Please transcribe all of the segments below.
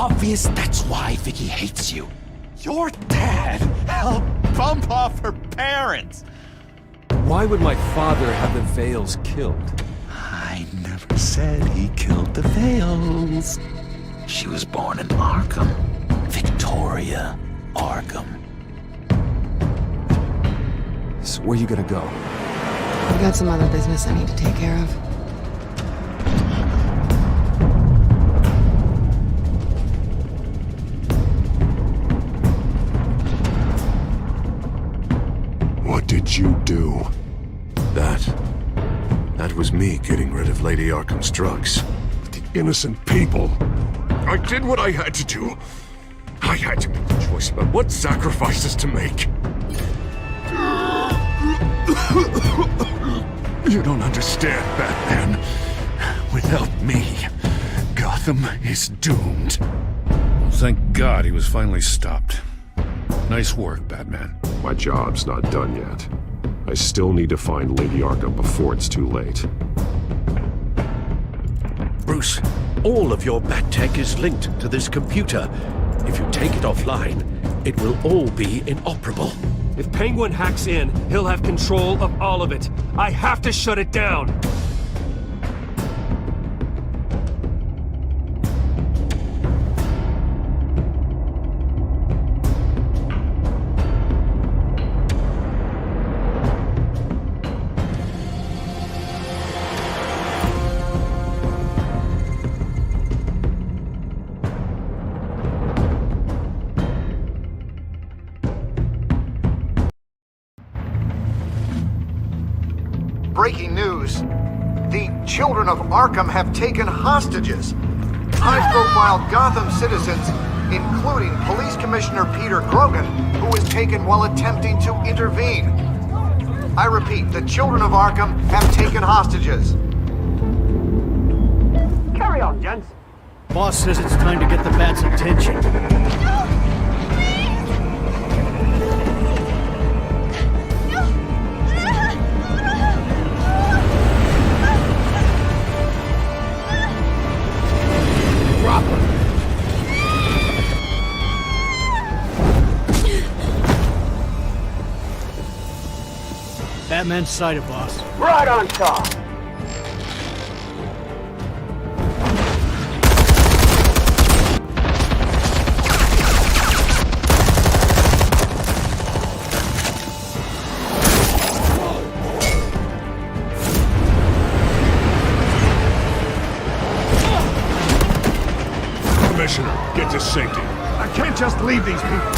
obvious that's why Vicky hates you. Your dad helped bump off her parents. Why would my father have the Vales killed? I never said he killed the Vales. She was born in Arkham. Victoria Arkham. So where you gonna go? I've got some other business I need to take care of. What did you do? That was me getting rid of Lady Arkham's drugs. The innocent people. I did what I had to do. I had to make the choice about what sacrifices to make. You don't understand, Batman. Without me, Gotham is doomed. Thank God he was finally stopped. Nice work, Batman. My job's not done yet. I still need to find Lady Arkham before it's too late. Bruce, all of your Bat-Tech is linked to this computer. If you take it offline, it will all be inoperable. If Penguin hacks in, he'll have control of all of it. I have to shut it down! Breaking news. The children of Arkham have taken hostages. High-profile Gotham citizens, including Police Commissioner Peter Grogan, who was taken while attempting to intervene. I repeat, the children of Arkham have taken hostages. Carry on, gents. Boss says it's time to get the Bat's attention. Batman's sighted, boss. Right on top! Commissioner, get to safety. I can't just leave these people.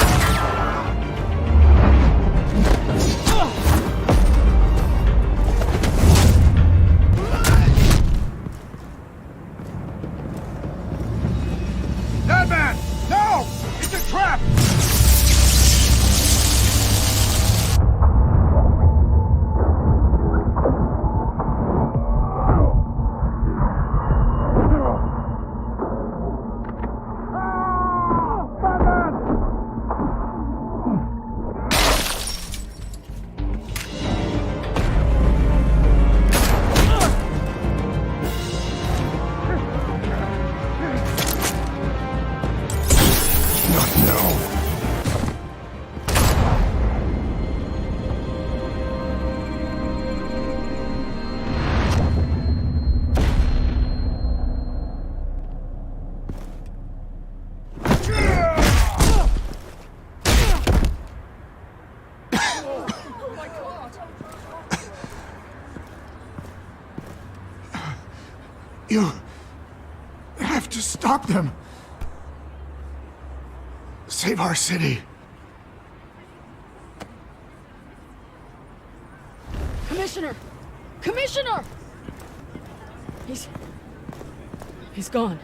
Batman! No! It's a trap! You have to stop them. Save our city. Commissioner! Commissioner! He's gone.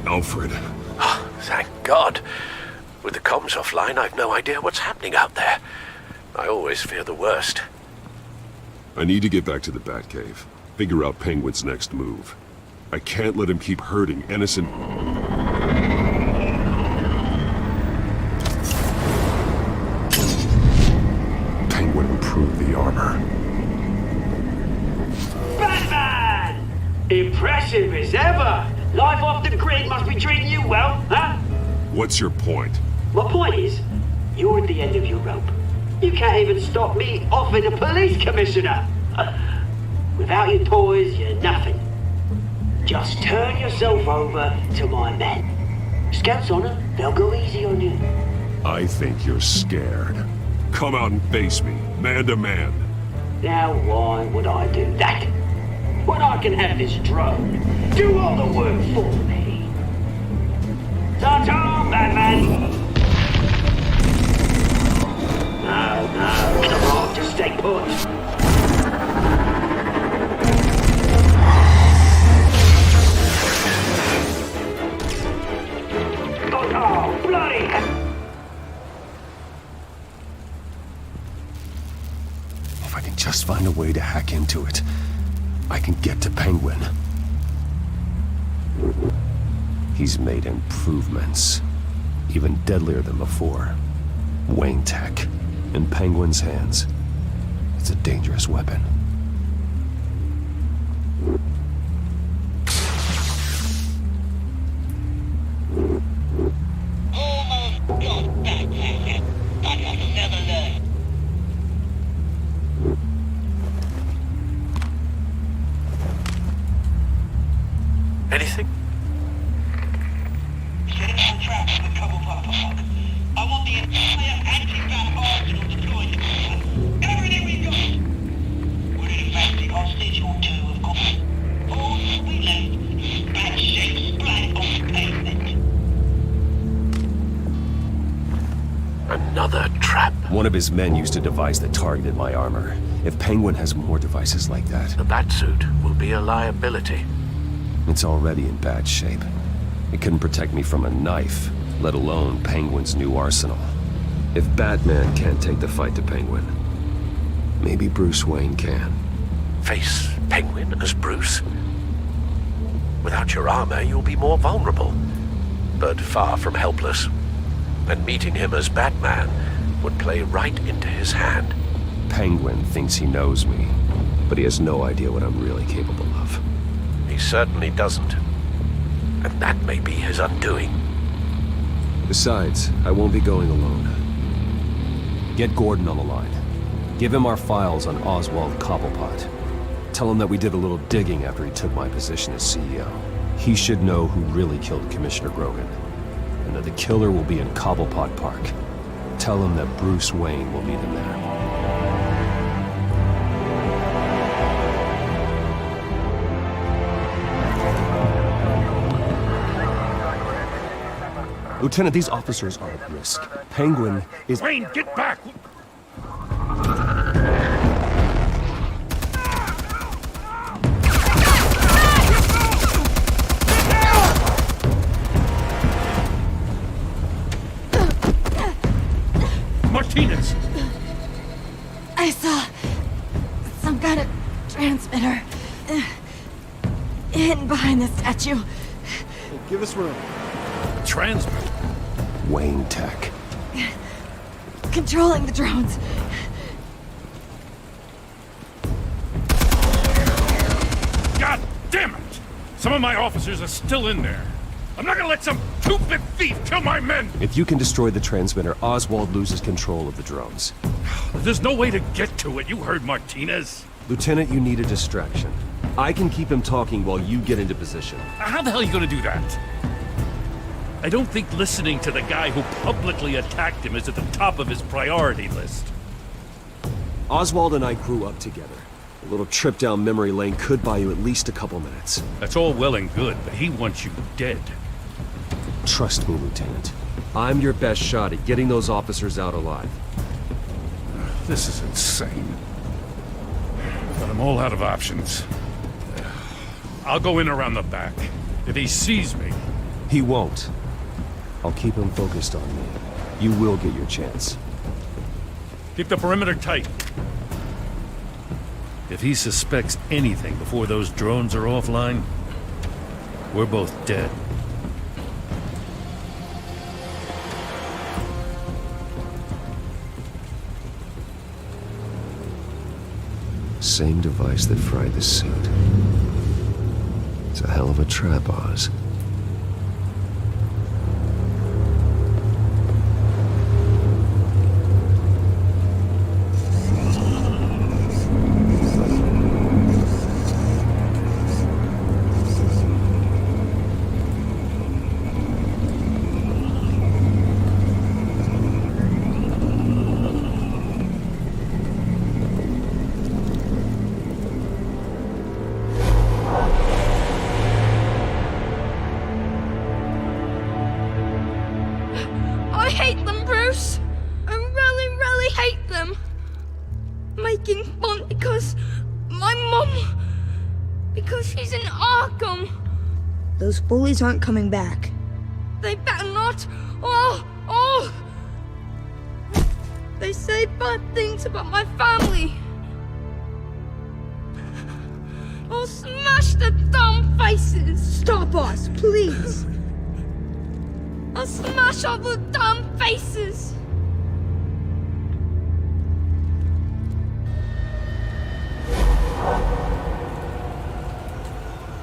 Alfred. Thank God. With the comms offline, I've no idea what's happening out there. I always fear the worst. I need to get back to the Batcave. Figure out Penguin's next move. I can't let him keep hurting innocent... Penguin improved the armor. Batman! Impressive as ever! Life off the grid must be treating you well, huh? What's your point? My point is, you're at the end of your rope. You can't even stop me offing a police commissioner. Without your toys, you're nothing. Just turn yourself over to my men. Scouts honor, they'll go easy on you. I think you're scared. Come out and face me, man to man. Now why would I do that? When I can have this drone do all the work for me. Ta-ta, Batman! No, come on, just stay put. Oh, bloody hell! If I can just find a way to hack into it, I can get to Penguin. He's made improvements, even deadlier than before. Wayne Tech, in Penguin's hands. It's a dangerous weapon. Anything? Set up the trap for the Cobblepot Park. I want the entire anti-bat arsenal deployed. Everything we got. We're in a fancy hostage or two, of course. All we left is bat shaped splat on the pavement. Another trap. One of his men used to devise that targeted my armor. If Penguin has more devices like that, The Batsuit will be a liability. it's already in bad shape. It couldn't protect me from a knife, let alone Penguin's new arsenal. If Batman can't take the fight to Penguin, maybe Bruce Wayne can. Face Penguin as Bruce. Without your armor, you'll be more vulnerable, but far from helpless. And meeting him as Batman would play right into his hand. Penguin thinks he knows me, but he has no idea what I'm really capable of. He certainly doesn't. And that may be his undoing. Besides, I won't be going alone. Get Gordon on the line. Give him our files on Oswald Cobblepot. Tell him that we did a little digging after he took my position as CEO. He should know who really killed Commissioner Grogan, and that the killer will be in Cobblepot Park. Tell him that Bruce Wayne will meet him there. Lieutenant, these officers are at risk. Penguin is... Wayne, get back! Martinez! I saw some kind of transmitter hidden behind the statue. Give us room. Transmit. Wayne Tech. Controlling the drones. God damn it! Some of my officers are still in there. I'm not gonna let some two-bit thief kill my men! If you can destroy the transmitter, Oswald loses control of the drones. There's no way to get to it. You heard Martinez. Lieutenant, you need a distraction. I can keep him talking while you get into position. How the hell are you gonna do that? I don't think listening to the guy who publicly attacked him is at the top of his priority list. Oswald and I grew up together. A little trip down memory lane could buy you at least a couple minutes. That's all well and good, but he wants you dead. Trust me, Lieutenant. I'm your best shot at getting those officers out alive. This is insane. But I'm all out of options. I'll go in around the back. If he sees me... He won't. I'll keep him focused on me. You will get your chance. Keep the perimeter tight. If he suspects anything before those drones are offline, we're both dead. Same device that fried the suit. It's a hell of a trap, Oz. I hate them, Bruce. I really, really hate them. Making fun because my mum... because she's in Arkham. Those bullies aren't coming back. They better not. They say bad things about my family. I'll smash the dumb faces. Stop us, please. I'll smash all the damn faces!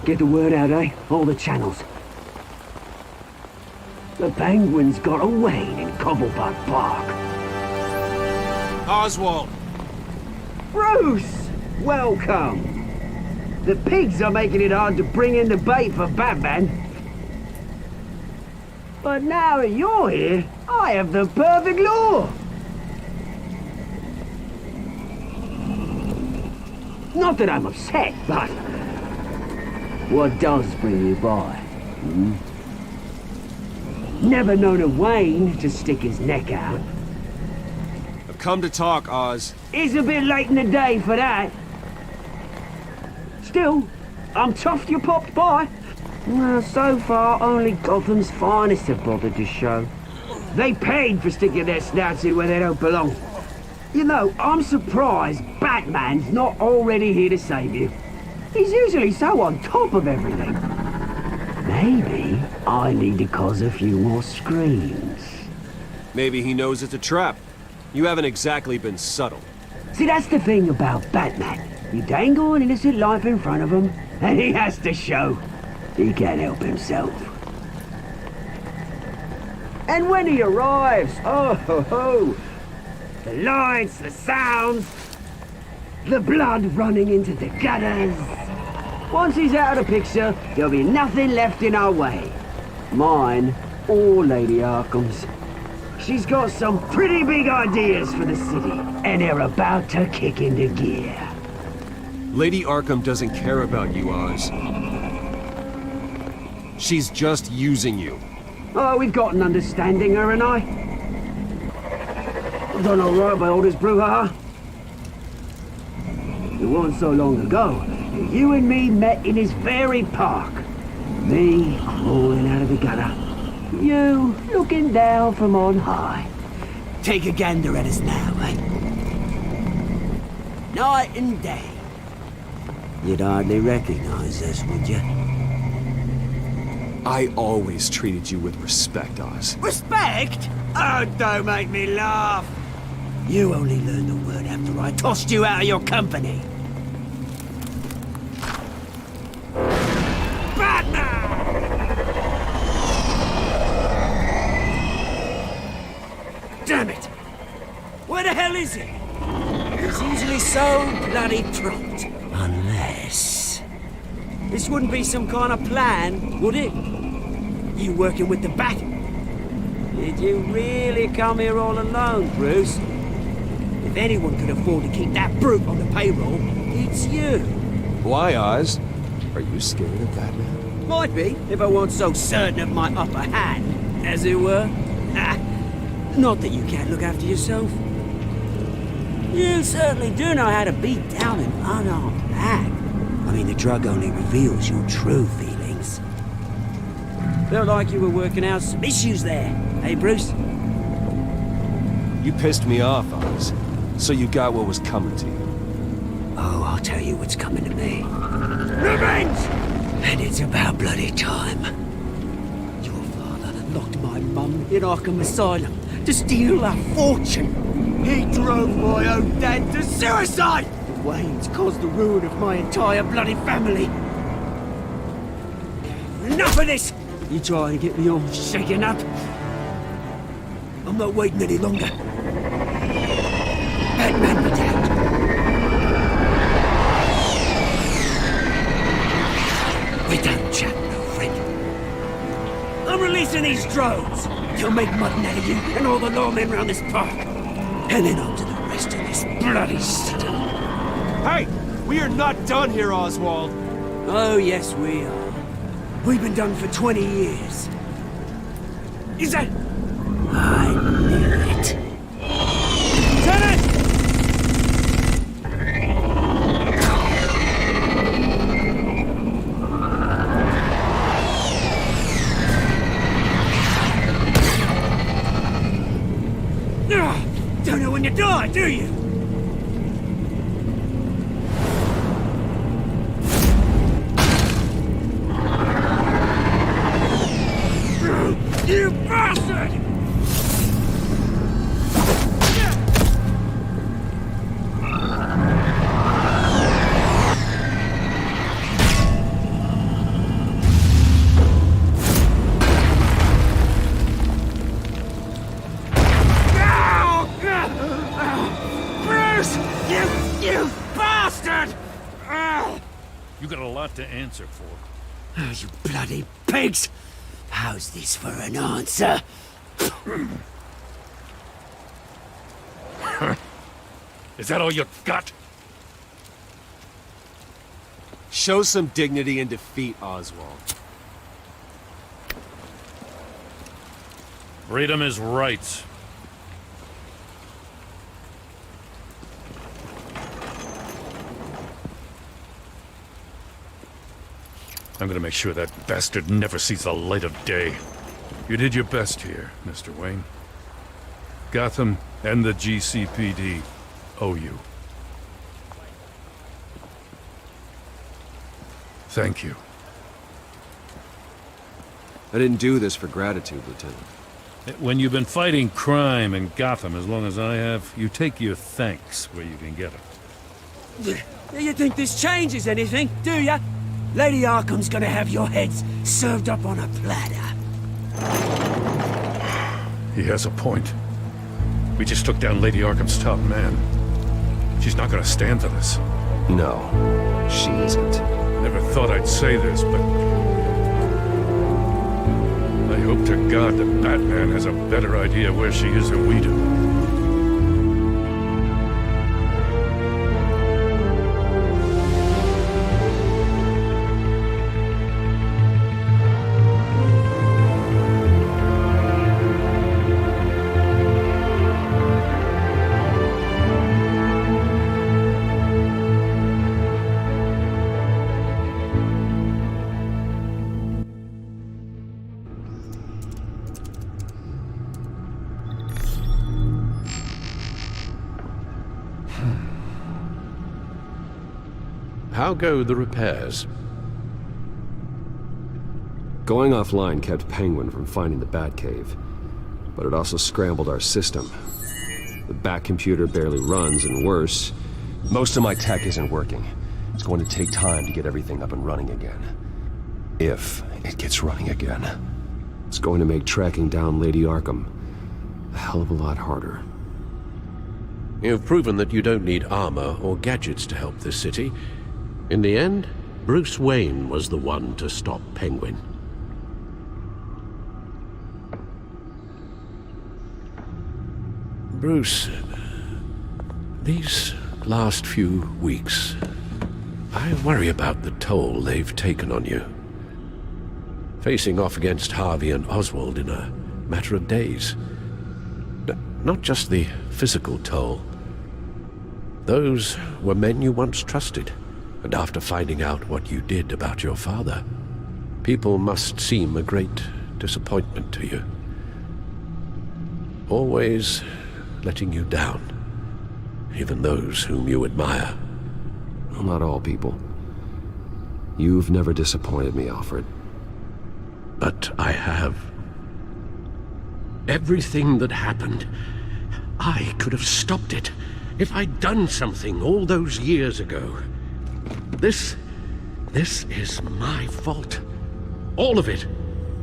Get the word out, eh? All the channels. The Penguin's got a Wayne in Cobblepot Park. Oswald! Bruce! Welcome! The pigs are making it hard to bring in the bait for Batman. But now that you're here, I have the perfect lure! Not that I'm upset, but... what does bring you by? Never known a Wayne to stick his neck out. I've come to talk, Oz. It's a bit late in the day for that. Still, I'm chuffed you popped by. Well, so far, only Gotham's finest have bothered to show. They paid for sticking their snouts in where they don't belong. You know, I'm surprised Batman's not already here to save you. He's usually so on top of everything. Maybe I need to cause a few more screams. Maybe he knows it's a trap. You haven't exactly been subtle. See, that's the thing about Batman. You dangle an innocent life in front of him, and he has to show. He can't help himself. And when he arrives, oh ho ho! The lights, the sounds, the blood running into the gutters. Once he's out of the picture, there'll be nothing left in our way. Mine or Lady Arkham's. She's got some pretty big ideas for the city, and they're about to kick into gear. Lady Arkham doesn't care about you, Oz. She's just using you. Oh, we've got an understanding, her and I. I've done all right by Aldous Brouhaha. It wasn't so long ago that you and me met in his very park. Me crawling out of the gutter. You looking down from on high. Take a gander at us now, eh? Night and day. You'd hardly recognize us, would you? I always treated you with respect, Oz. Respect? Oh, don't make me laugh. You only learned the word after I tossed you out of your company. Damn it! Where the hell is he? He's usually so bloody prompt. Unless... this wouldn't be some kind of plan, would it? You working with the Bat? Did you really come here all alone, Bruce? If anyone could afford to keep that brute on the payroll, it's you. Why, Oz? Are you scared of Batman? Might be, if I weren't so certain of my upper hand, as it were. Not that you can't look after yourself. You certainly do know how to beat down an unarmed man. I mean, the drug only reveals your true feelings. Felt like you were working out some issues there, hey, Bruce? You pissed me off, Oz. So you got what was coming to you. Oh, I'll tell you what's coming to me. Revenge! And it's about bloody time. Your father locked my mum in Arkham Asylum to steal a fortune. He drove my own dad to suicide! The Waynes caused the ruin of my entire bloody family. Enough of this! You try and get me all shaken up. I'm not waiting any longer. Batman be damned. We're done chatting, old friend. I'm releasing these drones. They'll make mutton out of you and all the lawmen around this park. And then on to the rest of this bloody city. Hey! We are not done here, Oswald! Oh, yes, we are. We've been done for 20 years. Is that... I knew it. Lieutenant! Don't know when you die, do you? You bastard! Bruce! You bastard! You got a lot to answer for. Oh, you bloody pigs! How's this for an answer? Is that all you got? Show some dignity in defeat, Oswald. Freedom is rights. I'm gonna make sure that bastard never sees the light of day. You did your best here, Mr. Wayne. Gotham and the GCPD owe you. Thank you. I didn't do this for gratitude, Lieutenant. When you've been fighting crime in Gotham as long as I have, you take your thanks where you can get them. You think this changes anything, do ya? Lady Arkham's gonna have your heads served up on a platter. He has a point. We just took down Lady Arkham's top man. She's not gonna stand for this. No, she isn't. Never thought I'd say this, but I hope to God that Batman has a better idea where she is than we do. How go the repairs? Going offline kept Penguin from finding the Batcave, but it also scrambled our system. The Bat computer barely runs, and worse, most of my tech isn't working. It's going to take time to get everything up and running again. If it gets running again. It's going to make tracking down Lady Arkham a hell of a lot harder. You've proven that you don't need armor or gadgets to help this city. In the end, Bruce Wayne was the one to stop Penguin. Bruce, these last few weeks, I worry about the toll they've taken on you. Facing off against Harvey and Oswald in a matter of days. Not just the physical toll. Those were men you once trusted. And after finding out what you did about your father, people must seem a great disappointment to you. Always letting you down. even those whom you admire. Well, not all people. You've never disappointed me, Alfred. But I have. Everything that happened, I could have stopped it if I'd done something all those years ago. This is my fault. All of it.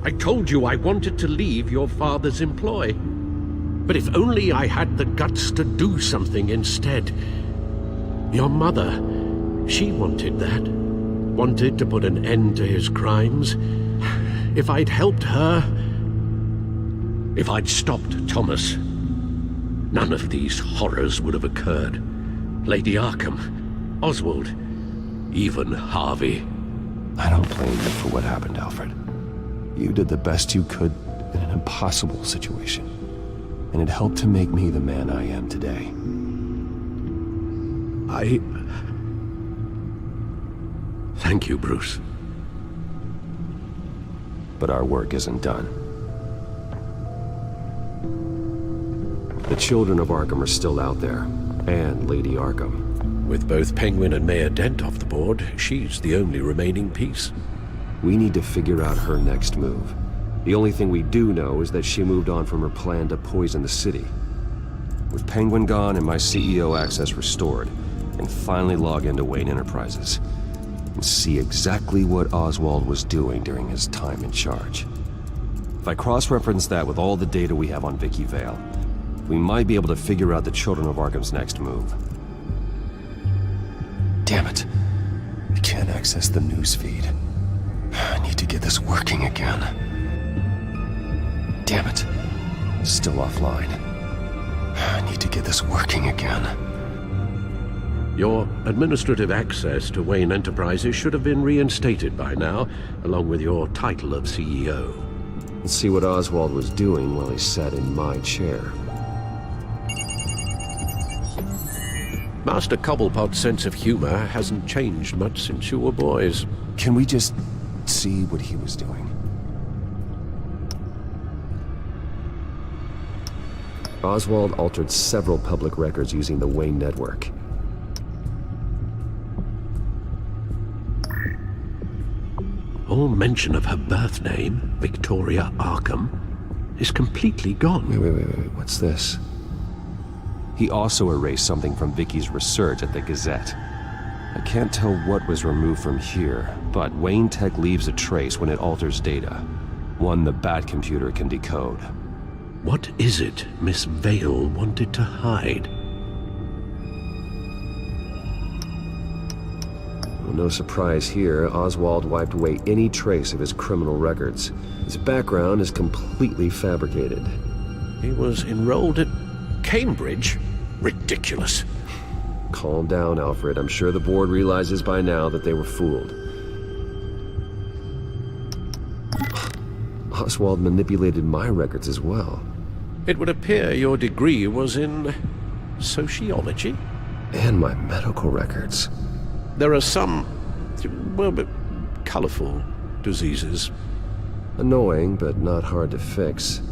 I told you I wanted to leave your father's employ. But if only I had the guts to do something instead. Your mother, she wanted that. Wanted to put an end to his crimes. If I'd helped her, if I'd stopped Thomas, none of these horrors would have occurred. Lady Arkham, Oswald, even Harvey. I don't blame you for what happened, Alfred. You did the best you could in an impossible situation. And it helped to make me the man I am today. Thank you, Bruce. But our work isn't done. The children of Arkham are still out there, and Lady Arkham. With both Penguin and Mayor Dent off the board, she's the only remaining piece. We need to figure out her next move. The only thing we do know is that she moved on from her plan to poison the city. With Penguin gone and my CEO access restored, I can finally log into Wayne Enterprises and see exactly what Oswald was doing during his time in charge. If I cross-reference that with all the data we have on Vicky Vale, we might be able to figure out the Children of Arkham's next move. Damn it. I can't access the news feed. I need to get this working again. Damn it. Still offline. I need to get this working again. Your administrative access to Wayne Enterprises should have been reinstated by now, along with your title of CEO. Let's see what Oswald was doing while he sat in my chair. Master Cobblepot's sense of humor hasn't changed much since you were boys. Can we just see what he was doing? Oswald altered several public records using the Wayne network. All mention of her birth name, Victoria Arkham, is completely gone. Wait, what's this? He also erased something from Vicky's research at the Gazette. I can't tell what was removed from here, but Wayne Tech leaves a trace when it alters data. One the Bat computer can decode. What is it Miss Vale wanted to hide? Well, no surprise here, Oswald wiped away any trace of his criminal records. His background is completely fabricated. He was enrolled at Cambridge? Ridiculous. Calm down, Alfred. I'm sure the board realizes by now that they were fooled. Oswald manipulated my records as well. It would appear your degree was in sociology? And my medical records. There are some, well, colorful diseases. Annoying, but not hard to fix.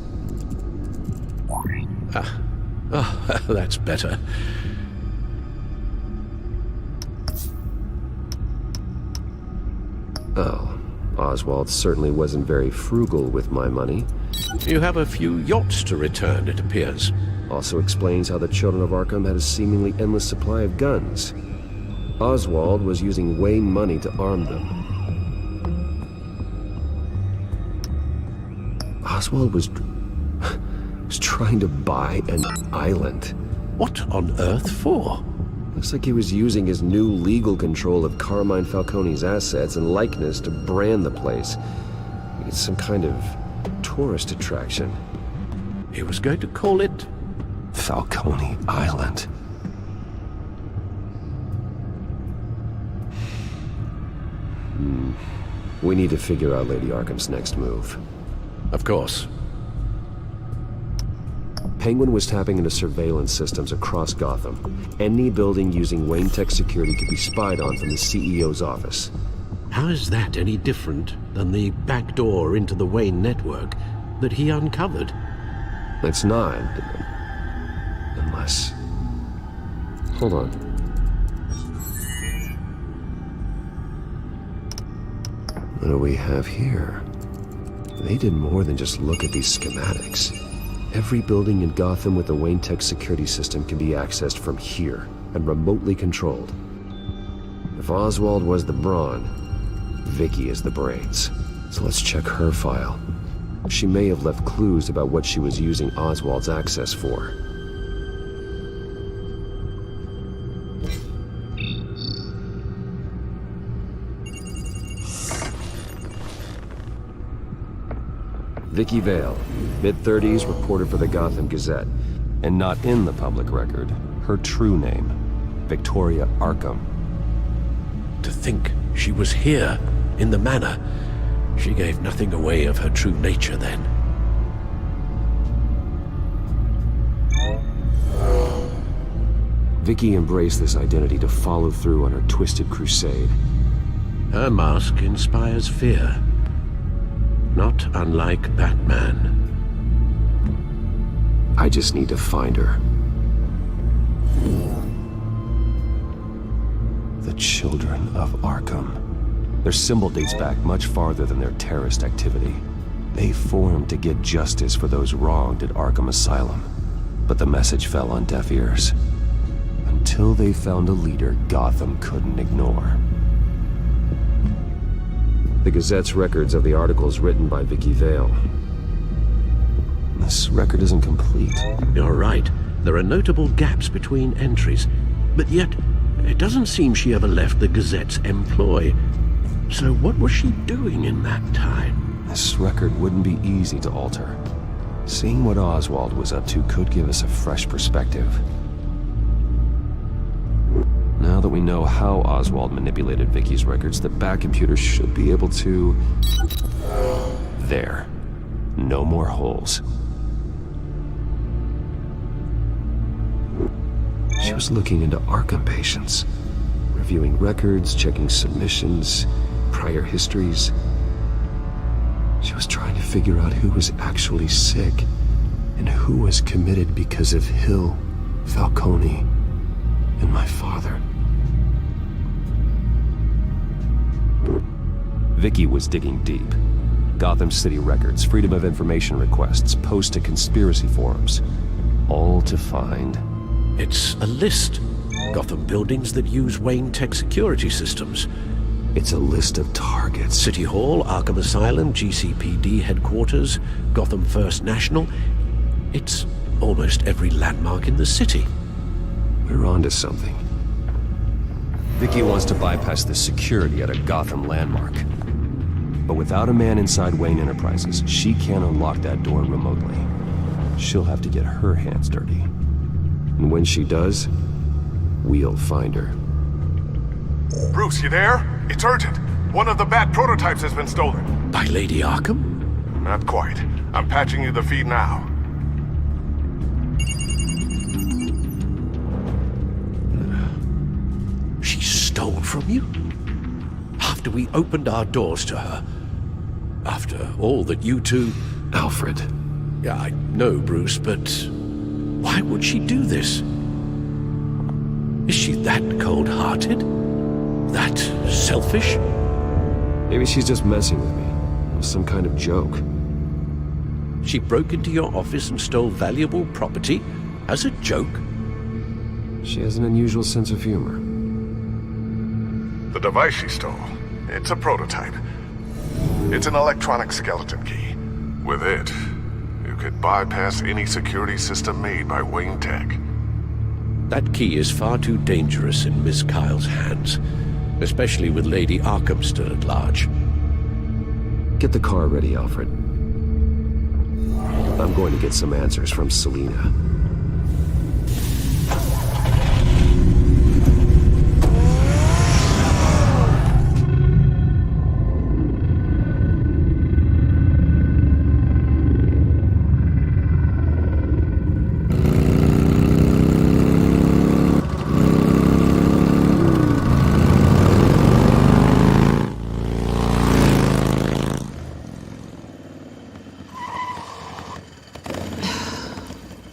That's better. Oh, Oswald certainly wasn't very frugal with my money. You have a few yachts to return, it appears. Also explains how the Children of Arkham had a seemingly endless supply of guns. Oswald was using Wayne money to arm them. Oswald was trying to buy an island. What on earth for? Looks like he was using his new legal control of Carmine Falcone's assets and likeness to brand the place. It's some kind of tourist attraction. He was going to call it Falcone Island. We need to figure out Lady Arkham's next move. Of course. Penguin was tapping into surveillance systems across Gotham. Any building using Wayne Tech security could be spied on from the CEO's office. How is that any different than the back door into the Wayne network that he uncovered? It's not. Unless... Hold on. What do we have here? They did more than just look at these schematics. Every building in Gotham with the Wayne Tech security system can be accessed from here and remotely controlled. If Oswald was the brawn, Vicky is the brains. So let's check her file. She may have left clues about what she was using Oswald's access for. Vicky Vale, mid-30s, reporter for the Gotham Gazette. And not in the public record, her true name, Victoria Arkham. To think she was here, in the manor. She gave nothing away of her true nature then. Vicky embraced this identity to follow through on her twisted crusade. Her mask inspires fear. Not unlike Batman. I just need to find her. The Children of Arkham. Their symbol dates back much farther than their terrorist activity. They formed to get justice for those wronged at Arkham Asylum. But the message fell on deaf ears. Until they found a leader Gotham couldn't ignore. The Gazette's records of the articles written by Vicky Vale. This record isn't complete. You're right. There are notable gaps between entries. But yet, it doesn't seem she ever left the Gazette's employ. So what was she doing in that time? This record wouldn't be easy to alter. Seeing what Oswald was up to could give us a fresh perspective. Now that we know how Oswald manipulated Vicky's records, the Bat computer should be able to... There. No more holes. She was looking into Arkham patients, reviewing records, checking submissions, prior histories. She was trying to figure out who was actually sick and who was committed because of Hill, Falcone, and my father. Vicky was digging deep. Gotham City records, Freedom of Information requests, posts to conspiracy forums. All to find... It's a list. Gotham buildings that use Wayne Tech security systems. It's a list of targets. City Hall, Arkham Asylum, GCPD headquarters, Gotham First National. It's almost every landmark in the city. We're onto something. Vicky wants to bypass the security at a Gotham landmark. But without a man inside Wayne Enterprises, she can't unlock that door remotely. She'll have to get her hands dirty. And when she does, we'll find her. Bruce, you there? It's urgent. One of the Bat prototypes has been stolen. By Lady Arkham? Not quite. I'm patching you the feed now. She stole from you? After we opened our doors to her? After all that you two... Alfred. Yeah, I know, Bruce, but... why would she do this? Is she that cold-hearted? That selfish? Maybe she's just messing with me. It was some kind of joke. She broke into your office and stole valuable property as a joke? She has an unusual sense of humor. The device she stole, it's a prototype. It's an electronic skeleton key. With it, you could bypass any security system made by Wayne Tech. That key is far too dangerous in Miss Kyle's hands, especially with Lady Arkham still at large. Get the car ready, Alfred. I'm going to get some answers from Selina.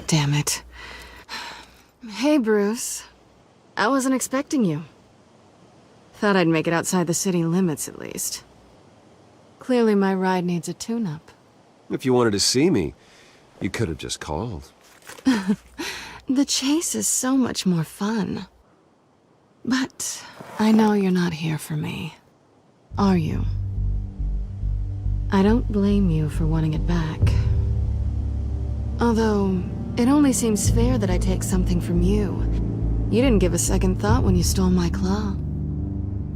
Damn I wasn't expecting you. Thought I'd make it outside the city limits, at least. Clearly my ride needs a tune-up. If you wanted to see me, you could have just called. The chase is so much more fun. But I know you're not here for me. Are you? I don't blame you for wanting it back. Although, it only seems fair that I take something from you. You didn't give a second thought when you stole my claw.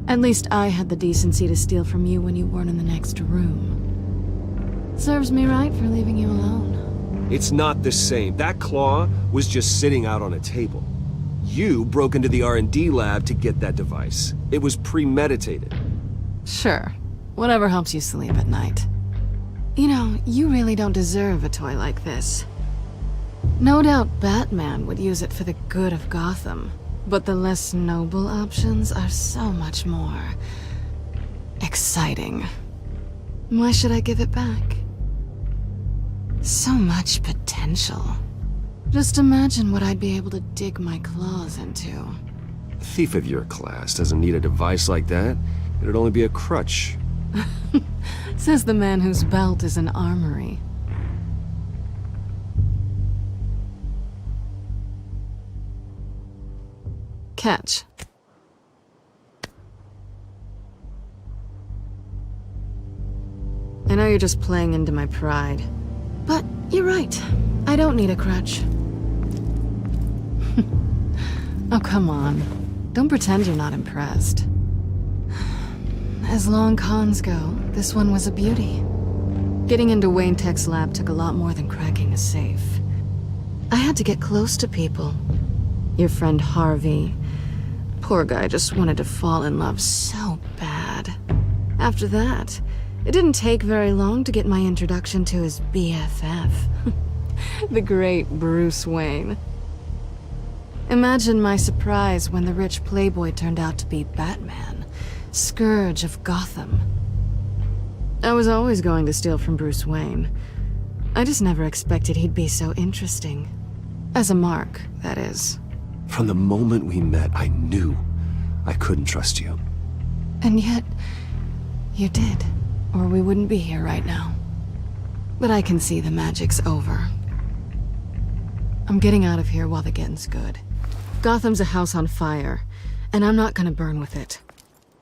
At least I had the decency to steal from you when you weren't in the next room. Serves me right for leaving you alone. It's not the same. That claw was just sitting out on a table. You broke into the R&D lab to get that device. It was premeditated. Sure. Whatever helps you sleep at night. You know, you really don't deserve a toy like this. No doubt Batman would use it for the good of Gotham, but the less noble options are so much more exciting. Why should I give it back? So much potential. Just imagine what I'd be able to dig my claws into. A thief of your class doesn't need a device like that. It'd only be a crutch. Says the man whose belt is an armory. Catch. I know you're just playing into my pride, but you're right. I don't need a crutch. Oh, come on. Don't pretend you're not impressed. As long cons go, this one was a beauty. Getting into Wayne Tech's lab took a lot more than cracking a safe. I had to get close to people. Your friend Harvey. Poor guy just wanted to fall in love so bad. After that, it didn't take very long to get my introduction to his BFF. The great Bruce Wayne. Imagine my surprise when the rich playboy turned out to be Batman, Scourge of Gotham. I was always going to steal from Bruce Wayne. I just never expected he'd be so interesting. As a mark, that is. From the moment we met, I knew I couldn't trust you. And yet, you did, or we wouldn't be here right now. But I can see the magic's over. I'm getting out of here while the getting's good. Gotham's a house on fire, and I'm not gonna burn with it.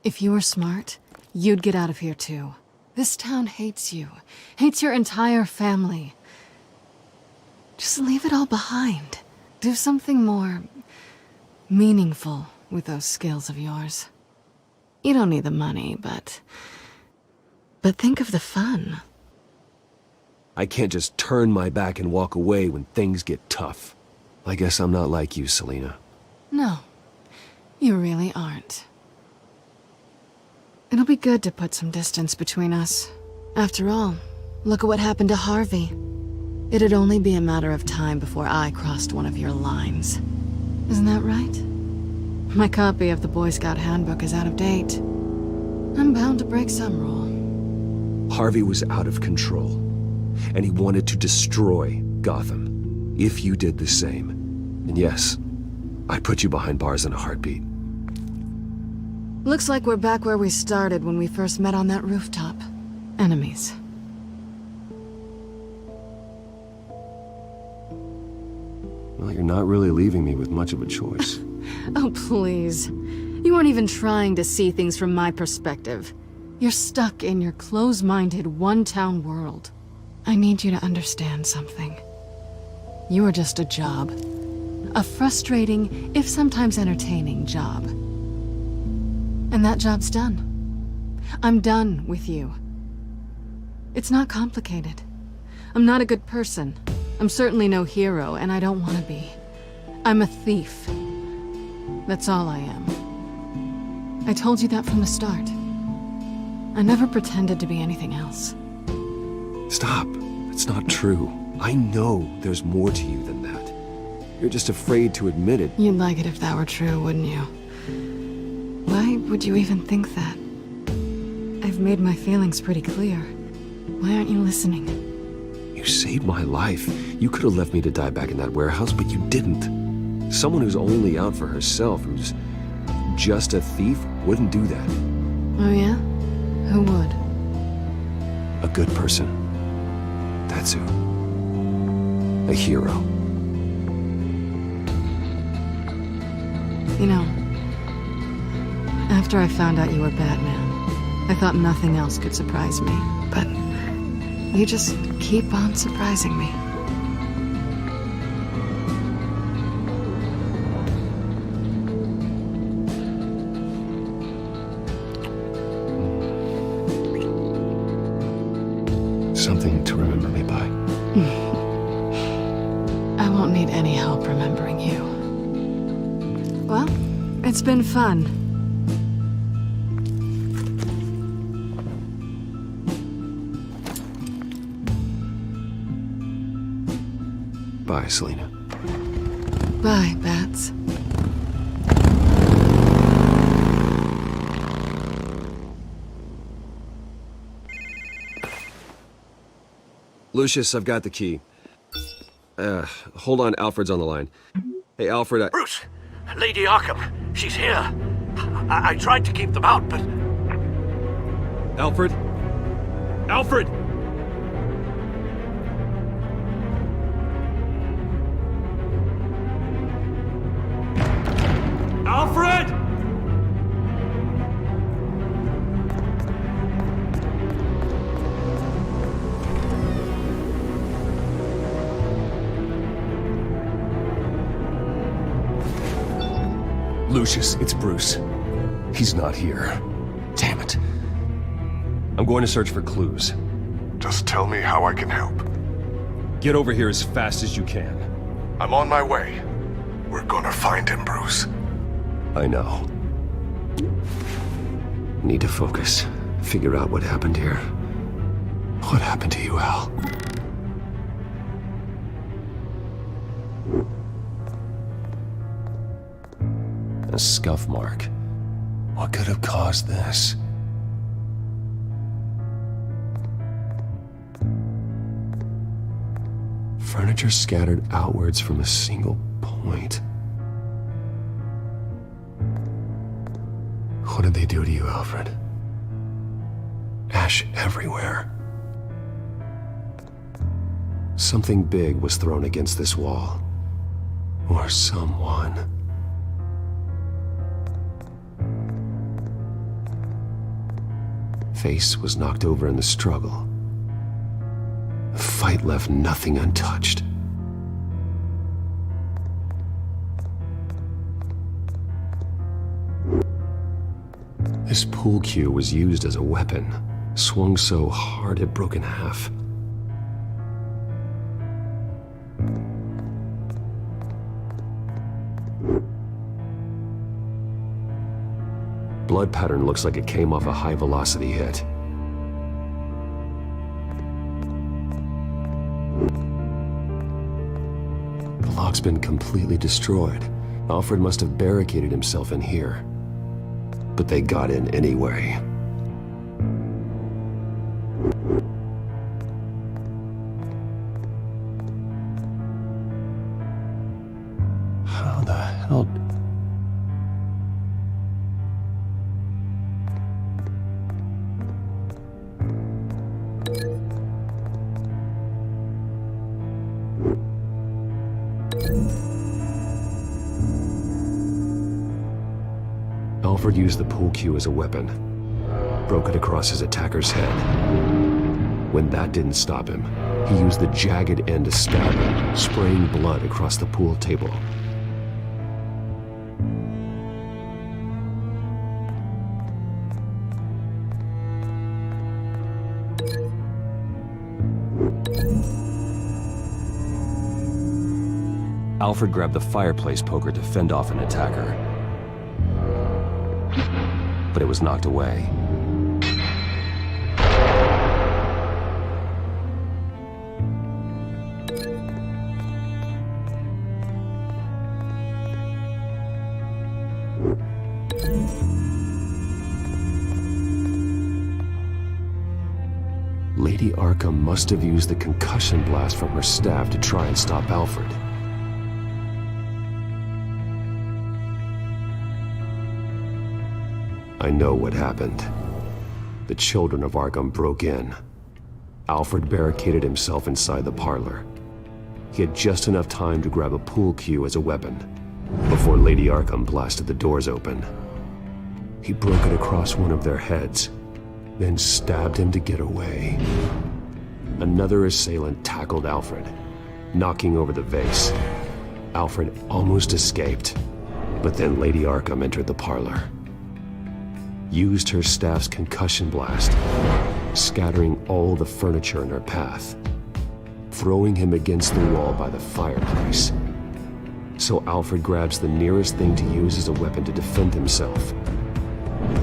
If you were smart, you'd get out of here too. This town hates you, hates your entire family. Just leave it all behind. Do something more meaningful with those skills of yours. You don't need the money, but think of the fun. I can't just turn my back and walk away when things get tough. I guess I'm not like you, Selina. No, you really aren't. It'll be good to put some distance between us. After all, look at what happened to Harvey. It'd only be a matter of time before I crossed one of your lines. Isn't that right? My copy of the Boy Scout Handbook is out of date. I'm bound to break some rule. Harvey was out of control, and he wanted to destroy Gotham. If you did the same, and yes, I'd put you behind bars in a heartbeat. Looks like we're back where we started when we first met on that rooftop. Enemies. Well, you're not really leaving me with much of a choice. Oh, please. You aren't even trying to see things from my perspective. You're stuck in your close-minded, one-town world. I need you to understand something. You are just a job. A frustrating, if sometimes entertaining job. And that job's done. I'm done with you. It's not complicated. I'm not a good person. I'm certainly no hero, and I don't want to be. I'm a thief. That's all I am. I told you that from the start. I never pretended to be anything else. Stop. It's not true. I know there's more to you than that. You're just afraid to admit it. You'd like it if that were true, wouldn't you? Why would you even think that? I've made my feelings pretty clear. Why aren't you listening? You saved my life. You could have left me to die back in that warehouse, but you didn't. Someone who's only out for herself, who's just a thief, wouldn't do that. Oh yeah? Who would? A good person. That's who. A hero. You know, after I found out you were Batman, I thought nothing else could surprise me. But you just keep on surprising me. Something to remember me by. I won't need any help remembering you. Well, it's been fun. Bye, Selina. Bye, Bats. Lucius, I've got the key. Hold on, Alfred's on the line. Hey, Alfred, Bruce! Lady Arkham, she's here. I tried to keep them out, but... Alfred? Alfred! Alfred! Lucius, it's Bruce. He's not here. Damn it. I'm going to search for clues. Just tell me how I can help. Get over here as fast as you can. I'm on my way. We're gonna find him, Bruce. I know. Need to focus. Figure out what happened here. What happened to you, Al? A scuff mark. What could have caused this? Furniture scattered outwards from a single point. What did they do to you, Alfred? Ash everywhere. Something big was thrown against this wall. Or someone. Face was knocked over in the struggle. The fight left nothing untouched. This pool cue was used as a weapon, swung so hard it broke in half. Blood pattern looks like it came off a high-velocity hit. The lock's been completely destroyed. Alfred must have barricaded himself in here. But they got in anyway. How the hell... Alfred used the pool cue as a weapon. Broke it across his attacker's head. When that didn't stop him, he used the jagged end to stab him, spraying blood across the pool table. Alfred grabbed the fireplace poker to fend off an attacker. But it was knocked away. Lady Arkham must have used the concussion blast from her staff to try and stop Alfred. I know what happened. The children of Arkham broke in. Alfred barricaded himself inside the parlor. He had just enough time to grab a pool cue as a weapon before Lady Arkham blasted the doors open. He broke it across one of their heads, then stabbed him to get away. Another assailant tackled Alfred, knocking over the vase. Alfred almost escaped, but then Lady Arkham entered the parlor. Used her staff's concussion blast, scattering all the furniture in her path, throwing him against the wall by the fireplace. So Alfred grabs the nearest thing to use as a weapon to defend himself.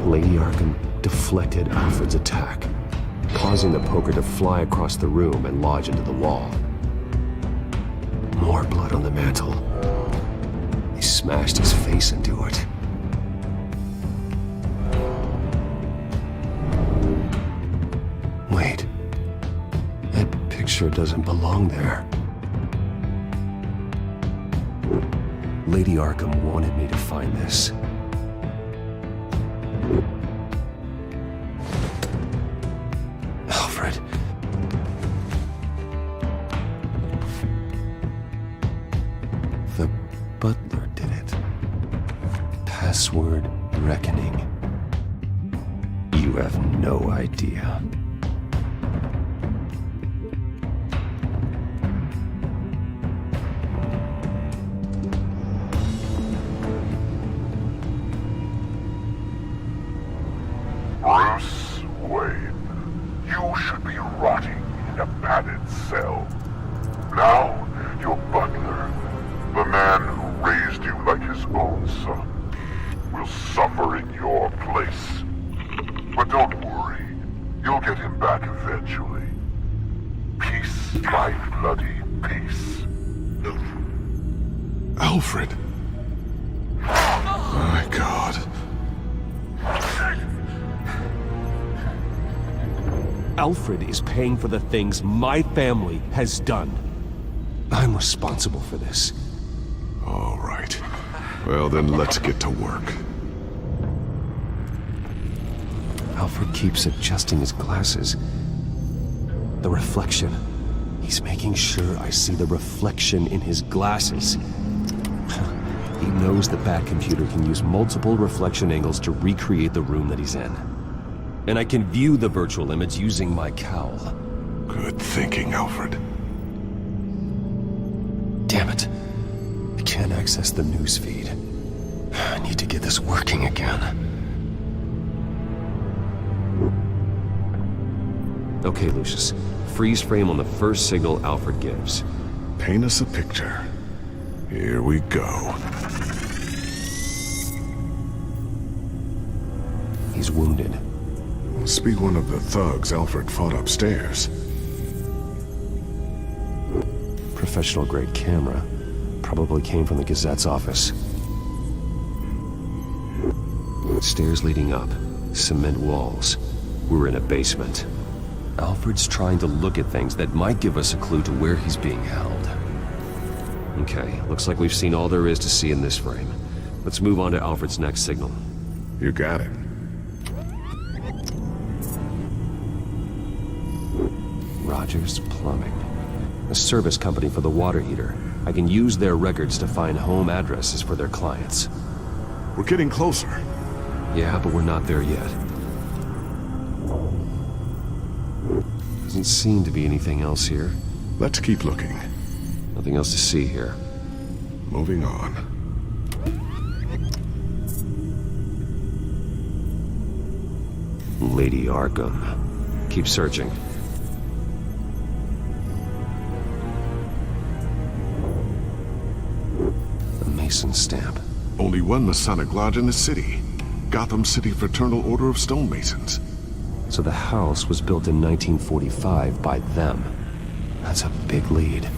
Lady Arkham deflected Alfred's attack, causing the poker to fly across the room and lodge into the wall. More blood on the mantel. He smashed his face into it. Wait. That picture doesn't belong there. Lady Arkham wanted me to find this. Alfred. The butler did it. Password reckoning. You have no idea. Bruce Wayne, you should be rotting in a padded cell. Now, your butler, the man who raised you like his own son, will suffer in your place. But don't worry, you'll get him back eventually. Peace, my bloody peace. Alfred. My God. Alfred is paying for the things my family has done. I'm responsible for this. All right. Well, then let's get to work. Alfred keeps adjusting his glasses. The reflection. He's making sure I see the reflection in his glasses. He knows the Batcomputer can use multiple reflection angles to recreate the room that he's in. And I can view the virtual image using my cowl. Good thinking, Alfred. Damn it. I can't access the news feed. I need to get this working again. Okay, Lucius. Freeze frame on the first signal Alfred gives. Paint us a picture. Here we go. He's wounded. Must be one of the thugs Alfred fought upstairs. Professional-grade camera. Probably came from the Gazette's office. Stairs leading up. Cement walls. We're in a basement. Alfred's trying to look at things that might give us a clue to where he's being held. Okay, looks like we've seen all there is to see in this frame. Let's move on to Alfred's next signal. You got it. Rogers Plumbing. A service company for the water heater. I can use their records to find home addresses for their clients. We're getting closer. Yeah, but we're not there yet. Doesn't seem to be anything else here. Let's keep looking. Nothing else to see here. Moving on. Lady Arkham. Keep searching. A Mason stamp. Only one Masonic lodge in the city. Gotham City Fraternal Order of Stonemasons. So the house was built in 1945 by them. That's a big lead.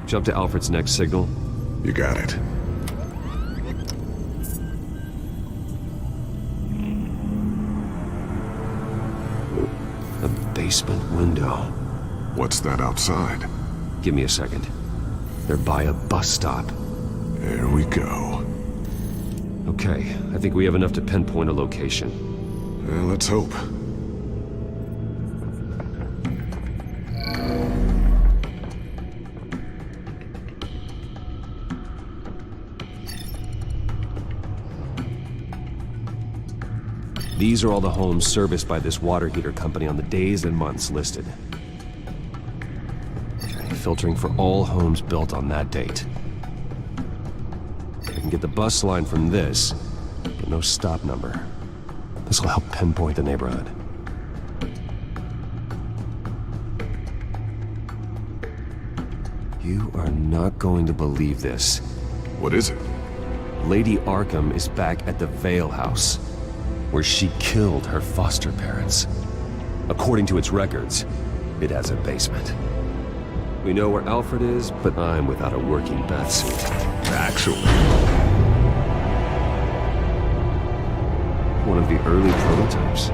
Jump to Alfred's next signal. You got it. A basement window. What's that outside? Give me a second. They're by a bus stop. There we go. A Okay, I think we have enough to pinpoint a location. Well, let's hope. These are all the homes serviced by this water heater company on the days and months listed. Okay, filtering for all homes built on that date. I can get the bus line from this, but no stop number. This will help pinpoint the neighborhood. You are not going to believe this. What is it? Lady Arkham is back at the Vale House, where she killed her foster parents. According to its records, it has a basement. We know where Alfred is, but I'm without a working bathsuit. Actually, one of the early prototypes.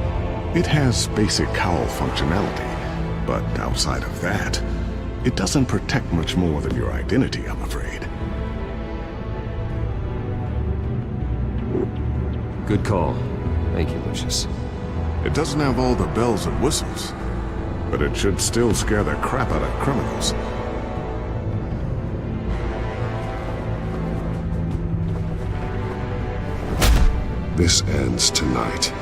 it has basic cowl functionality, but outside of that, it doesn't protect much more than your identity, I'm afraid. Good call. Thank you, Lucius. It doesn't have all the bells and whistles, but it should still scare the crap out of criminals. This ends tonight.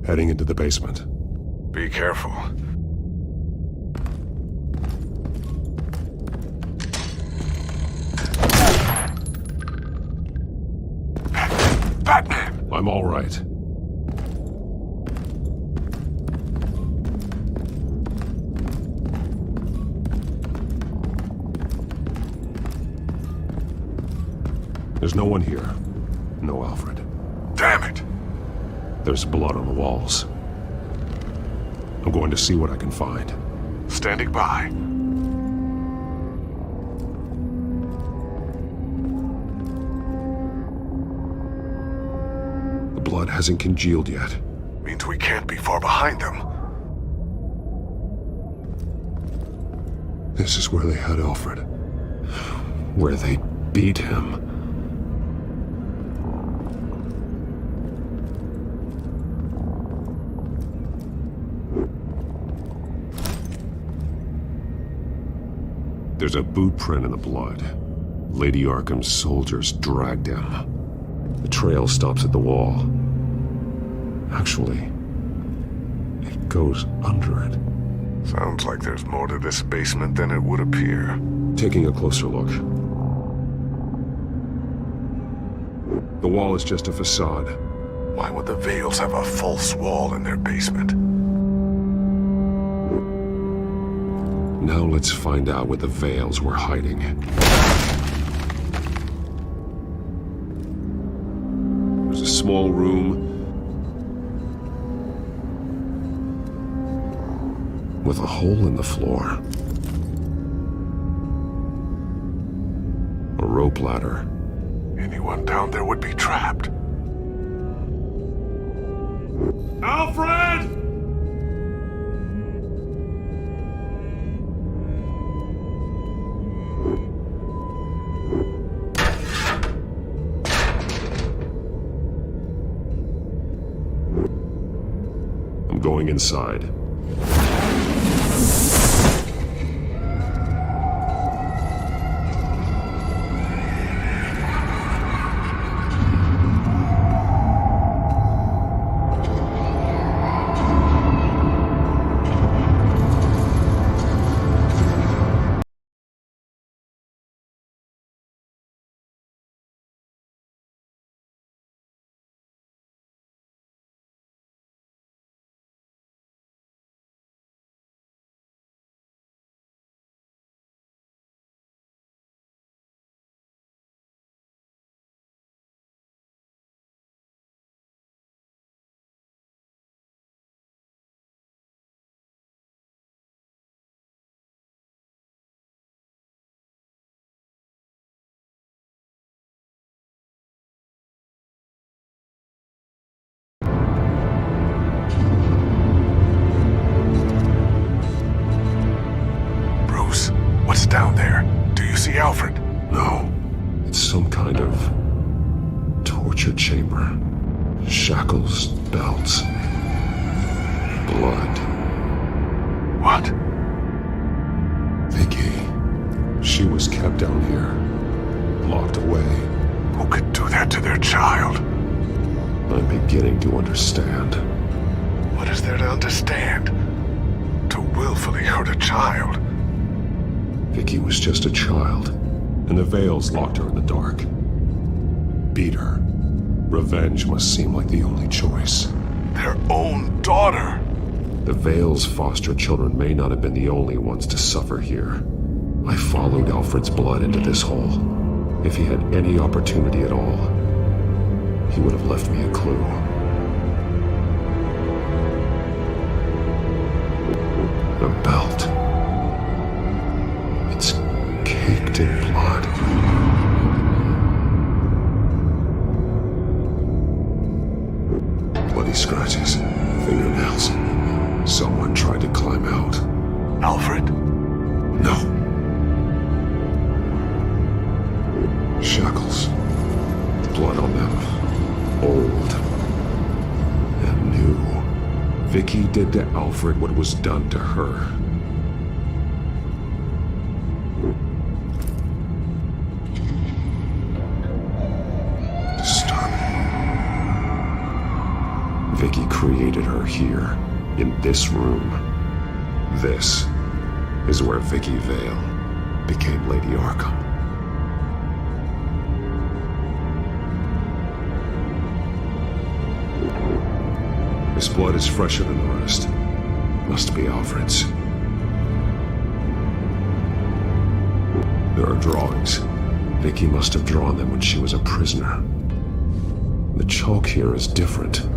Heading into the basement. Be careful. Batman! I'm all right. There's no one here. No Alfred. Damn it! There's blood on the walls. I'm going to see what I can find. Standing by. The blood hasn't congealed yet. Means we can't be far behind them. This is where they had Alfred. Where they beat him. There's a boot print in the blood. Lady Arkham's soldiers dragged him. The trail stops at the wall. Actually, it goes under it. Sounds like there's more to this basement than it would appear. Taking a closer look. The wall is just a facade. Why would the Vales have a false wall in their basement? Now let's find out what the Vales were hiding. There's a small room with a hole in the floor. A rope ladder. Anyone down there would be trapped. Alfred! I'm going inside. some kind of torture chamber. Shackles, belts, blood. What? Vicky. She was kept down here, locked away. Who could do that to their child? I'm beginning to understand. What is there to understand? To willfully hurt a child? Vicky was just a child, and the Veils locked her in the dark. Beat her. Revenge must seem like the only choice. Their own daughter! The Veils' foster children may not have been the only ones to suffer here. I followed Alfred's blood into this hole. If he had any opportunity at all, he would have left me a clue. The belt. It's caked in blood. Bloody scratches, fingernails. Someone tried to climb out. Alfred? No. Shackles. Blood on them. Old. And new. Vicky did to Alfred what was done to her. Disturbing. Vicky created her here, in this room. This is where Vicky Vale became Lady Arkham. This blood is fresher than the rest. Must be Alfred's. There are drawings. Vicky must have drawn them when she was a prisoner. The chalk here is different,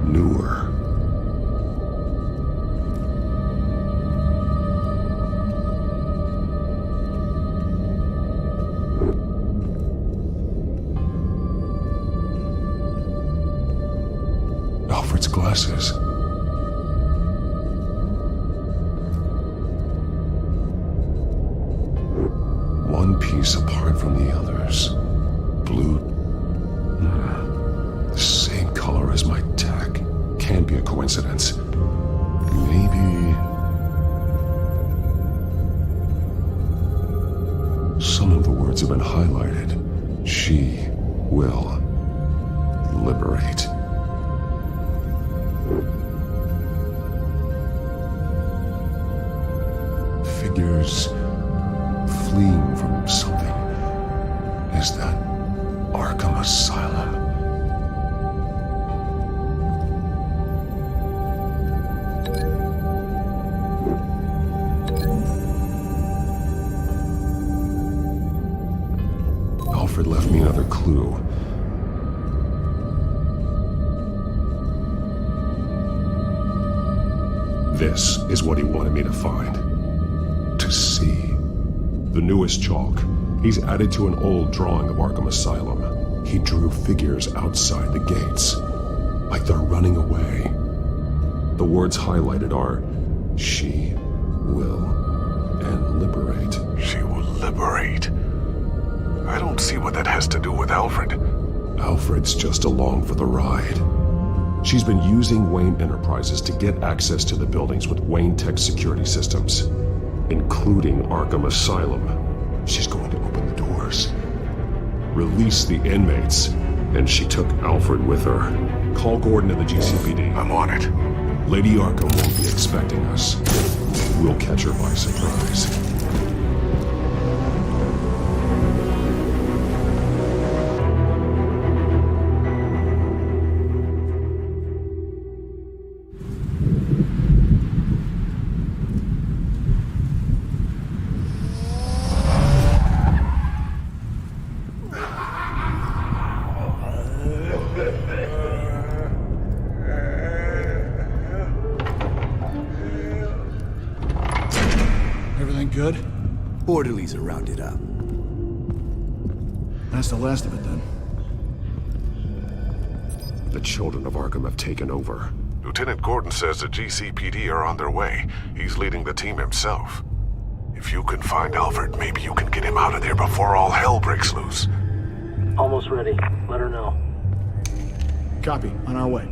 newer. Alfred's glasses. One piece apart from the others. Blue. The same color as my tech. Can't be a coincidence. Maybe... some of the words have been highlighted. She will liberate. Figures fleeing from something. Is that Arkham Asylum? Alfred left me another clue. This is what he wanted me to find. To see. The newest chalk. He's added to an old drawing of Arkham Asylum. He drew figures outside the gates. Like they're running away. The words highlighted are, she will, and liberate. She will liberate. I don't see what that has to do with Alfred. Alfred's just along for the ride. She's been using Wayne Enterprises to get access to the buildings with Wayne Tech security systems, including Arkham Asylum. She's going to open the doors, release the inmates, and she took Alfred with her. Call Gordon at the GCPD. I'm on it. Lady Arkham won't be expecting us. We'll catch her by surprise. Good? Orderlies are rounded up. That's the last of it, then. The children of Arkham have taken over. Lieutenant Gordon says the GCPD are on their way. He's leading the team himself. If you can find Alfred, maybe you can get him out of there before all hell breaks loose. almost ready. Let her know. Copy. On our way.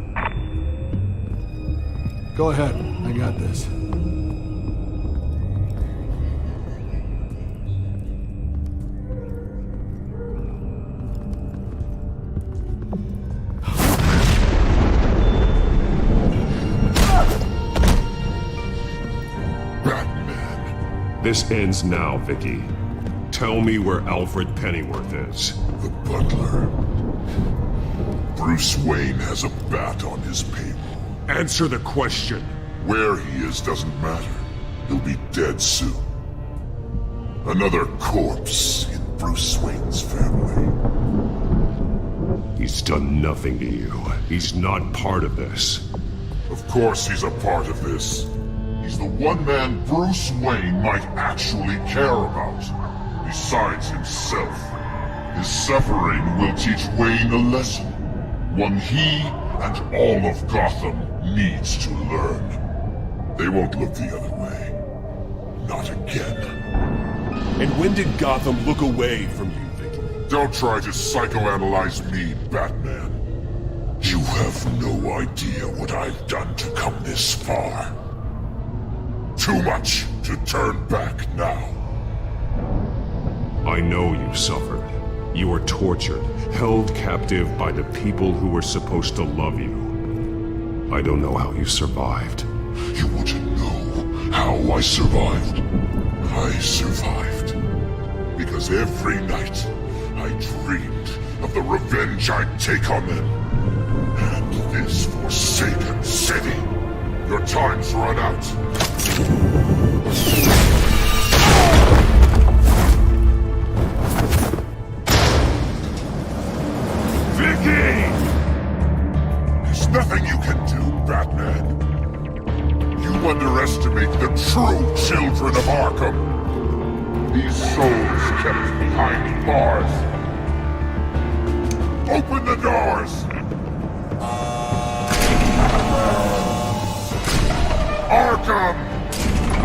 Go ahead. I got this. This ends now, Vicky. Tell me where Alfred Pennyworth is. The butler. Bruce Wayne has a bat on his payroll. Answer the question. Where he is doesn't matter. He'll be dead soon. Another corpse in Bruce Wayne's family. He's done nothing to you. He's not part of this. Of course he's a part of this. He's the one man Bruce Wayne might actually care about. Besides himself. His suffering will teach Wayne a lesson. One he and all of Gotham needs to learn. They won't look the other way. Not again. And when did Gotham look away from you, Vicky? Don't try to psychoanalyze me, Batman. You have no idea what I've done to come this far. Too much to turn back now. I know you suffered. You were tortured, held captive by the people who were supposed to love you. I don't know how you survived. You want to know how I survived? I survived because every night I dreamed of the revenge I'd take on them. And this forsaken city. Your time's run out. Vicky! There's nothing you can do, Batman. You underestimate the true children of Arkham. These souls kept behind bars. Open the doors! Arkham!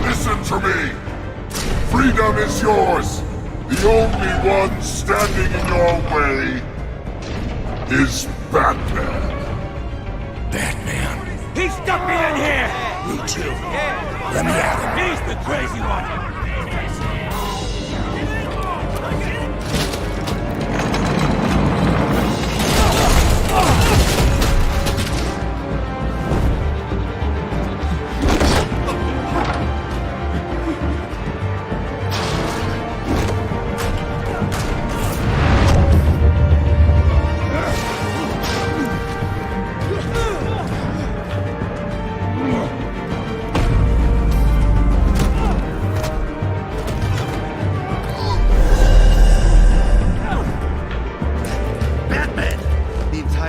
Listen to me! Freedom is yours! The only one standing in your way is Batman. Batman. He stuck me in here! Me too. Let me at him. He's the crazy one!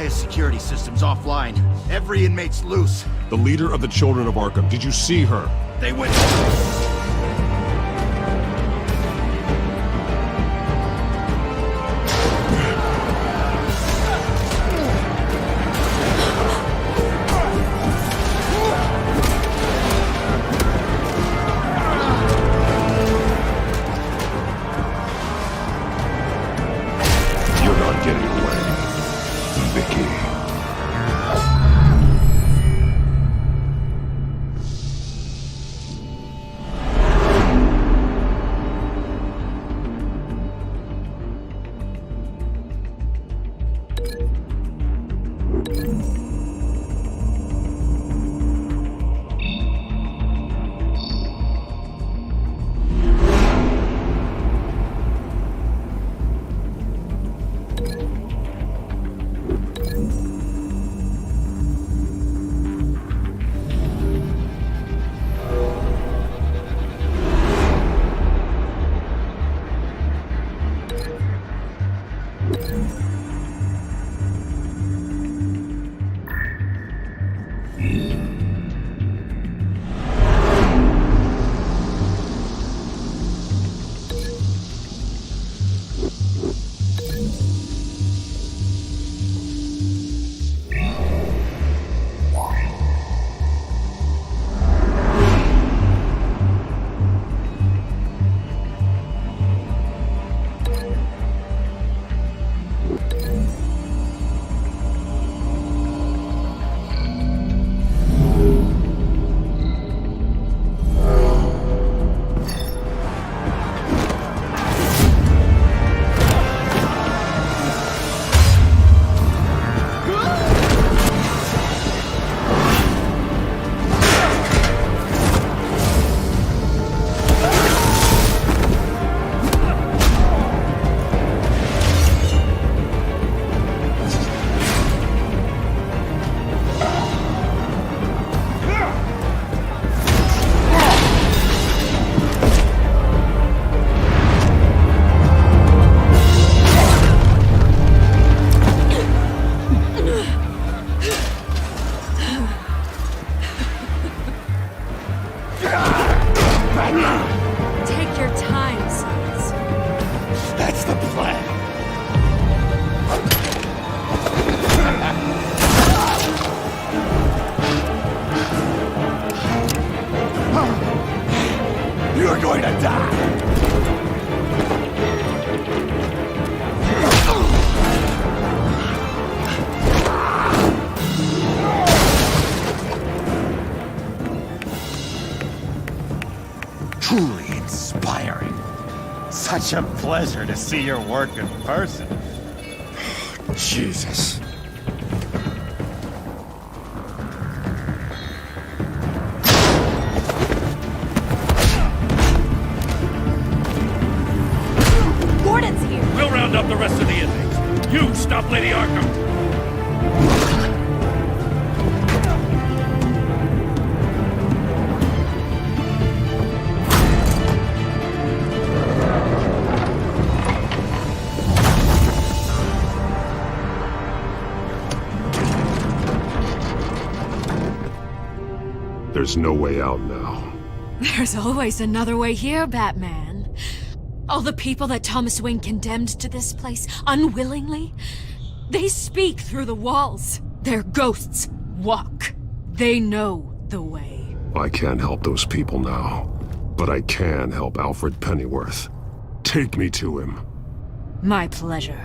Security system's offline. Every inmate's loose. The leader of the Children of Arkham, did you see her? They went... You're not getting away, Vicky. such a pleasure to see your work in person. Jesus. Gordon's here. We'll round up the rest of the inmates. You stop Lady Arkham. There's no way out now. There's always another way here, Batman. All the people that Thomas Wayne condemned to this place unwillingly, they speak through the walls. Their ghosts walk. They know the way. I can't help those people now, but I can help Alfred Pennyworth. Take me to him. My pleasure.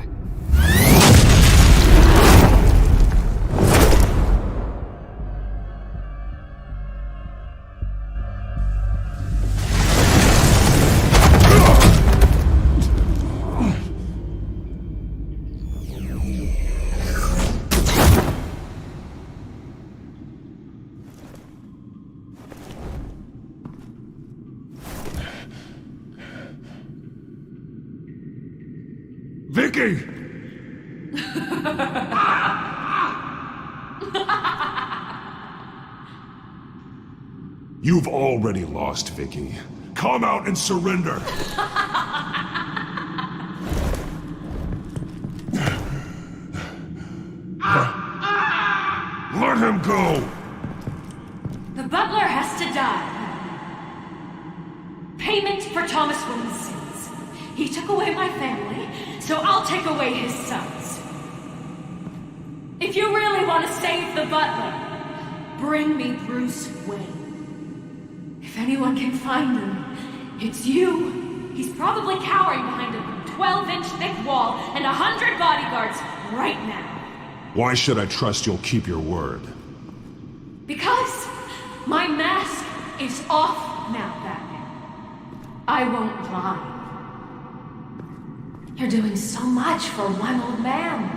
Vicky! You've already lost, Vicky. Come out and surrender! Let him go! The butler has to die. Payment for Thomas Wayne's sins. He took away my family, so I'll take away his sons. If you really want to save the butler, bring me Bruce Wayne. If anyone can find him, it's you. He's probably cowering behind a 12-inch thick wall and 100 bodyguards right now. Why should I trust you'll keep your word? Because my mask is off now, Batman. I won't lie. You're doing so much for one old man.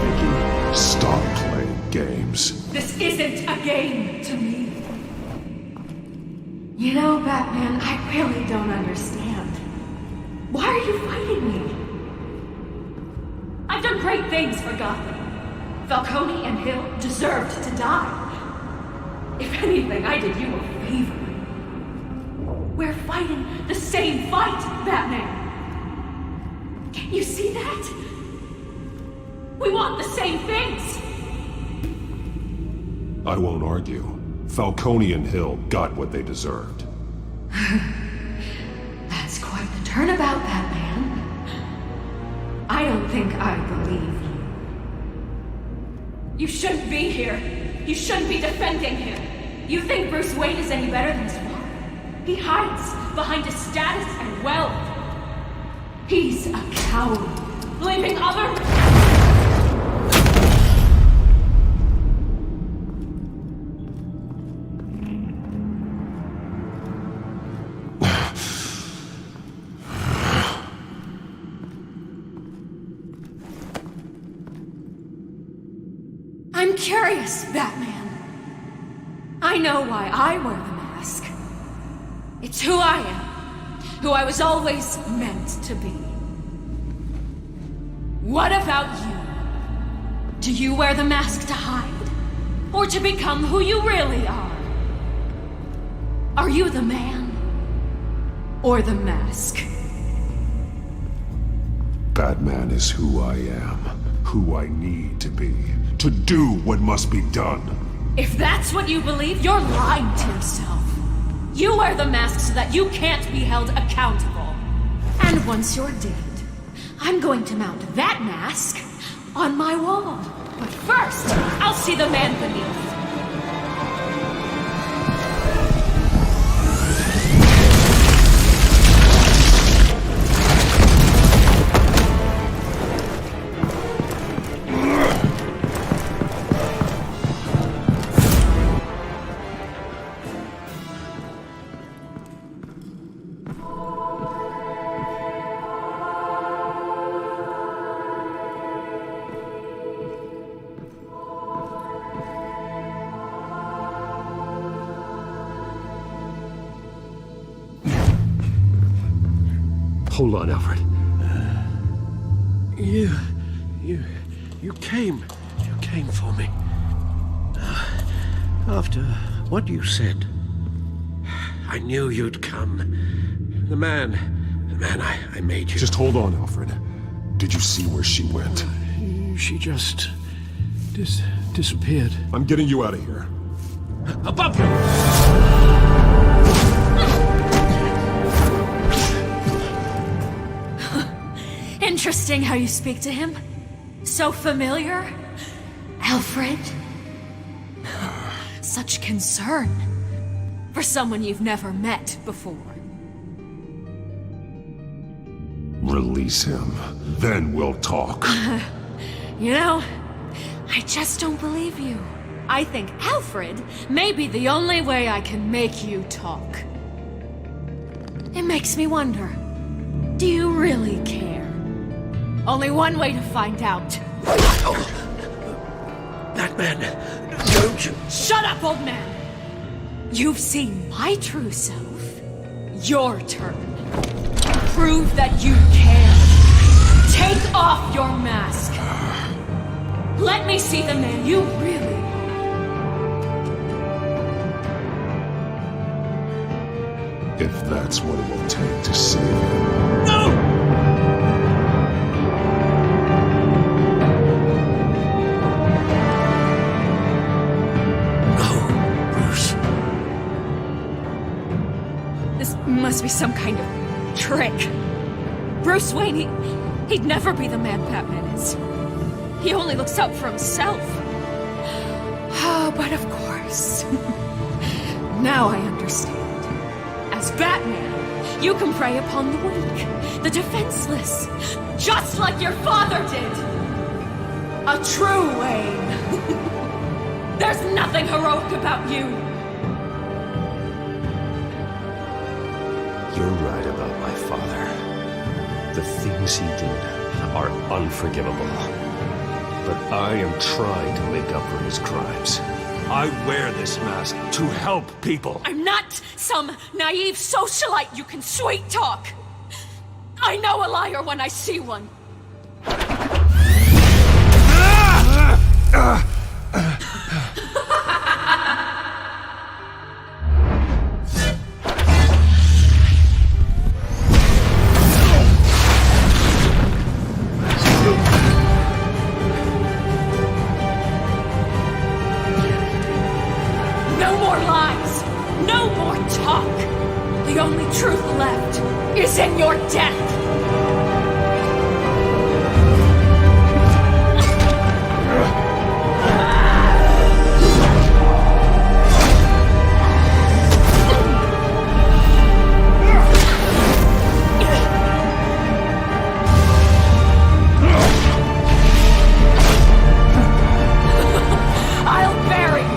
Vicky, stop playing games. This isn't a game to me. You know, Batman, I really don't understand. Why are you fighting me? I've done great things for Gotham. Falcone and Hill deserved to die. If anything, I did you a favor. We're fighting the same fight, Batman. Can't you see that? We want the same things. I won't argue. Falcone and Hill got what they deserved. That's quite the turnabout, Batman. I don't think I believe you. You shouldn't be here. You shouldn't be defending him. You think Bruce Wayne is any better than his father? He hides behind his status and wealth. He's a coward, blaming other... I'm curious, Batman. I know why I wear the mask. It's who I am. Who I was always meant to be. What about you? Do you wear the mask to hide? Or to become who you really are? Are you the man? Or the mask? Batman is who I am. Who I need to be. To do what must be done. If that's what you believe, you're lying to yourself. You wear the mask so that you can't be held accountable. And once you're dead, I'm going to mount that mask on my wall. But first, I'll see the man beneath. Hold on, Alfred. You came for me. After what you said, I knew you'd come. The man I made you. Just hold on, Alfred. Did you see where she went? She just disappeared. I'm getting you out of here. Above you! Interesting how you speak to him. So familiar. Alfred. Such concern for someone you've never met before. Release him. Then we'll talk. You know, I just don't believe you. I think Alfred may be the only way I can make you talk. It makes me wonder, do you really care? Only one way to find out. That man, don't you... Shut up, old man! You've seen my true self. Your turn. Prove that you care. Take off your mask. Let me see the man you really are. If that's what it will take to save him. No! Must be some kind of trick. Bruce Wayne, he'd never be the man Batman is. He only looks out for himself. Oh, but of course. Now I understand. As Batman, you can prey upon the weak, the defenseless, just like your father did. A true Wayne. There's nothing heroic about you. You're right about my father. The things he did are unforgivable. But I am trying to make up for his crimes. I wear this mask to help people. I'm not some naive socialite you can sweet talk. I know a liar when I see one. No more lies! No more talk! The only truth left is in your death! I'll bury you!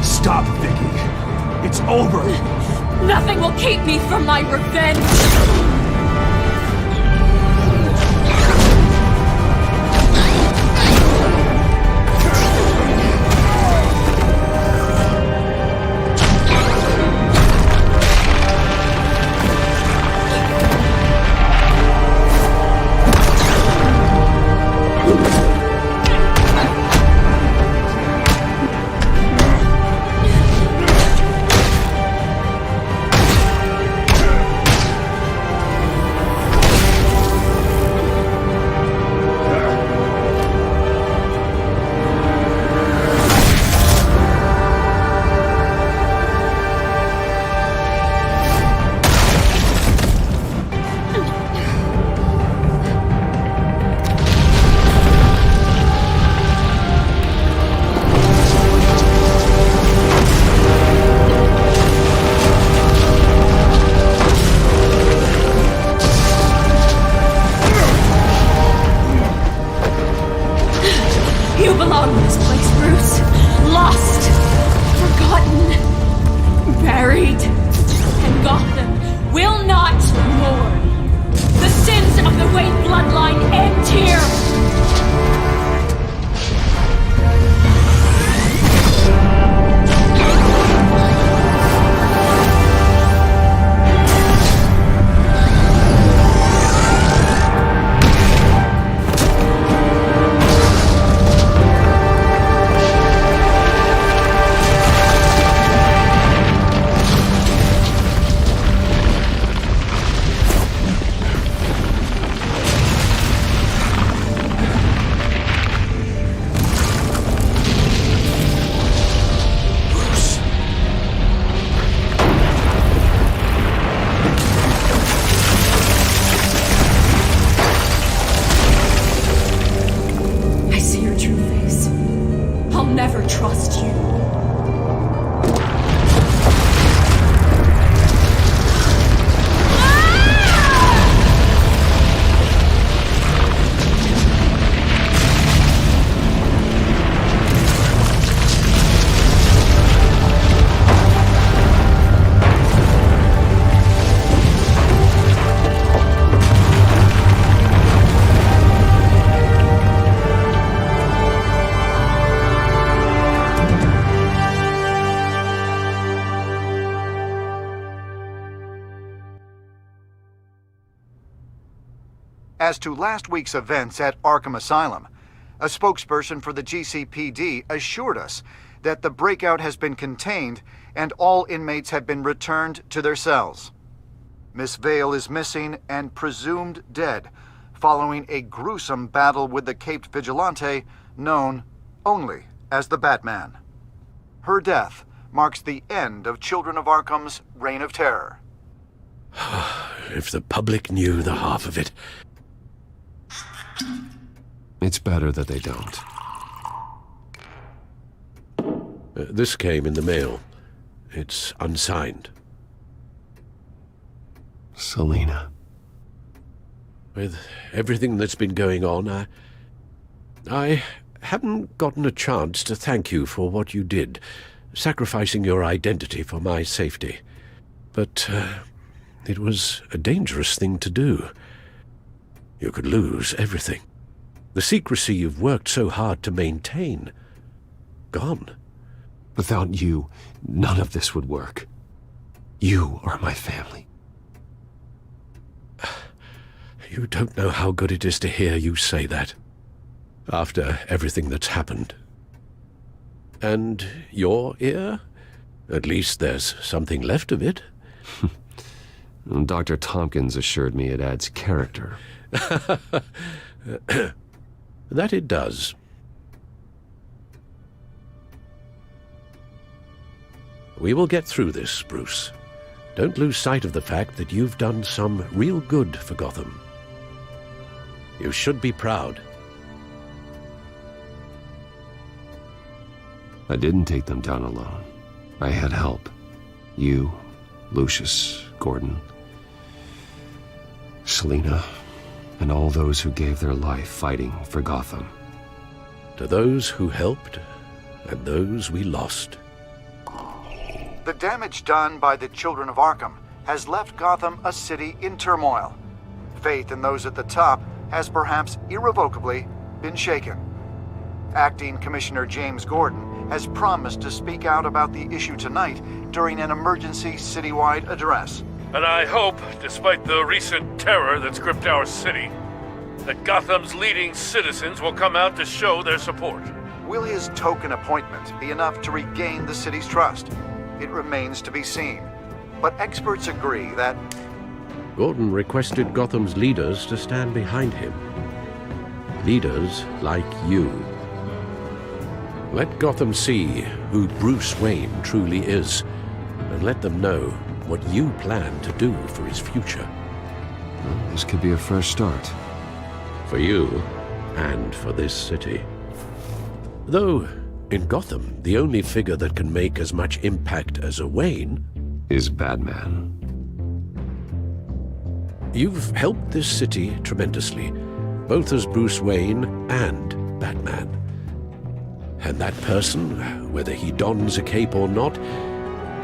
Stop, Vicky. It's over. Nothing will keep me from my revenge! never trust you. As to last week's events at Arkham Asylum, a spokesperson for the GCPD assured us that the breakout has been contained and all inmates have been returned to their cells. Miss Vale is missing and presumed dead following a gruesome battle with the caped vigilante known only as the Batman. Her death marks the end of Children of Arkham's reign of terror. If the public knew the half of it. It's better that they don't. This came in the mail. It's unsigned. Selina. With everything that's been going on, I haven't gotten a chance to thank you for what you did, sacrificing your identity for my safety. But it was a dangerous thing to do. You could lose everything. The secrecy you've worked so hard to maintain. Gone. Without you, none of this would work. You are my family. You don't know how good it is to hear you say that. After everything that's happened. And your ear? At least there's something left of it. Dr. Tompkins assured me it adds character. That it does. We will get through this, Bruce. Don't lose sight of the fact that you've done some real good for Gotham. You should be proud. I didn't take them down alone. I had help. You, Lucius, Gordon, Selina, and all those who gave their life fighting for Gotham. To those who helped, and those we lost. The damage done by the Children of Arkham has left Gotham a city in turmoil. Faith in those at the top has perhaps irrevocably been shaken. Acting Commissioner James Gordon has promised to speak out about the issue tonight during an emergency citywide address. And I hope, despite the recent terror that's gripped our city, that Gotham's leading citizens will come out to show their support. Will his token appointment be enough to regain the city's trust? It remains to be seen. But experts agree that Gordon requested Gotham's leaders to stand behind him. Leaders like you. Let Gotham see who Bruce Wayne truly is, and let them know what you plan to do for his future. Well, this could be a fresh start. For you, and for this city. Though, in Gotham, the only figure that can make as much impact as a Wayne is Batman. You've helped this city tremendously, both as Bruce Wayne and Batman. And that person, whether he dons a cape or not,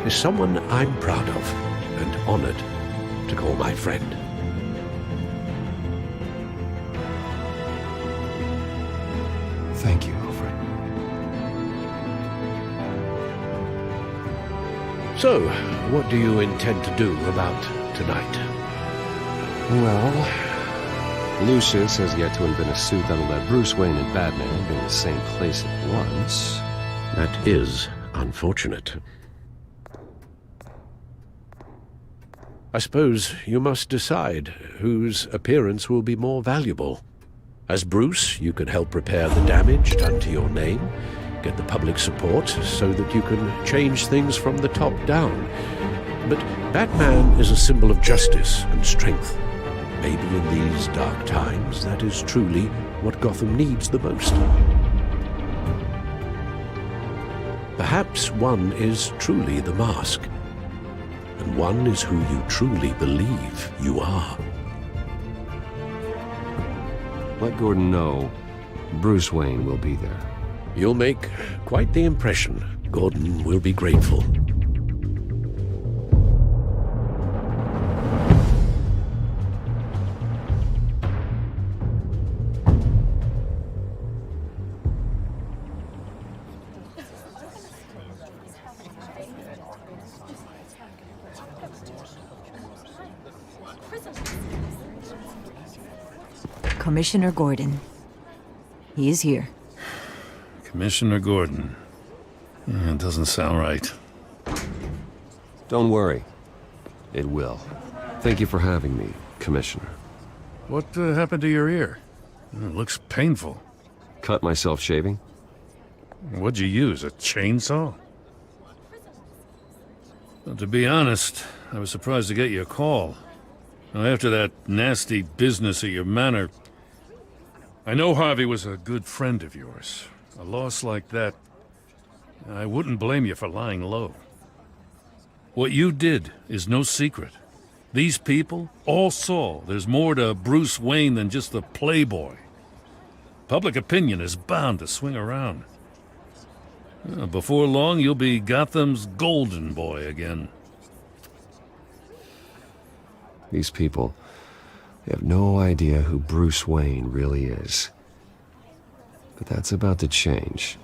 is someone I'm proud of and honored to call my friend. Thank you, Alfred. So, what do you intend to do about tonight? Well, Lucius has yet to invent a suit that'll let Bruce Wayne and Batman be in the same place at once. That is unfortunate. I suppose you must decide whose appearance will be more valuable. As Bruce, you can help repair the damage done to your name, get the public support so that you can change things from the top down. But Batman is a symbol of justice and strength. Maybe in these dark times, that is truly what Gotham needs the most. Perhaps one is truly the mask, and one is who you truly believe you are. Let Gordon know Bruce Wayne will be there. You'll make quite the impression. Gordon will be grateful. Commissioner Gordon. He is here. Commissioner Gordon. It doesn't sound right. Don't worry. It will. Thank you for having me, Commissioner. What happened to your ear? It looks painful. Cut myself shaving? What'd you use, a chainsaw? Well, to be honest, I was surprised to get your call. Now, after that nasty business at your manor, I know Harvey was a good friend of yours. A loss like that, I wouldn't blame you for lying low. What you did is no secret. These people all saw there's more to Bruce Wayne than just the playboy. Public opinion is bound to swing around. Before long, you'll be Gotham's golden boy again. These people, they have no idea who Bruce Wayne really is. But that's about to change.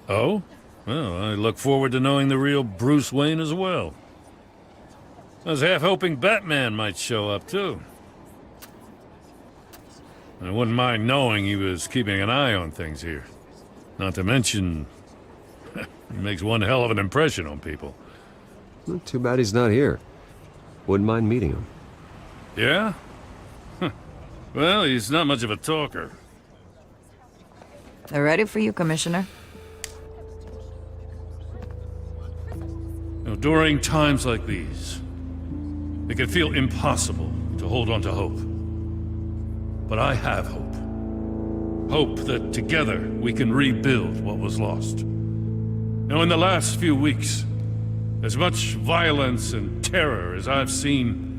Oh? Well, I look forward to knowing the real Bruce Wayne as well. I was half hoping Batman might show up, too. I wouldn't mind knowing he was keeping an eye on things here. Not to mention, he makes one hell of an impression on people. Well, too bad he's not here. Wouldn't mind meeting him. Yeah? Well, he's not much of a talker. They're ready for you, Commissioner. During times like these, it can feel impossible to hold on to hope. But I have hope. Hope that together we can rebuild what was lost. Now, in the last few weeks, as much violence and terror as I've seen,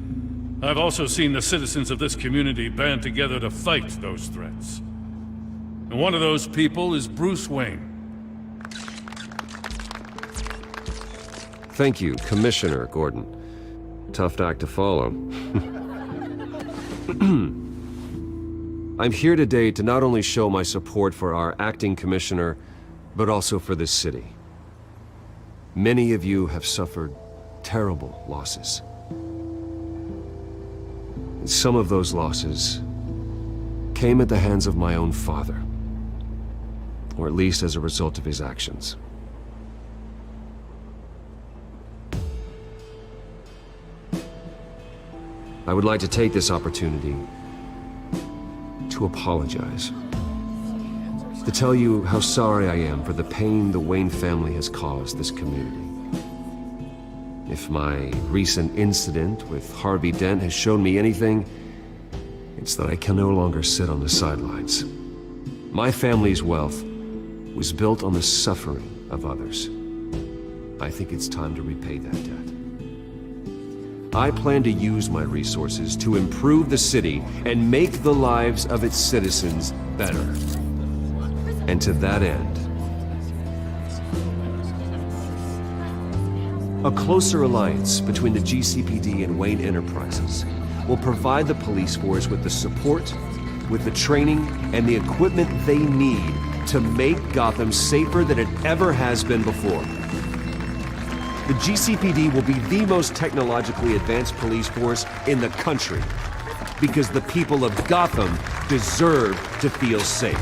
I've also seen the citizens of this community band together to fight those threats. And one of those people is Bruce Wayne. Thank you, Commissioner Gordon. Tough act to follow. I'm here today to not only show my support for our acting commissioner, but also for this city. Many of you have suffered terrible losses. And some of those losses came at the hands of my own father, or at least as a result of his actions. I would like to take this opportunity to apologize. To tell you how sorry I am for the pain the Wayne family has caused this community. If my recent incident with Harvey Dent has shown me anything, it's that I can no longer sit on the sidelines. My family's wealth was built on the suffering of others. I think it's time to repay that debt. I plan to use my resources to improve the city and make the lives of its citizens better. And to that end, a closer alliance between the GCPD and Wayne Enterprises will provide the police force with the support, with the training, and the equipment they need to make Gotham safer than it ever has been before. The GCPD will be the most technologically advanced police force in the country, because the people of Gotham deserve to feel safe.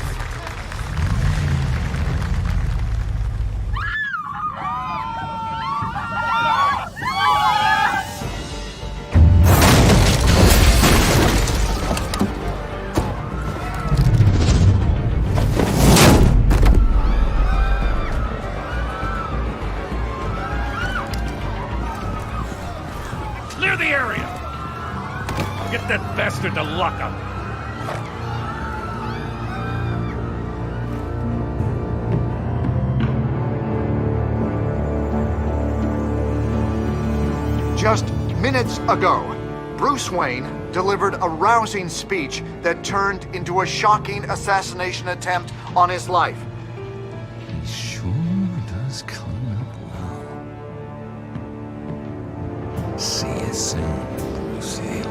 Clear the area! Get that bastard to lock up! Just minutes ago, Bruce Wayne delivered a rousing speech that turned into a shocking assassination attempt on his life. He sure does clean up well. See you soon, Brucey.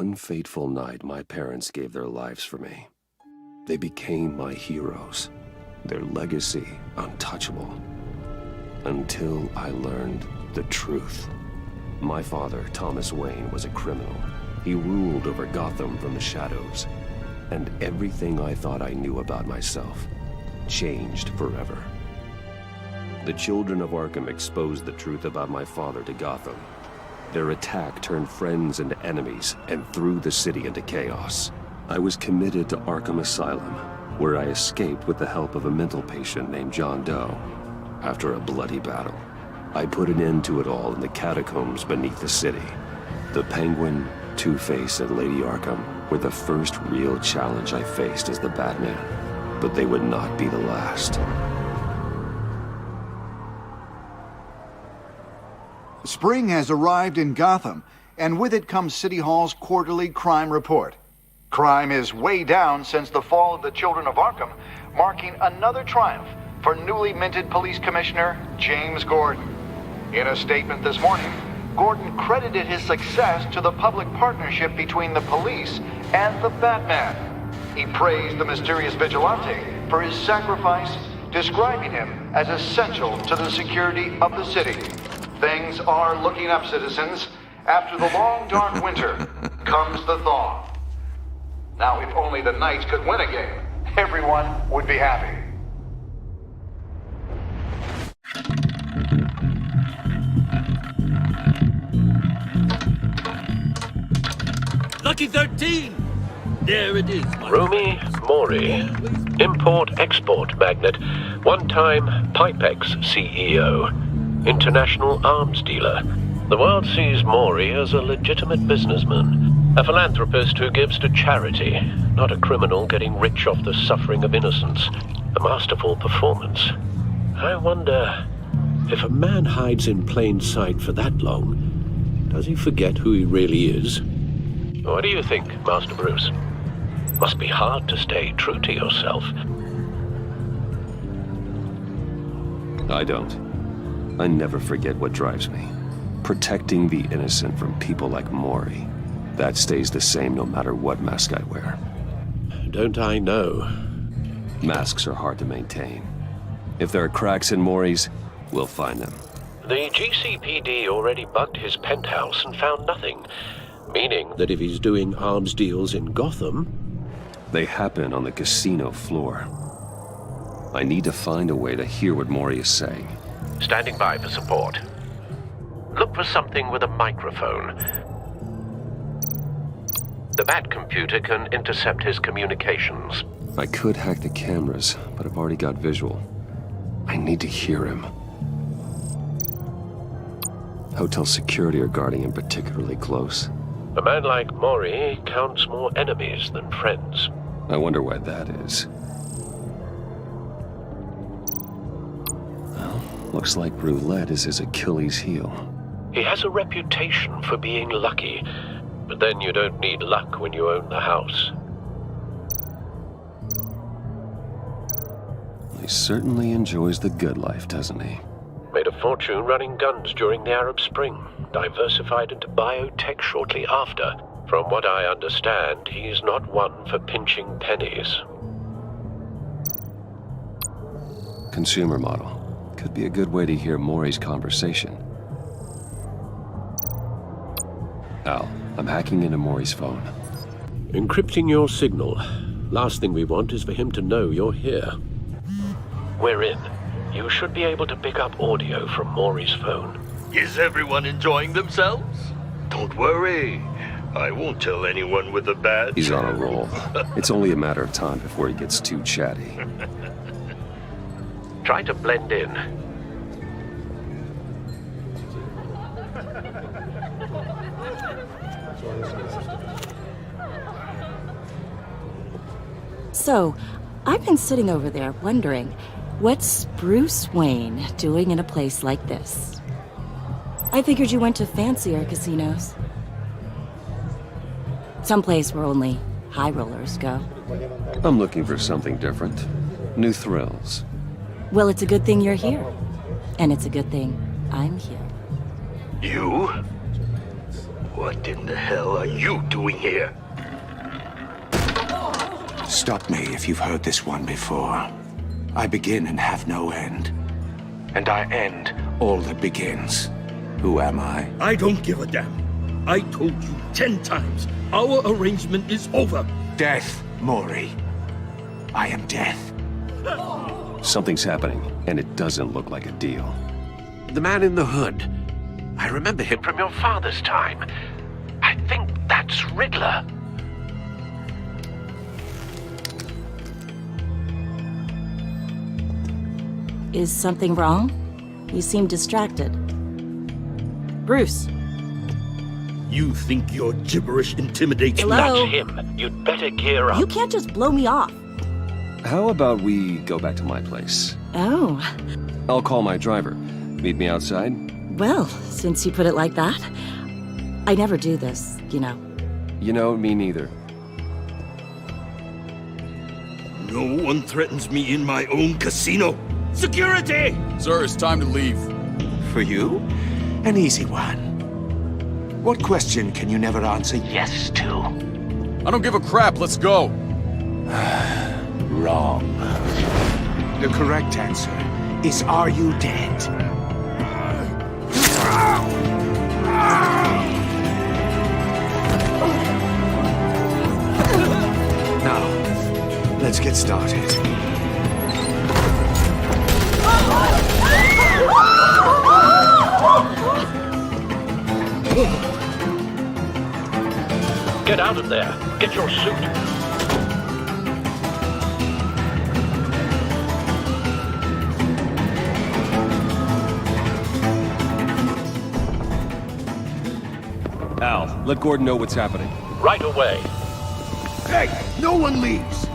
one fateful night, my parents gave their lives for me. They became my heroes, their legacy untouchable. Until I learned the truth. My father, Thomas Wayne, was a criminal. He ruled over Gotham from the shadows. And everything I thought I knew about myself changed forever. The children of Arkham exposed the truth about my father to Gotham. Their attack turned friends into enemies and threw the city into chaos. I was committed to Arkham Asylum, where I escaped with the help of a mental patient named John Doe. After a bloody battle, I put an end to it all in the catacombs beneath the city. The Penguin, Two-Face, and Lady Arkham were the first real challenge I faced as the Batman, but they would not be the last. Spring has arrived in Gotham, and with it comes City Hall's quarterly crime report. Crime is way down since the fall of the Children of Arkham, marking another triumph for newly minted Police Commissioner James Gordon. In a statement this morning, Gordon credited his success to the public partnership between the police and the Batman. He praised the mysterious vigilante for his sacrifice, describing him as essential to the security of the city. Things are looking up, citizens. After the long, dark winter comes the thaw. Now, if only the Knights could win a game, everyone would be happy. Lucky 13! There it is. Rumi Mori, import-export magnate, one-time Pipex CEO, international arms dealer. The world sees Mori as a legitimate businessman, a philanthropist who gives to charity, not a criminal getting rich off the suffering of innocence. A masterful performance. I wonder, if a man hides in plain sight for that long, does he forget who he really is? What do you think, Master Bruce? Must be hard to stay true to yourself. I don't. I never forget what drives me. Protecting the innocent from people like Mori. That stays the same no matter what mask I wear. Don't I know? Masks are hard to maintain. If there are cracks in Mori's, we'll find them. The GCPD already bugged his penthouse and found nothing. Meaning that if he's doing arms deals in Gotham... They happen on the casino floor. I need to find a way to hear what Mori is saying. Standing by for support. Look for something with a microphone. The Bat computer can intercept his communications. I could hack the cameras, but I've already got visual. I need to hear him. Hotel security are guarding him particularly close. A man like Mori counts more enemies than friends. I wonder why that is. Well, looks like roulette is his Achilles heel. He has a reputation for being lucky, but then you don't need luck when you own the house. He certainly enjoys the good life, doesn't he? Made a fortune running guns during the Arab Spring, diversified into biotech shortly after. From what I understand, he's not one for pinching pennies. Consumer model. Could be a good way to hear Mori's conversation. Al, I'm hacking into Mori's phone. Encrypting your signal. Last thing we want is for him to know you're here. We're in. You should be able to pick up audio from Mori's phone. Is everyone enjoying themselves? Don't worry. I won't tell anyone with a badge. He's on a roll. It's only a matter of time before he gets too chatty. Try to blend in. So, I've been sitting over there wondering, what's Bruce Wayne doing in a place like this? I figured you went to fancier casinos. Someplace where only high rollers go. I'm looking for something different. New thrills. Well, it's a good thing you're here. And it's a good thing I'm here. You? What in the hell are you doing here? Stop me if you've heard this one before. I begin and have no end. And I end all that begins. Who am I? I don't give a damn. I told you 10 times. Our arrangement is over. Death, Maury. I am death. Something's happening, and it doesn't look like a deal. The man in the hood. I remember him from your father's time. I think that's Riddler. Is something wrong? You seem distracted. Bruce. You think your gibberish intimidates me? Hello? That's him. You'd better gear up. You can't just blow me off. How about we go back to my place? Oh. I'll call my driver. Meet me outside? Well, since you put it like that, I never do this, you know. You know, me neither. No one threatens me in my own casino. Security! Sir, it's time to leave. For you? An easy one. What question can you never answer yes to? I don't give a crap, let's go. Wrong. The correct answer is, are you dead? Now, let's get started. Get out of there. Get your suit. Al, let Gordon know what's happening. Right away. Hey, no one leaves!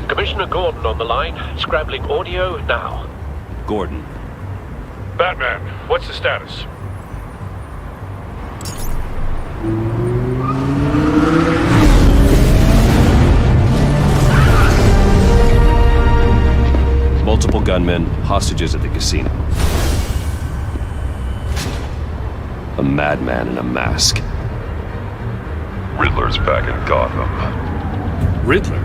Commissioner Gordon on the line. Scrabbling audio now. Gordon. Batman, what's the status? Multiple gunmen, hostages at the casino. A madman in a mask. Riddler's back in Gotham. Riddler?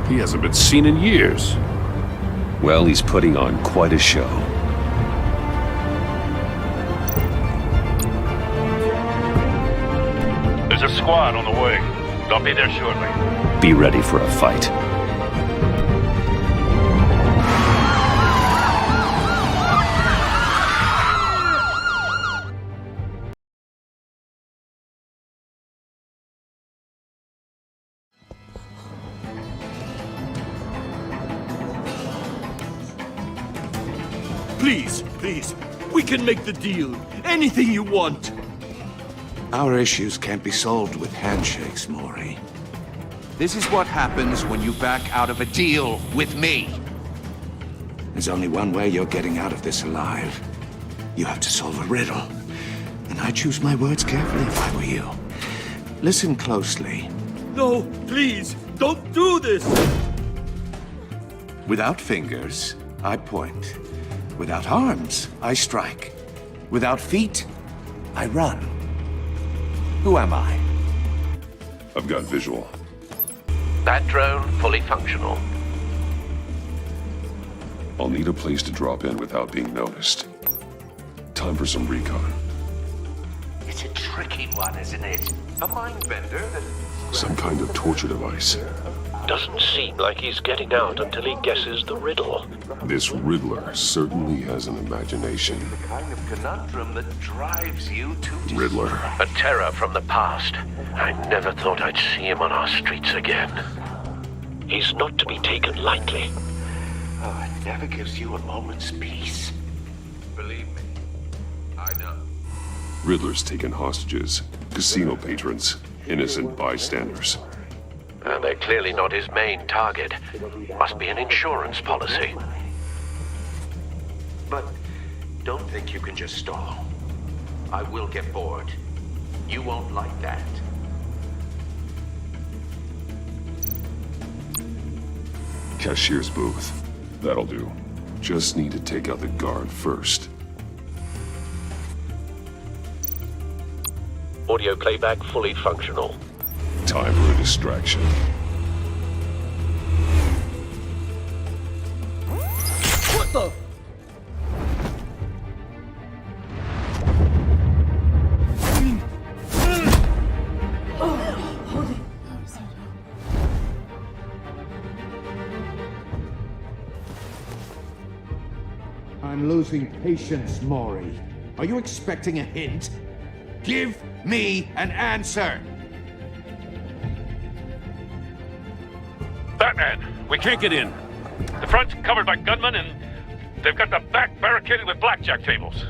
He hasn't been seen in years. Well, he's putting on quite a show. There's a squad on the way. They'll be there shortly. Be ready for a fight. Please, please, we can make the deal. Anything you want. Our issues can't be solved with handshakes, Maury. This is what happens when you back out of a deal with me. There's only one way you're getting out of this alive. You have to solve a riddle. And I choose my words carefully if I were you. Listen closely. No, please, don't do this! Without fingers, I point. Without arms, I strike. Without feet, I run. Who am I? I've got visual. That drone fully functional. I'll need a place to drop in without being noticed. Time for some recon. It's a tricky one, isn't it? A mind bender that... Some kind of torture device. Doesn't seem like he's getting out until he guesses the riddle. This Riddler certainly has an imagination. The kind of conundrum that drives you to... Riddler. A terror from the past. I never thought I'd see him on our streets again. He's not to be taken lightly. Oh, it never gives you a moment's peace. Believe me, I know. Riddler's taken hostages, casino patrons, innocent bystanders. And they're clearly not his main target. Must be an insurance policy. But don't think you can just stall. I will get bored. You won't like that. Cashier's booth. That'll do. Just need to take out the guard first. Audio playback fully functional. Time for a distraction. What the? I'm losing patience, Maury. Are you expecting a hint? Give me an answer! Batman, we can't get in. The front's covered by gunmen, and they've got the back barricaded with blackjack tables.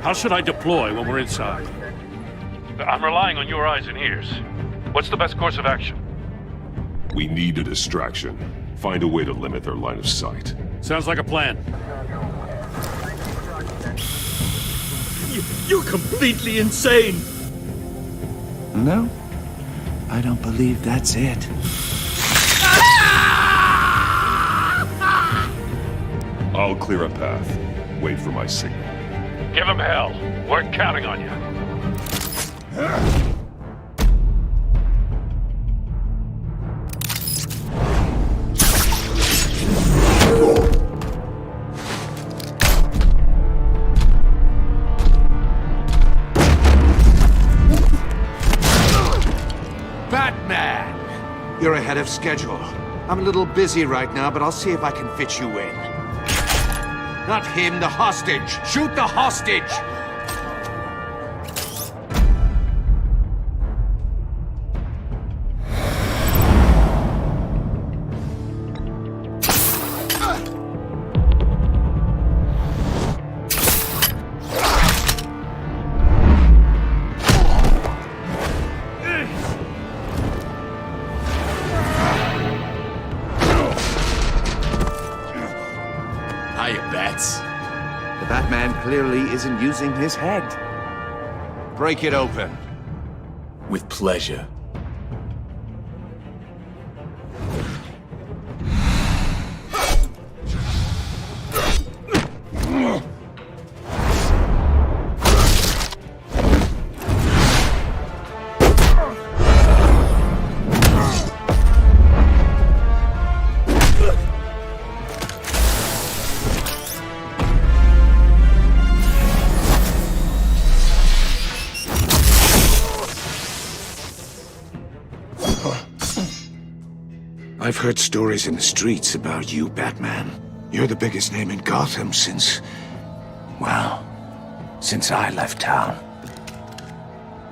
How should I deploy when we're inside? I'm relying on your eyes and ears. What's the best course of action? We need a distraction. Find a way to limit their line of sight. Sounds like a plan. You're completely insane! No, I don't believe that's it. I'll clear a path. Wait for my signal. Give him hell. We're counting on you. Batman! You're ahead of schedule. I'm a little busy right now, but I'll see if I can fit you in. Not him, the hostage! Shoot the hostage! The Batman clearly isn't using his head. Break it open. With pleasure. I've heard stories in the streets about you, Batman. You're the biggest name in Gotham since... well, since I left town.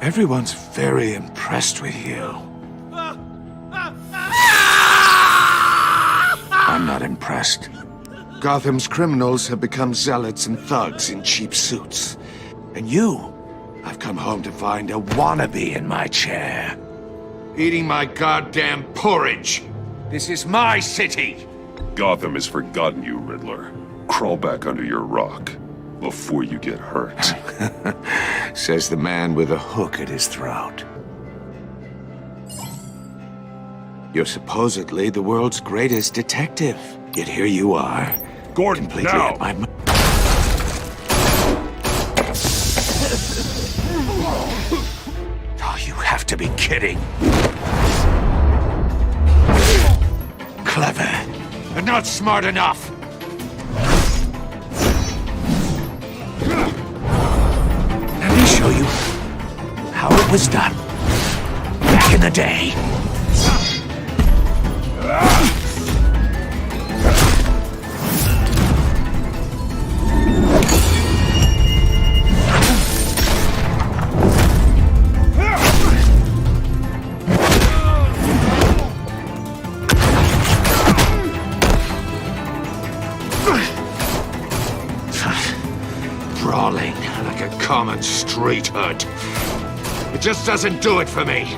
Everyone's very impressed with you. I'm not impressed. Gotham's criminals have become zealots and thugs in cheap suits. And you, I've come home to find a wannabe in my chair. Eating my goddamn porridge. This is my city! Gotham has forgotten you, Riddler. Crawl back under your rock before you get hurt. Says the man with a hook at his throat. You're supposedly the world's greatest detective. Yet here you are. Gordon, completely now! at my... Oh, you have to be kidding. Clever, but not smart enough. Let me show you how it was done back in the day. Brawling like a common street hood. It just doesn't do it for me.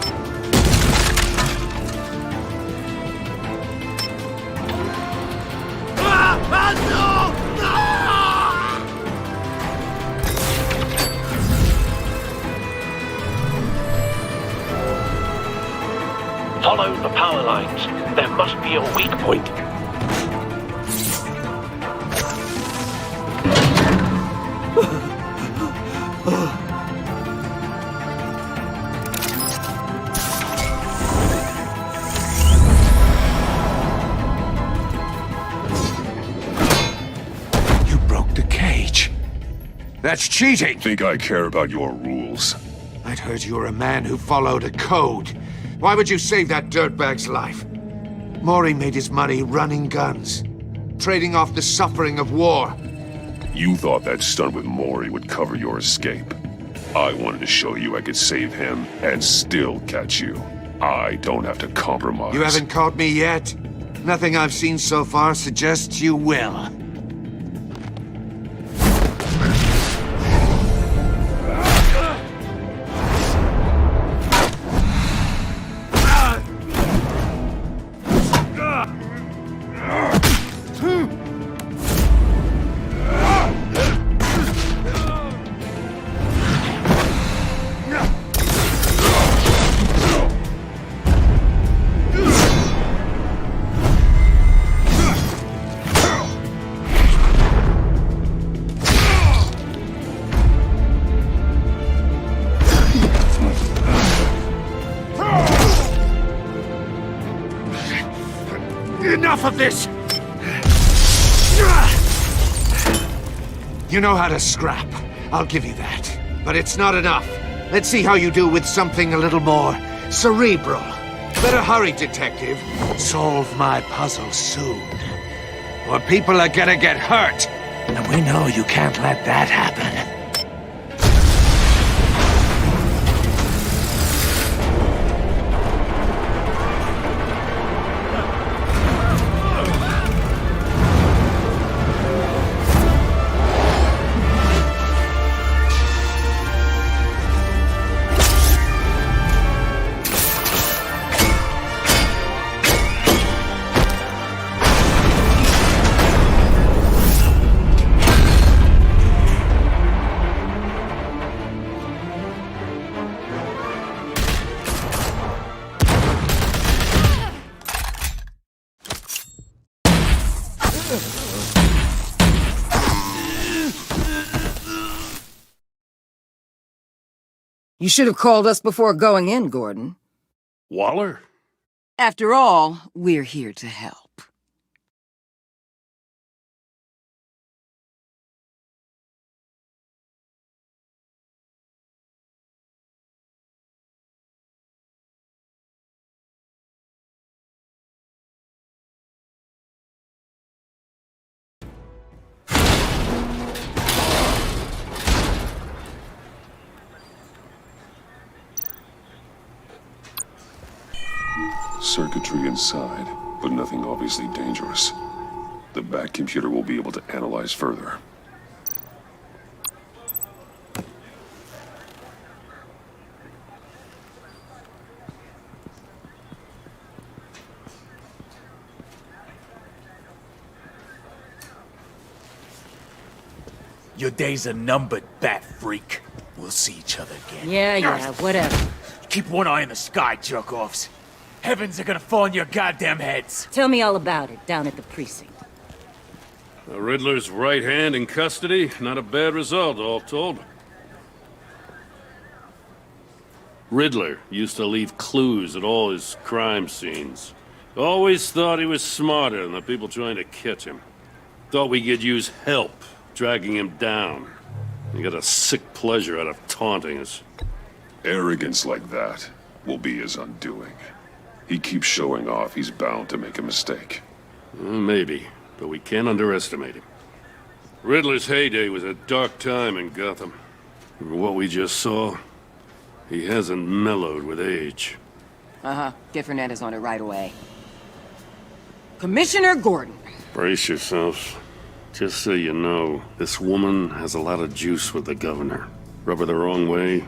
Follow the power lines. There must be a weak point. You broke the cage. That's cheating! Think I care about your rules? I'd heard you were a man who followed a code. Why would you save that dirtbag's life? Maury made his money running guns, trading off the suffering of war. You thought that stunt with Maury would cover your escape. I wanted to show you I could save him and still catch you. I don't have to compromise. You haven't caught me yet. Nothing I've seen so far suggests you will. Enough of this! You know how to scrap. I'll give you that. But it's not enough. Let's see how you do with something a little more cerebral. Better hurry, detective. Solve my puzzle soon. Or people are gonna get hurt. And we know you can't let that happen. You should have called us before going in, Gordon. Waller? After all, we're here to help. Circuitry inside, but nothing obviously dangerous. The back computer will be able to analyze further. Your days are numbered, bat freak. We'll see each other again. Yeah, whatever. Keep one eye in the sky, jerk-offs. Heavens are gonna fall on your goddamn heads. Tell me all about it down at the precinct. The Riddler's right hand in custody. Not a bad result, all told. Riddler used to leave clues at all his crime scenes. Always thought he was smarter than the people trying to catch him. Thought we could use help dragging him down. He got a sick pleasure out of taunting us. Arrogance like that will be his undoing. He keeps showing off, he's bound to make a mistake. Maybe, but we can't underestimate him. Riddler's heyday was a dark time in Gotham. From what we just saw, he hasn't mellowed with age. Get Fernandez on it right away. Commissioner Gordon. Brace yourselves. Just so you know, this woman has a lot of juice with the governor. Rub her the wrong way,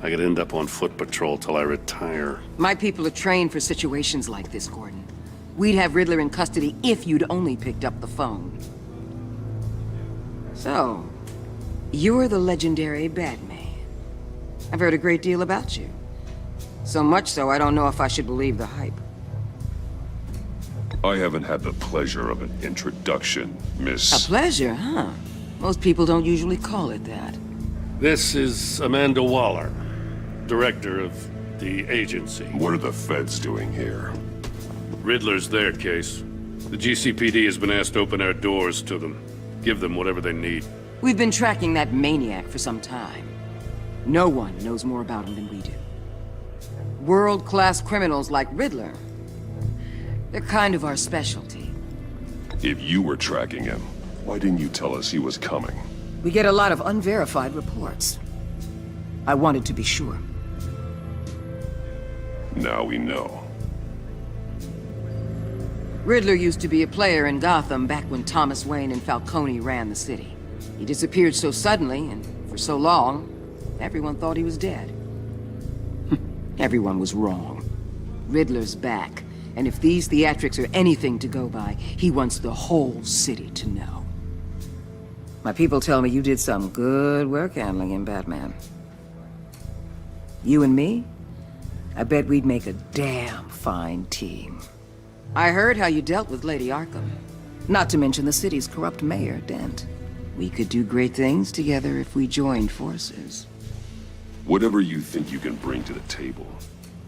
I could end up on foot patrol till I retire. My people are trained for situations like this, Gordon. We'd have Riddler in custody if you'd only picked up the phone. So, you're the legendary Batman. I've heard a great deal about you. So much so, I don't know if I should believe the hype. I haven't had the pleasure of an introduction, Miss... A pleasure, huh? Most people don't usually call it that. This is Amanda Waller, director of the agency. What are the feds doing here? Riddler's their case. The GCPD has been asked to open our doors to them. Give them whatever they need. We've been tracking that maniac for some time. No one knows more about him than we do. World-class criminals like Riddler. They're kind of our specialty. If you were tracking him, why didn't you tell us he was coming? We get a lot of unverified reports. I wanted to be sure. Now we know. Riddler used to be a player in Gotham back when Thomas Wayne and Falcone ran the city. He disappeared so suddenly and for so long, everyone thought he was dead. Everyone was wrong. Riddler's back, and if these theatrics are anything to go by, he wants the whole city to know. My people tell me you did some good work handling him, Batman. You and me? I bet we'd make a damn fine team. I heard how you dealt with Lady Arkham. Not to mention the city's corrupt mayor, Dent. We could do great things together if we joined forces. Whatever you think you can bring to the table,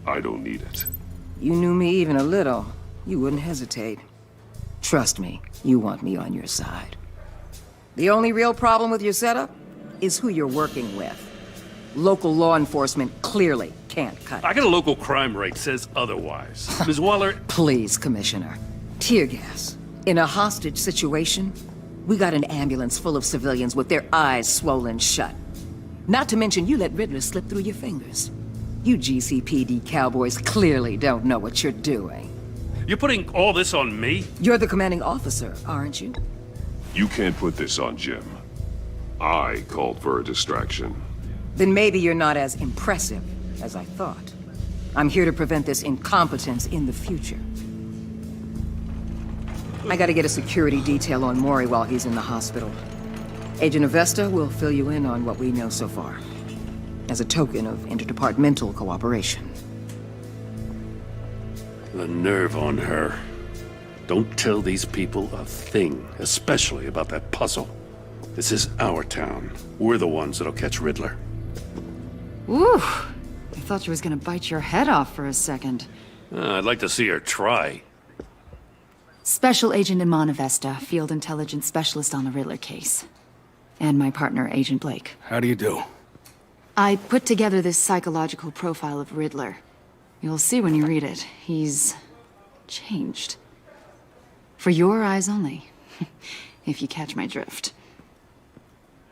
I don't need it. You knew me even a little, you wouldn't hesitate. Trust me, you want me on your side. The only real problem with your setup is who you're working with. Local law enforcement clearly can't cut it. I got a local crime rate says otherwise. Ms. Waller... Please, Commissioner. Tear gas. In a hostage situation, we got an ambulance full of civilians with their eyes swollen shut. Not to mention you let Riddler slip through your fingers. You GCPD cowboys clearly don't know what you're doing. You're putting all this on me? You're the commanding officer, aren't you? You can't put this on Jim. I called for a distraction. Then maybe you're not as impressive as I thought. I'm here to prevent this incompetence in the future. I gotta get a security detail on Maury while he's in the hospital. Agent Avesta will fill you in on what we know so far, as a token of interdepartmental cooperation. The nerve on her. Don't tell these people a thing, especially about that puzzle. This is our town. We're the ones that'll catch Riddler. Woo! I thought she was gonna bite your head off for a second. I'd like to see her try. Special Agent Iman Avesta, Field Intelligence Specialist on the Riddler case. And my partner, Agent Blake. How do you do? I put together this psychological profile of Riddler. You'll see when you read it. He's... changed. For your eyes only, if you catch my drift.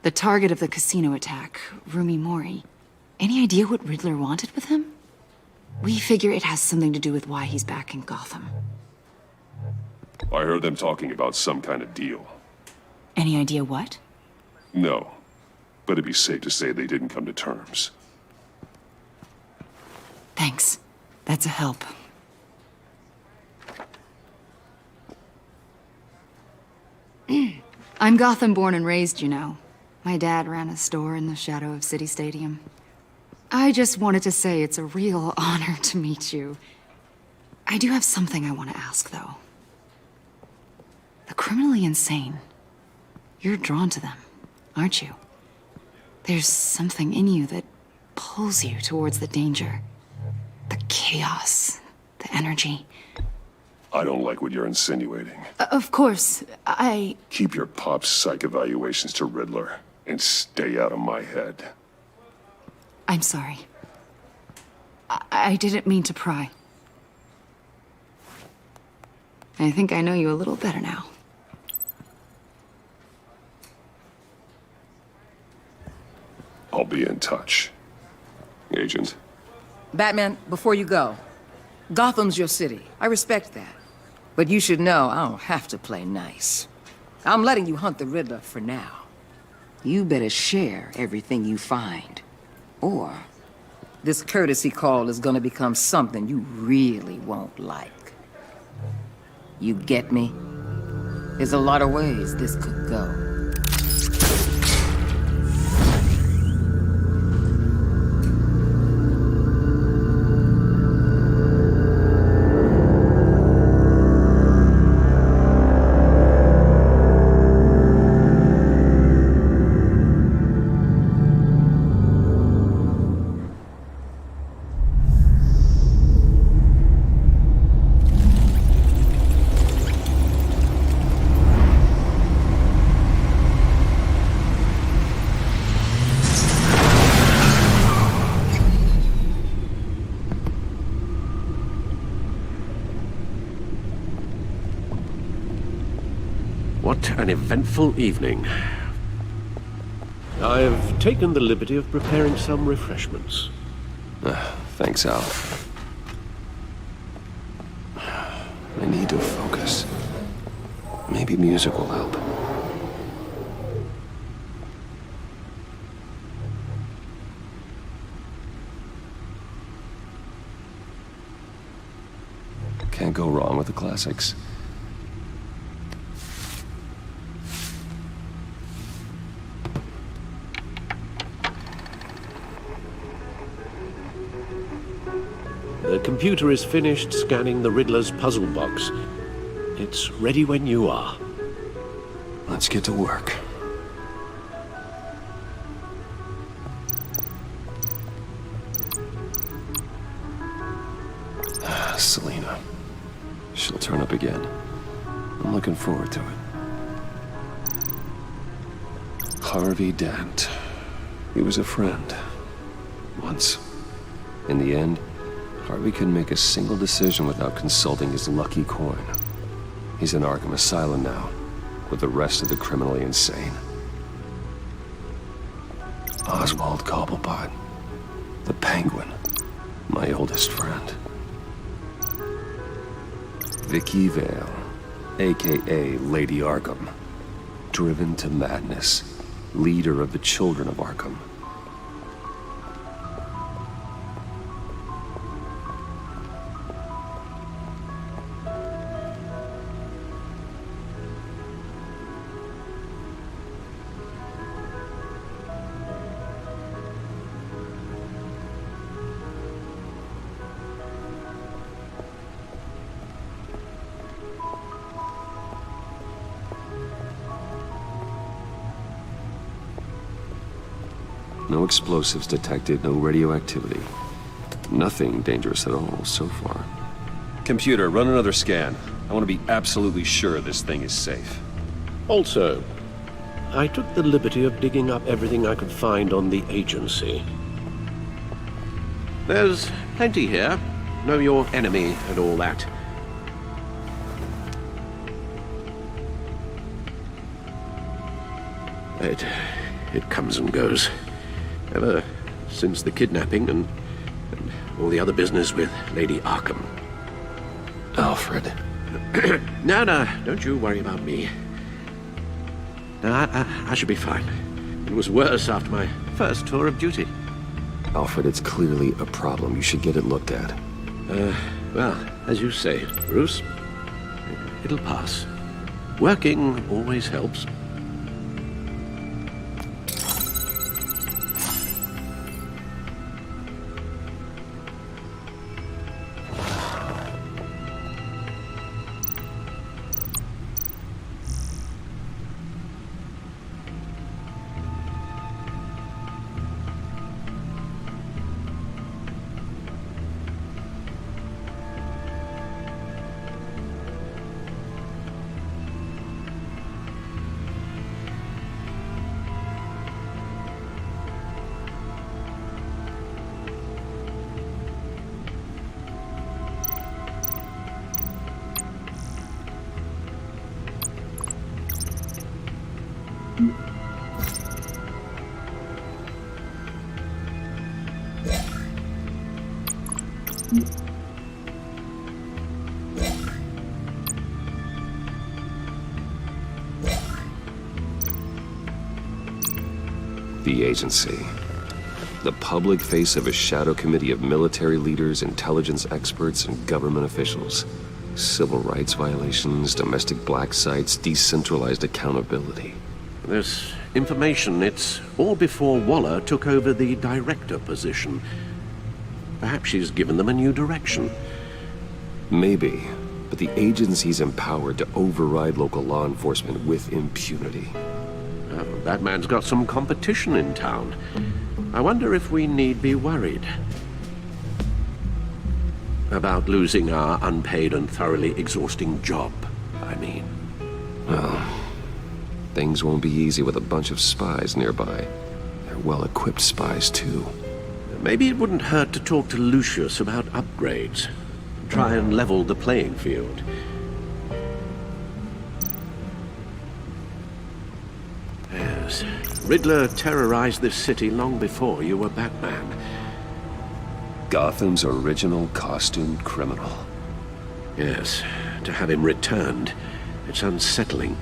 The target of the casino attack, Rumi Mori. Any idea what Riddler wanted with him? We figure it has something to do with why he's back in Gotham. I heard them talking about some kind of deal. Any idea what? No, but it'd be safe to say they didn't come to terms. Thanks. That's a help. I'm Gotham born and raised, you know. My dad ran a store in the shadow of City Stadium. I just wanted to say it's a real honor to meet you. I do have something I want to ask, though. The criminally insane. You're drawn to them, aren't you? There's something in you that pulls you towards the danger. The chaos, the energy. I don't like what you're insinuating. Of course, Keep your pop's psych evaluations to Riddler, and stay out of my head. I'm sorry. I didn't mean to pry. I think I know you a little better now. I'll be in touch. Agent. Batman, before you go, Gotham's your city. I respect that. But you should know I don't have to play nice. I'm letting you hunt the Riddler for now. You better share everything you find. Or this courtesy call is gonna become something you really won't like. You get me? There's a lot of ways this could go. an eventful evening. I've taken the liberty of preparing some refreshments. Thanks, Al. I need to focus. Maybe music will help. Can't go wrong with the classics. The computer is finished scanning the Riddler's puzzle box. It's ready when you are. Let's get to work. Selena. She'll turn up again. I'm looking forward to it. Harvey Dent. He was a friend. Once. In the end, Harvey couldn't make a single decision without consulting his lucky coin. He's in Arkham Asylum now, with the rest of the criminally insane. Oswald Cobblepot. The Penguin. My oldest friend. Vicky Vale, a.k.a. Lady Arkham. Driven to madness. Leader of the Children of Arkham. No explosives detected, no radioactivity. Nothing dangerous at all so far. Computer, run another scan. I want to be absolutely sure this thing is safe. Also, I took the liberty of digging up everything I could find on the agency. There's plenty here. Know your enemy and all that. It comes and goes. Ever since the kidnapping and all the other business with Lady Arkham. Alfred. No, don't you worry about me. No, I should be fine. It was worse after my first tour of duty. Alfred, it's clearly a problem. You should get it looked at. Well, as you say, Bruce, it'll pass. Working always helps. The agency. The public face of a shadow committee of military leaders, intelligence experts, and government officials. Civil rights violations, domestic black sites, decentralized accountability. This information, it's all before Waller took over the director position. Perhaps she's given them a new direction. Maybe, but the agency's empowered to override local law enforcement with impunity. Oh, Batman's got some competition in town. I wonder if we need be worried about losing our unpaid and thoroughly exhausting job, I mean. Well, things won't be easy with a bunch of spies nearby. They're well-equipped spies, too. Maybe it wouldn't hurt to talk to Lucius about upgrades. Try and level the playing field. Riddler terrorized this city long before you were Batman. Gotham's original costumed criminal. Yes, to have him returned, it's unsettling.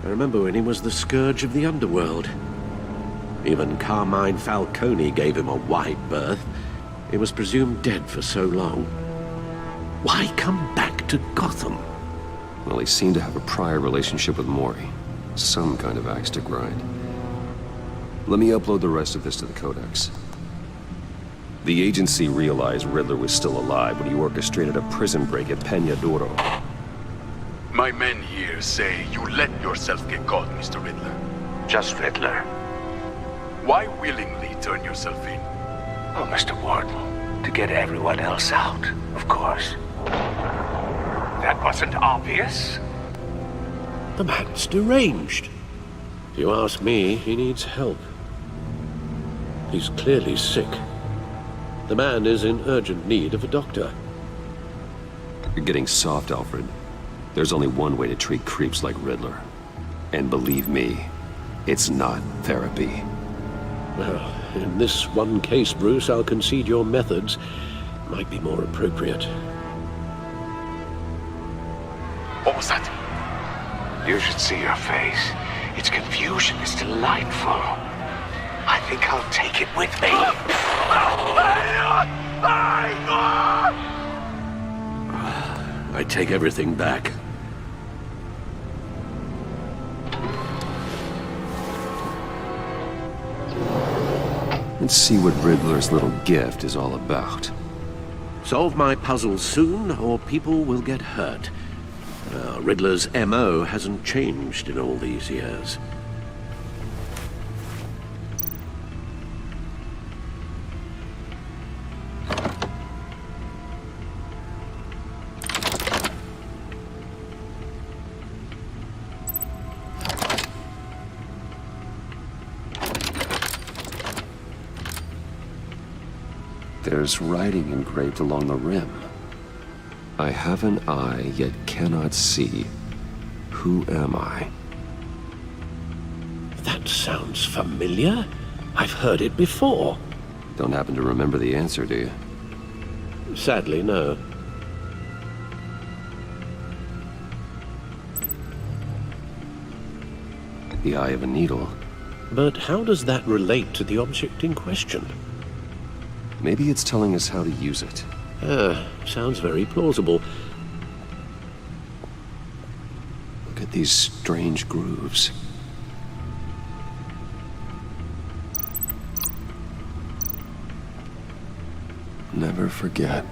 I remember when he was the scourge of the underworld. Even Carmine Falcone gave him a wide berth. He was presumed dead for so long. Why come back to Gotham? Well, he seemed to have a prior relationship with Mori. Some kind of axe to grind. Let me upload the rest of this to the Codex. The agency realized Riddler was still alive when he orchestrated a prison break at Peña Duro. My men here say you let yourself get caught, Mr. Riddler. Just Riddler. Why willingly turn yourself in? Oh, Mr. Warden, to get everyone else out, of course. That wasn't obvious. The man's deranged. If you ask me, he needs help. He's clearly sick. The man is in urgent need of a doctor. You're getting soft, Alfred. There's only one way to treat creeps like Riddler. And believe me, it's not therapy. Well, in this one case, Bruce, I'll concede your methods might be more appropriate. What was that? You should see your face. Its confusion is delightful. I think I'll take it with me. I take everything back. Let's see what Riddler's little gift is all about. Solve my puzzle soon, or people will get hurt. Riddler's M.O. hasn't changed in all these years. There's writing engraved along the rim. I have an eye, yet cannot see. Who am I? That sounds familiar. I've heard it before. Don't happen to remember the answer, do you? Sadly, no. The eye of a needle. But how does that relate to the object in question? Maybe it's telling us how to use it. Sounds very plausible. Look at these strange grooves. Never forget.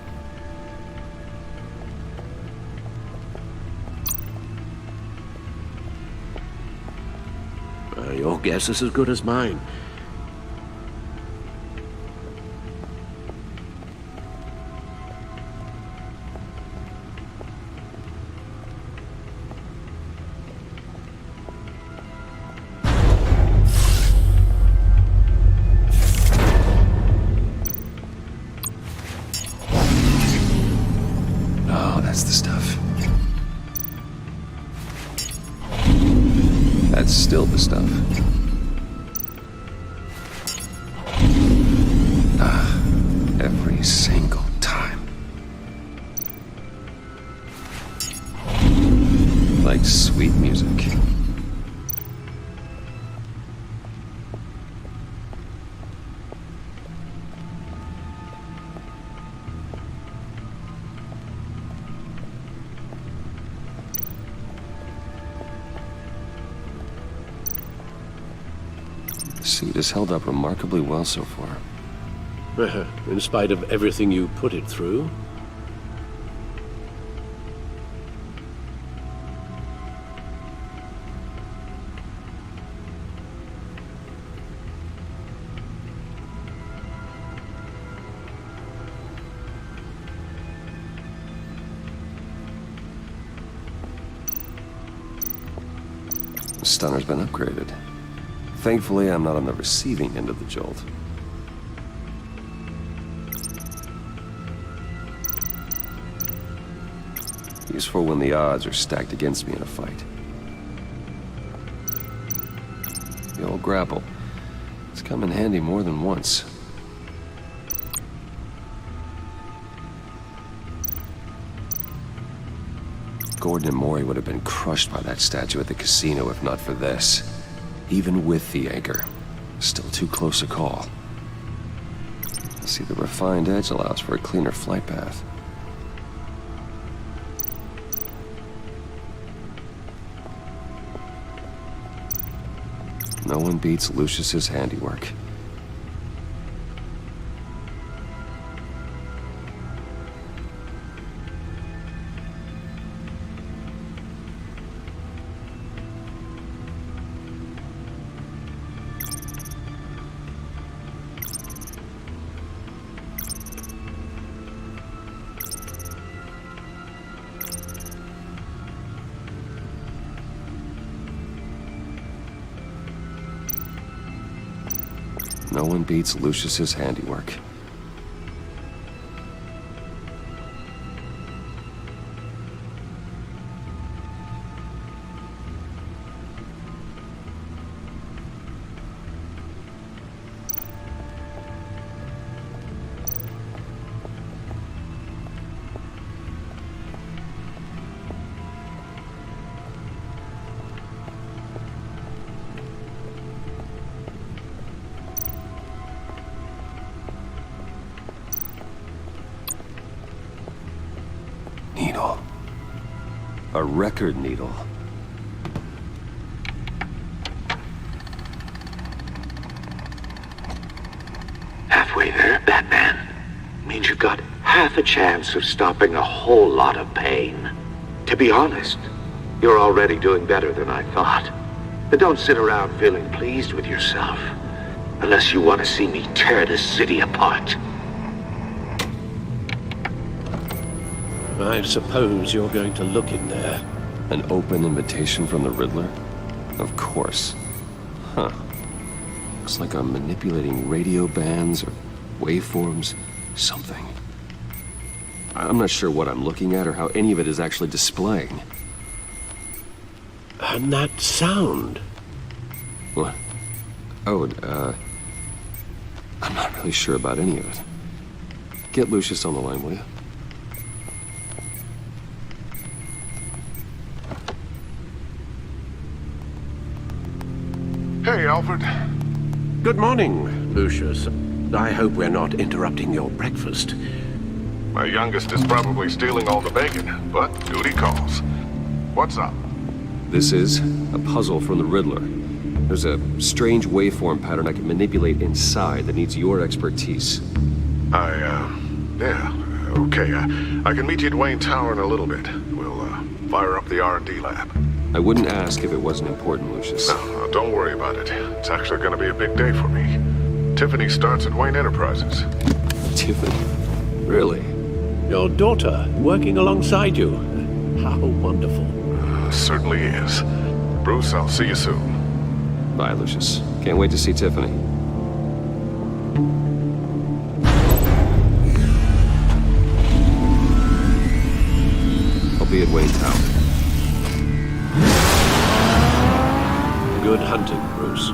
Your guess is as good as mine. That's the stuff. That's still the stuff. Every single time. Like sweet music. The suit has held up remarkably well so far. In spite of everything you put it through? The stunner's been upgraded. Thankfully, I'm not on the receiving end of the jolt. Useful when the odds are stacked against me in a fight. The old grapple. It's come in handy more than once. Gordon and Maury would have been crushed by that statue at the casino if not for this. Even with the anchor. Still too close a call. See, the refined edge allows for a cleaner flight path. No one beats Lucius's handiwork. No one beats Lucius's handiwork. Needle. A record needle. Halfway there, Batman. Means you've got half a chance of stopping a whole lot of pain. To be honest, you're already doing better than I thought. But don't sit around feeling pleased with yourself. Unless you want to see me tear this city apart. I suppose you're going to look in there. An open invitation from the Riddler? Of course. Huh. Looks like I'm manipulating radio bands or waveforms. Something. I'm not sure what I'm looking at or how any of it is actually displaying. And that sound? What? Oh, I'm not really sure about any of it. Get Lucius on the line, will you? Hey, Alfred. Good morning, Lucius. I hope we're not interrupting your breakfast. My youngest is probably stealing all the bacon, but duty calls. What's up? This is a puzzle from the Riddler. There's a strange waveform pattern I can manipulate inside that needs your expertise. Yeah, okay. I can meet you at Wayne Tower in a little bit. We'll, fire up the R&D lab. I wouldn't ask if it wasn't important, Lucius. No, don't worry about it. It's actually gonna be a big day for me. Tiffany starts at Wayne Enterprises. Tiffany? Really? Your daughter, working alongside you. How wonderful. Certainly is. Bruce, I'll see you soon. Bye, Lucius. Can't wait to see Tiffany. I'll be at Wayne Tower. Good hunting, Bruce.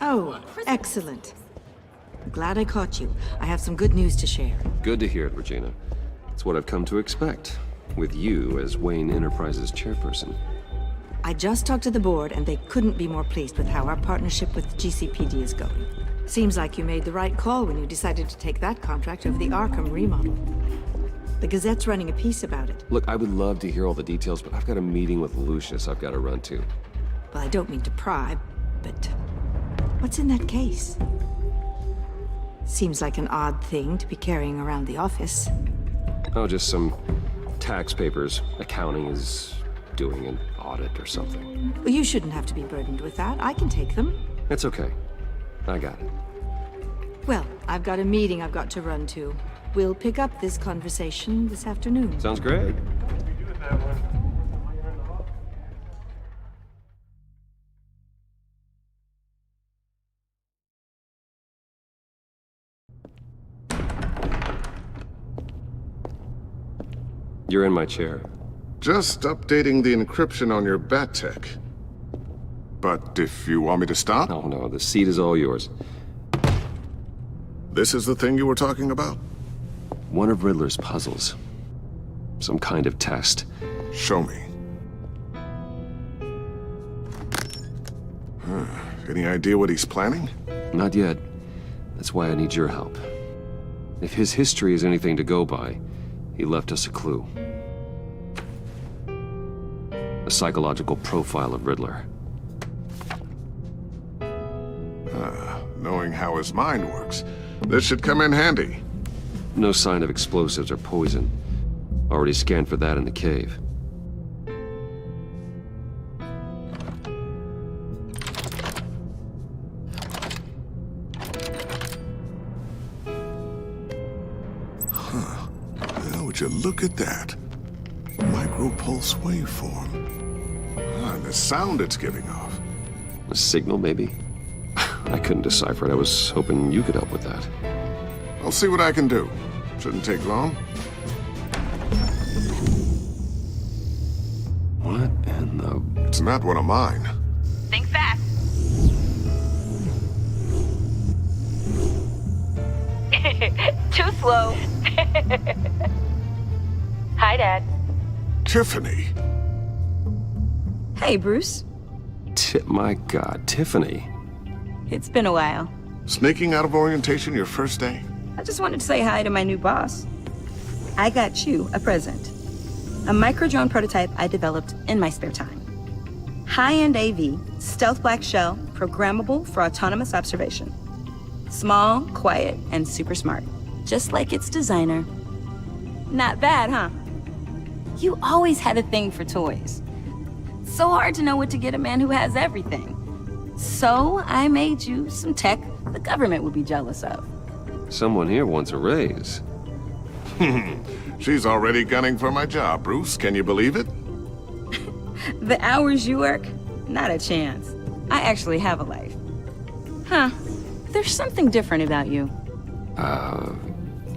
Oh, excellent. Glad I caught you. I have some good news to share. Good to hear it, Regina. It's what I've come to expect, with you as Wayne Enterprises chairperson. I just talked to the board, and they couldn't be more pleased with how our partnership with GCPD is going. Seems like you made the right call when you decided to take that contract over the Arkham remodel. The Gazette's running a piece about it. Look, I would love to hear all the details, but I've got a meeting with Lucius I've got to run to. Well, I don't mean to pry, but what's in that case? Seems like an odd thing to be carrying around the office. Oh, just some tax papers. Accounting is doing an audit or something. Well, you shouldn't have to be burdened with that. I can take them. It's okay. I got it. Well, I've got a meeting I've got to run to. We'll pick up this conversation this afternoon. Sounds great. You're in my chair. Just updating the encryption on your bat tech. But if you want me to stop? Oh no, the seat is all yours. This is the thing you were talking about? One of Riddler's puzzles. Some kind of test. Show me. Any idea what he's planning? Not yet. That's why I need your help. If his history is anything to go by, he left us a clue. A psychological profile of Riddler. Knowing how his mind works, this should come in handy. No sign of explosives or poison. Already scanned for that in the cave. Now, would you look at that? Micro-pulse waveform. And the sound it's giving off. A signal, maybe? I couldn't decipher it. I was hoping you could help with that. I'll see what I can do. Shouldn't take long. What in the... It's not one of mine. Think fast. Too slow. Hi, Dad. Tiffany. Hey, Bruce. My God, Tiffany. It's been a while. Sneaking out of orientation your first day? I just wanted to say hi to my new boss. I got you a present. A micro-drone prototype I developed in my spare time. High-end AV, stealth black shell, programmable for autonomous observation. Small, quiet, and super smart. Just like its designer. Not bad, huh? You always had a thing for toys. So hard to know what to get a man who has everything. So I made you some tech the government would be jealous of. Someone here wants a raise. She's already gunning for my job, Bruce. Can you believe it? The hours you work? Not a chance. I actually have a life. Huh. There's something different about you.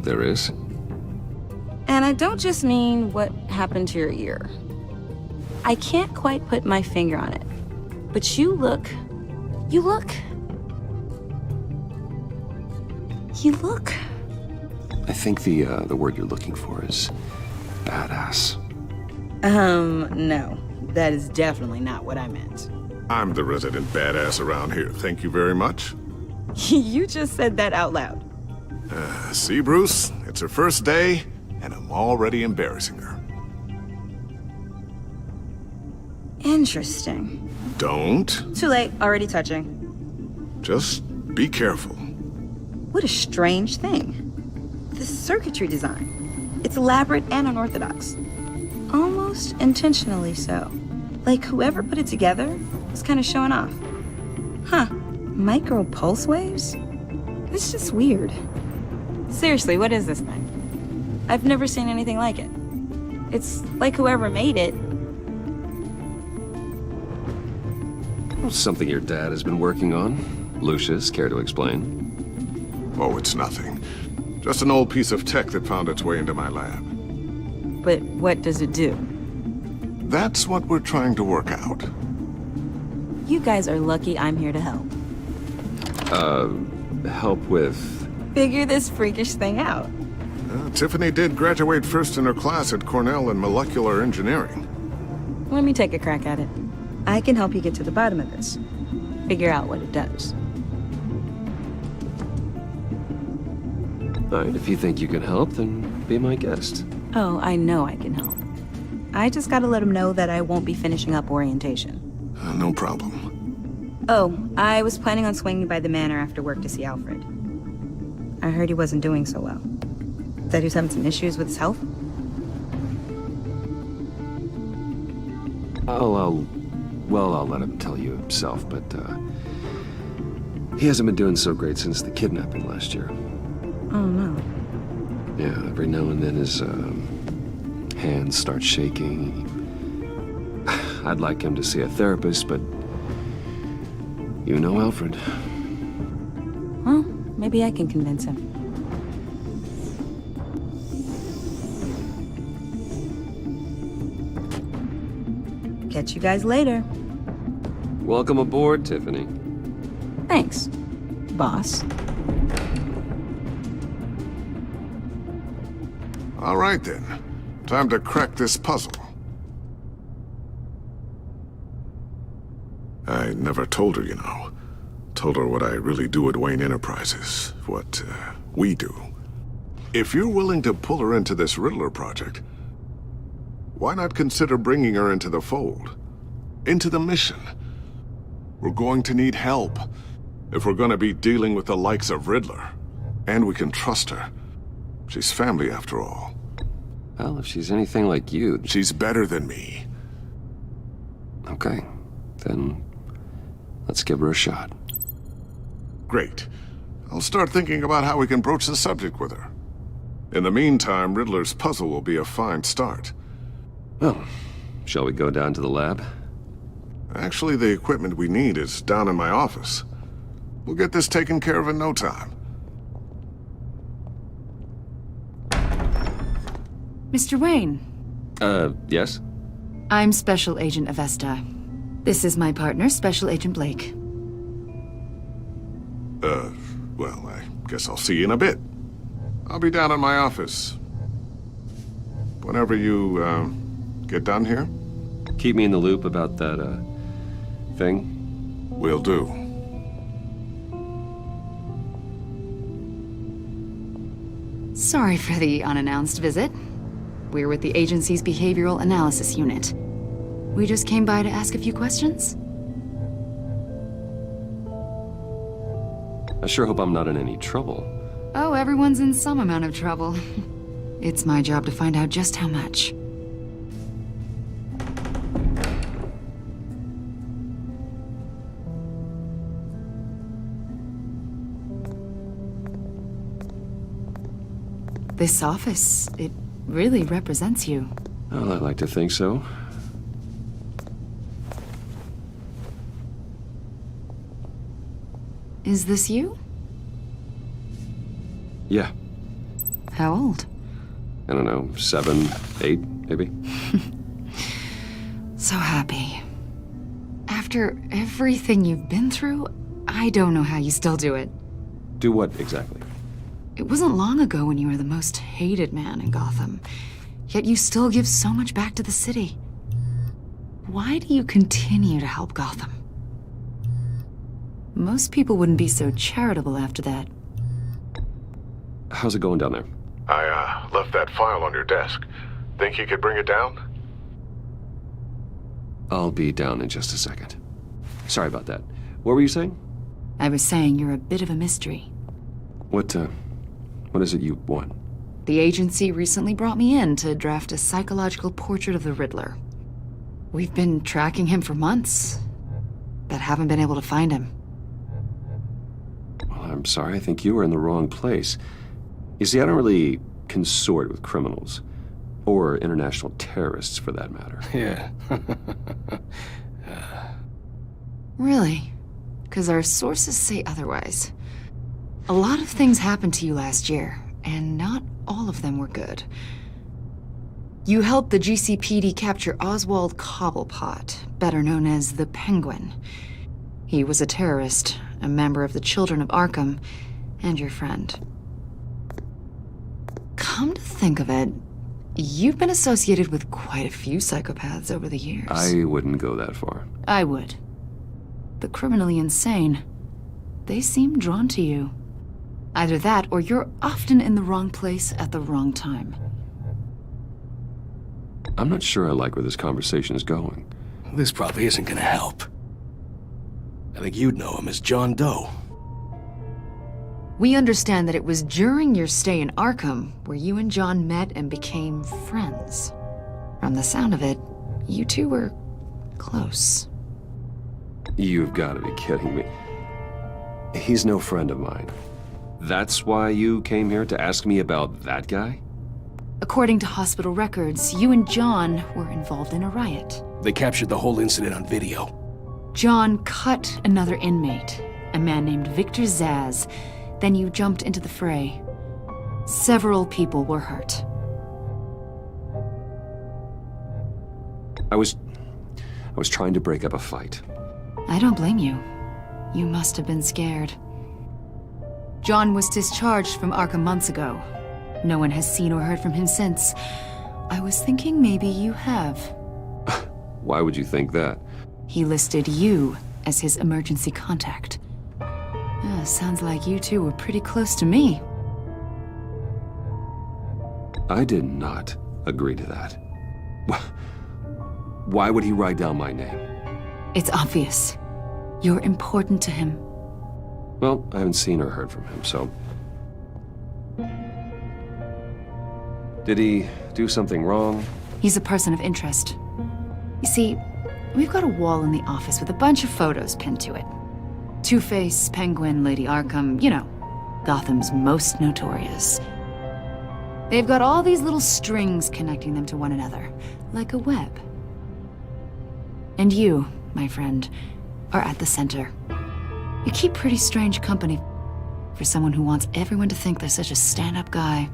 There is? And I don't just mean what happened to your ear. I can't quite put my finger on it. But you look... I think the word you're looking for is badass. No. That is definitely not what I meant. I'm the resident badass around here. Thank you very much. You just said that out loud. See, Bruce? It's her first day, and I'm already embarrassing her. Interesting. Don't. Too late. Already touching. Just be careful. What a strange thing. The circuitry design. It's elaborate and unorthodox. Almost intentionally so. Like whoever put it together was kind of showing off. Huh. Micro pulse waves? It's just weird. Seriously, what is this thing? I've never seen anything like it. It's like whoever made it. Something your dad has been working on. Lucius, care to explain? Oh, it's nothing. Just an old piece of tech that found its way into my lab. But what does it do? That's what we're trying to work out. You guys are lucky I'm here to help. Help with... Figure this freakish thing out. Tiffany did graduate first in her class at Cornell in molecular engineering. Let me take a crack at it. I can help you get to the bottom of this. Figure out what it does. All right, if you think you can help, then be my guest. Oh, I know I can help. I just gotta let him know that I won't be finishing up orientation. No problem. Oh, I was planning on swinging by the manor after work to see Alfred. I heard he wasn't doing so well. That he was having some issues with his health? I'll let him tell you himself, but, He hasn't been doing so great since the kidnapping last year. Oh, no. Yeah, every now and then his hands start shaking. I'd like him to see a therapist, but you know Alfred. Well, maybe I can convince him. Catch you guys later. Welcome aboard, Tiffany. Thanks, boss. All right then. Time to crack this puzzle. I never told her, you know. Told her what I really do at Wayne Enterprises. What, we do. If you're willing to pull her into this Riddler project, why not consider bringing her into the fold? Into the mission? We're going to need help if we're going to be dealing with the likes of Riddler. And we can trust her. She's family after all. Well, if she's anything like you... She's better than me. Okay, then let's give her a shot. Great. I'll start thinking about how we can broach the subject with her. In the meantime, Riddler's puzzle will be a fine start. Well, shall we go down to the lab? Actually, the equipment we need is down in my office. We'll get this taken care of in no time. Mr. Wayne. Yes? I'm Special Agent Avesta. This is my partner, Special Agent Blake. Well, I guess I'll see you in a bit. I'll be down in my office. Whenever you, get done here? Keep me in the loop about that, thing? Will do. Sorry for the unannounced visit. We're with the agency's Behavioral Analysis Unit. We just came by to ask a few questions. I sure hope I'm not in any trouble. Oh, everyone's in some amount of trouble. It's my job to find out just how much. This office, it really represents you. Well, I'd like to think so. Is this you? Yeah. How old? I don't know, 7, 8, maybe? So happy. After everything you've been through, I don't know how you still do it. Do what, exactly? It wasn't long ago when you were the most hated man in Gotham, yet you still give so much back to the city. Why do you continue to help Gotham? Most people wouldn't be so charitable after that. How's it going down there? I, left that file on your desk. Think you could bring it down? I'll be down in just a second. Sorry about that. What were you saying? I was saying you're a bit of a mystery. What is it you want? The agency recently brought me in to draft a psychological portrait of the Riddler. We've been tracking him for months, but haven't been able to find him. Well, I'm sorry, I think you were in the wrong place. You see, I don't really consort with criminals. Or international terrorists, for that matter. Yeah. Really? Because our sources say otherwise. A lot of things happened to you last year, and not all of them were good. You helped the GCPD capture Oswald Cobblepot, better known as the Penguin. He was a terrorist, a member of the Children of Arkham, and your friend. Come to think of it, you've been associated with quite a few psychopaths over the years. I wouldn't go that far. I would. The criminally insane. They seem drawn to you. Either that, or you're often in the wrong place at the wrong time. I'm not sure I like where this conversation is going. This probably isn't gonna help. I think you'd know him as John Doe. We understand that it was during your stay in Arkham where you and John met and became friends. From the sound of it, you two were close. You've got to be kidding me. He's no friend of mine. That's why you came here to ask me about that guy? According to hospital records, you and John were involved in a riot. They captured the whole incident on video. John cut another inmate, a man named Victor Zaz. Then you jumped into the fray. Several people were hurt. I was trying to break up a fight. I don't blame you. You must have been scared. John was discharged from Arkham months ago. No one has seen or heard from him since. I was thinking maybe you have. Why would you think that? He listed you as his emergency contact. Sounds like you two were pretty close to me. I did not agree to that. Why would he write down my name? It's obvious. You're important to him. Well, I haven't seen or heard from him, so... Did he do something wrong? He's a person of interest. You see, we've got a wall in the office with a bunch of photos pinned to it. Two-Face, Penguin, Lady Arkham, you know, Gotham's most notorious. They've got all these little strings connecting them to one another, like a web. And you, my friend, are at the center. You keep pretty strange company for someone who wants everyone to think they're such a stand-up guy.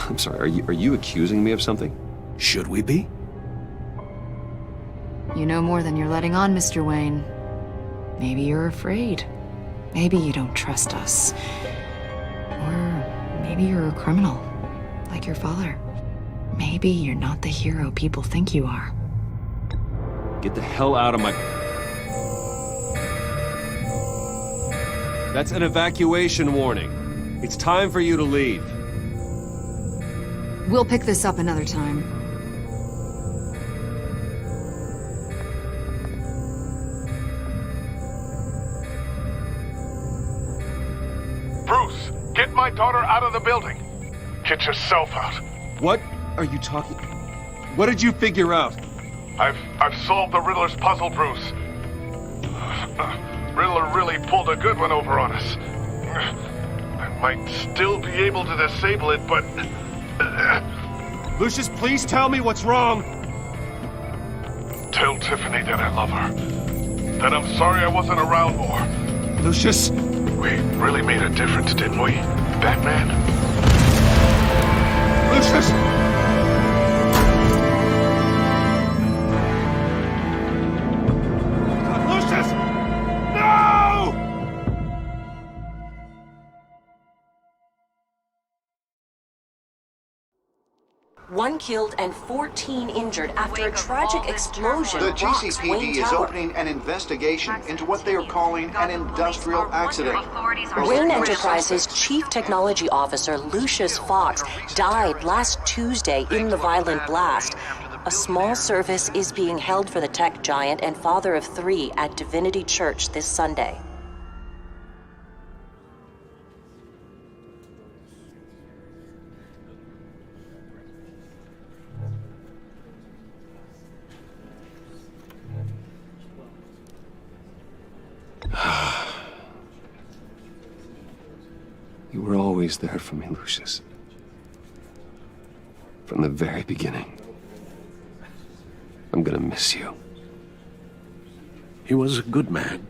I'm sorry, are you accusing me of something? Should we be? You know more than you're letting on, Mr. Wayne. Maybe you're afraid. Maybe you don't trust us. Or maybe you're a criminal, like your father. Maybe you're not the hero people think you are. Get the hell out of my... That's an evacuation warning. It's time for you to leave. We'll pick this up another time. Bruce, get my daughter out of the building. Get yourself out. What are you talking... What did you figure out? I've solved the Riddler's puzzle, Bruce. Riddler really pulled a good one over on us. I might still be able to disable it, but... Lucius, please tell me what's wrong! Tell Tiffany that I love her. That I'm sorry I wasn't around more. Lucius! We really made a difference, didn't we, Batman? Lucius! Lucius! No! One killed and 14 injured after a tragic explosion. The rocks Wayne GCPD is Tower. opening an investigation into what they are calling an industrial accident. Wayne Enterprises' chief technology officer, Lucius Fox, died last Tuesday in the violent blast. A small service is being held for the tech giant and father of 3 at Divinity Church this Sunday. You were always there for me, Lucius. From the very beginning. I'm gonna miss you. He was a good man.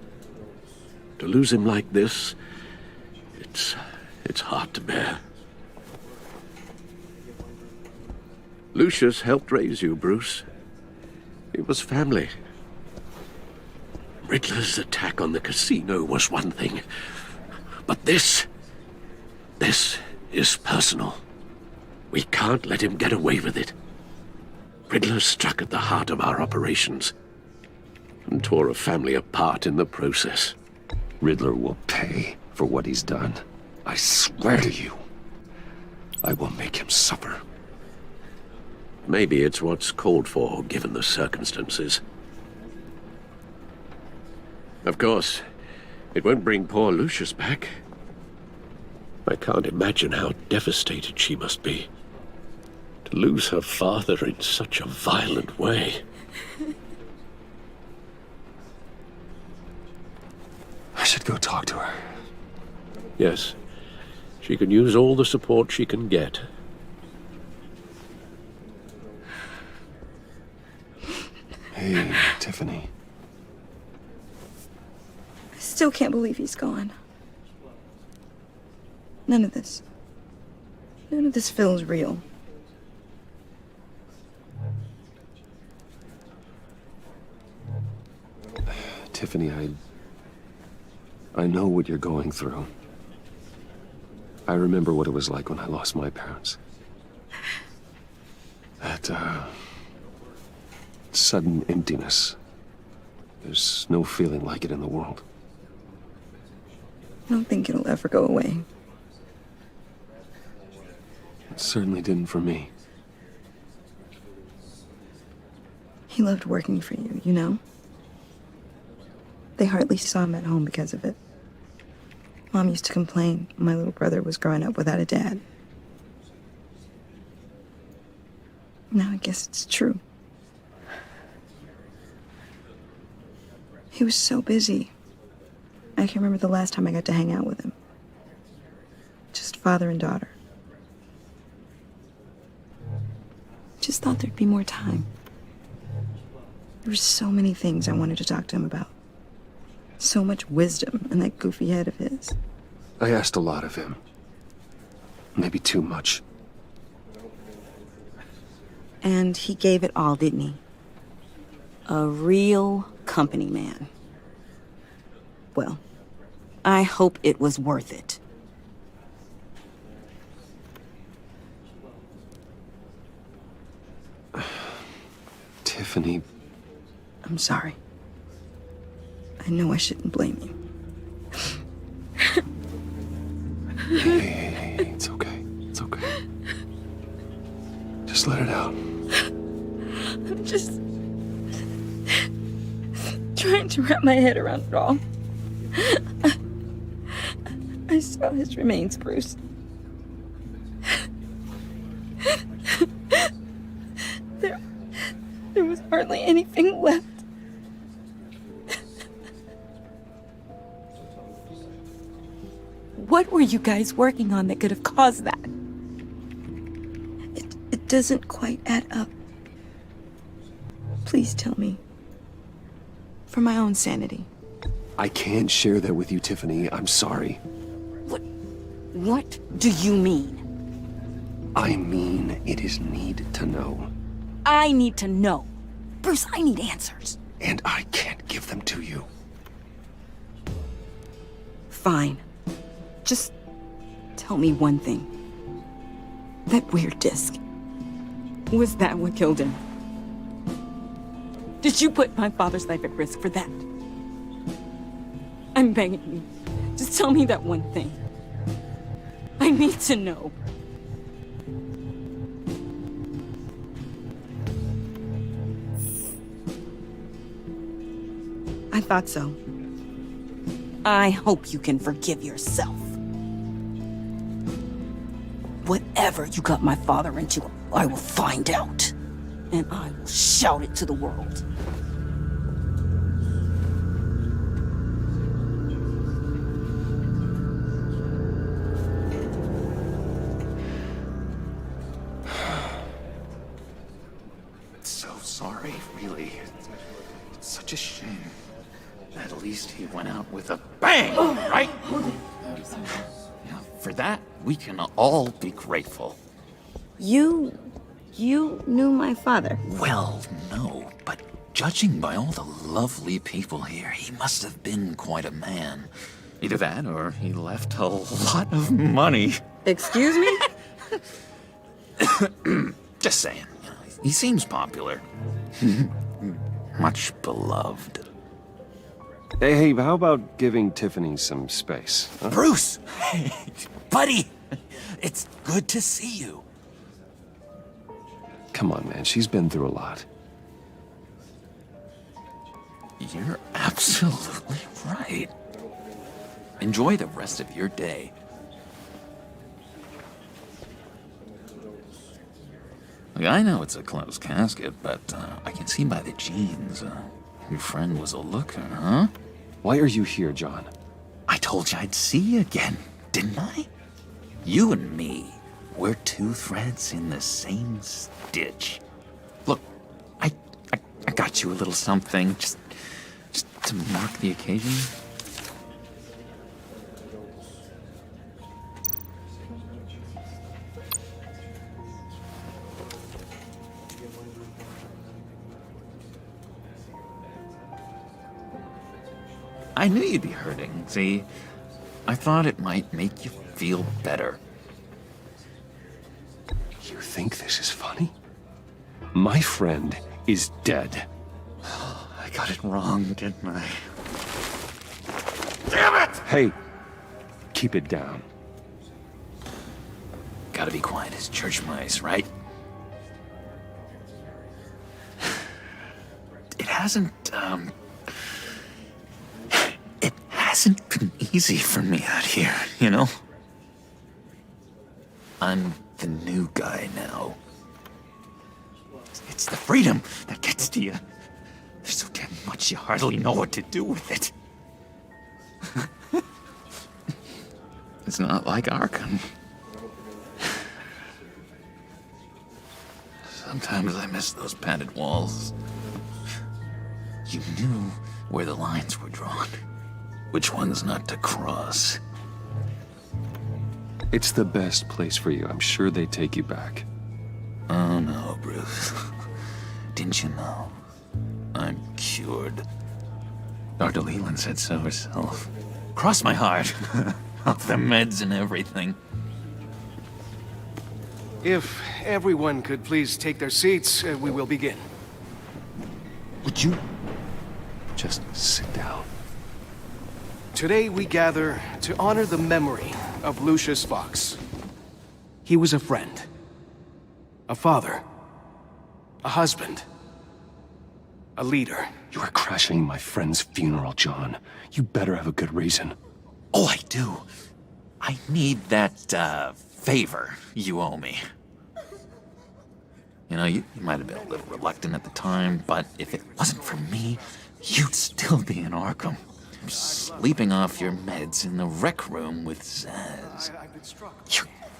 To lose him like this, it's hard to bear. Lucius helped raise you, Bruce. It was family. Riddler's attack on the casino was one thing, but this is personal. We can't let him get away with it. Riddler struck at the heart of our operations and tore a family apart in the process. Riddler will pay for what he's done. I swear to you, I will make him suffer. Maybe it's what's called for, given the circumstances. Of course, it won't bring poor Lucius back. I can't imagine how devastated she must be. To lose her father in such a violent way. go talk to her. Yes. She can use all the support she can get. Hey, Tiffany. I still can't believe he's gone. None of this feels real. Tiffany, I know what you're going through. I remember what it was like when I lost my parents. That, sudden emptiness. There's no feeling like it in the world. I don't think it'll ever go away. It certainly didn't for me. He loved working for you, you know? They hardly saw him at home because of it. Mom used to complain my little brother was growing up without a dad. Now I guess it's true. He was so busy. I can't remember the last time I got to hang out with him. Just father and daughter. Just thought there'd be more time. There were so many things I wanted to talk to him about. So much wisdom in that goofy head of his. I asked a lot of him. Maybe too much. And he gave it all, didn't he? A real company man. Well, I hope it was worth it. Tiffany. I'm sorry. I know I shouldn't blame you. Hey, it's okay. It's okay. Just let it out. I'm just trying to wrap my head around it all. I saw his remains, Bruce. There was hardly anything left. What were you guys working on that could have caused that? It doesn't quite add up. Please tell me. For my own sanity. I can't share that with you, Tiffany. I'm sorry. What do you mean? I mean, it is need to know. I need to know. Bruce, I need answers. And I can't give them to you. Fine. Just tell me one thing. That weird disc. Was that what killed him? Did you put my father's life at risk for that? I'm begging you. Just tell me that one thing. I need to know. I thought so. I hope you can forgive yourself. Whatever you got my father into, I will find out. And I will shout it to the world. So sorry, really. It's such a shame. At least he went out with a bang, right? Yeah, for that, we can all be grateful. You knew my father? Well, no, but judging by all the lovely people here, he must have been quite a man. Either that, or he left a lot of money. Excuse me? Just saying. You know, he seems popular. Much beloved. Hey, how about giving Tiffany some space? Huh? Bruce! Buddy! It's good to see you. Come on, man. She's been through a lot. You're absolutely right. Enjoy the rest of your day. Look, I know it's a closed casket, but I can see by the jeans, your friend was a looker, huh? Why are you here, John? told you I'd see you again, didn't I? You and me, we're two threads in the same stitch. Look, I got you a little something, just to mark the occasion. I knew you'd be hurting, see? I thought it might make you feel better. You think this is funny? My friend is dead. I got it wrong, didn't I? Damn it! Hey, keep it down. Gotta be quiet as church mice, right? It hasn't been easy for me out here, you know? I'm the new guy now. It's the freedom that gets to you. There's so damn much you hardly know what to do with it. It's not like Arkham. Sometimes I miss those padded walls. You knew where the lines were drawn. Which ones not to cross. It's the best place for you. I'm sure they take you back. Oh no, Bruce. Didn't you know? I'm cured. Dr. Leland said so herself. Cross my heart. Off the meds and everything. If everyone could please take their seats, we will begin. Would you just sit down? Today we gather to honor the memory of Lucius Fox. He was a friend, a father, a husband, a leader. You are crashing my friend's funeral, John. You better have a good reason. Oh, I do. I need that, favor you owe me. You know, you might have been a little reluctant at the time, but if it wasn't for me, you'd still be in Arkham. Sleeping off your meds in the rec room with Zaz.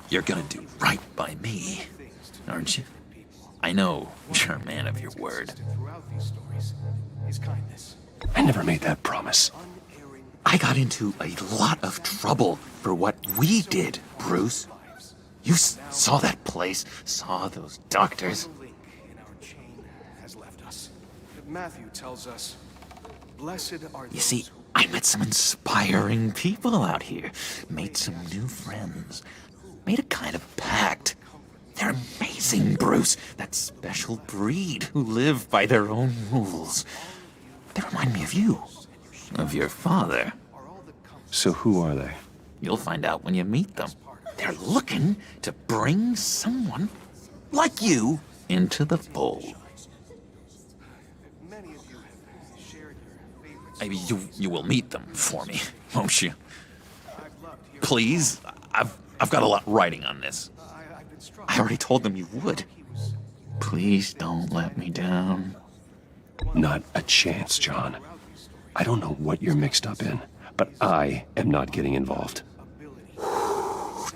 You're gonna do right by me, aren't you? I know you're a man of your word. I never made that promise. I got into a lot of trouble for what we did, Bruce. You saw that place, saw those doctors. Matthew tells us, blessed are those. You see, I met some inspiring people out here, made some new friends, made a kind of pact. They're amazing, Bruce, that special breed who live by their own rules. They remind me of you, of your father. So who are they? You'll find out when you meet them. They're looking to bring someone like you into the fold. You will meet them for me, won't you? Please, I've got a lot riding on this. I already told them you would. Please don't let me down. Not a chance, John. I don't know what you're mixed up in, but I am not getting involved.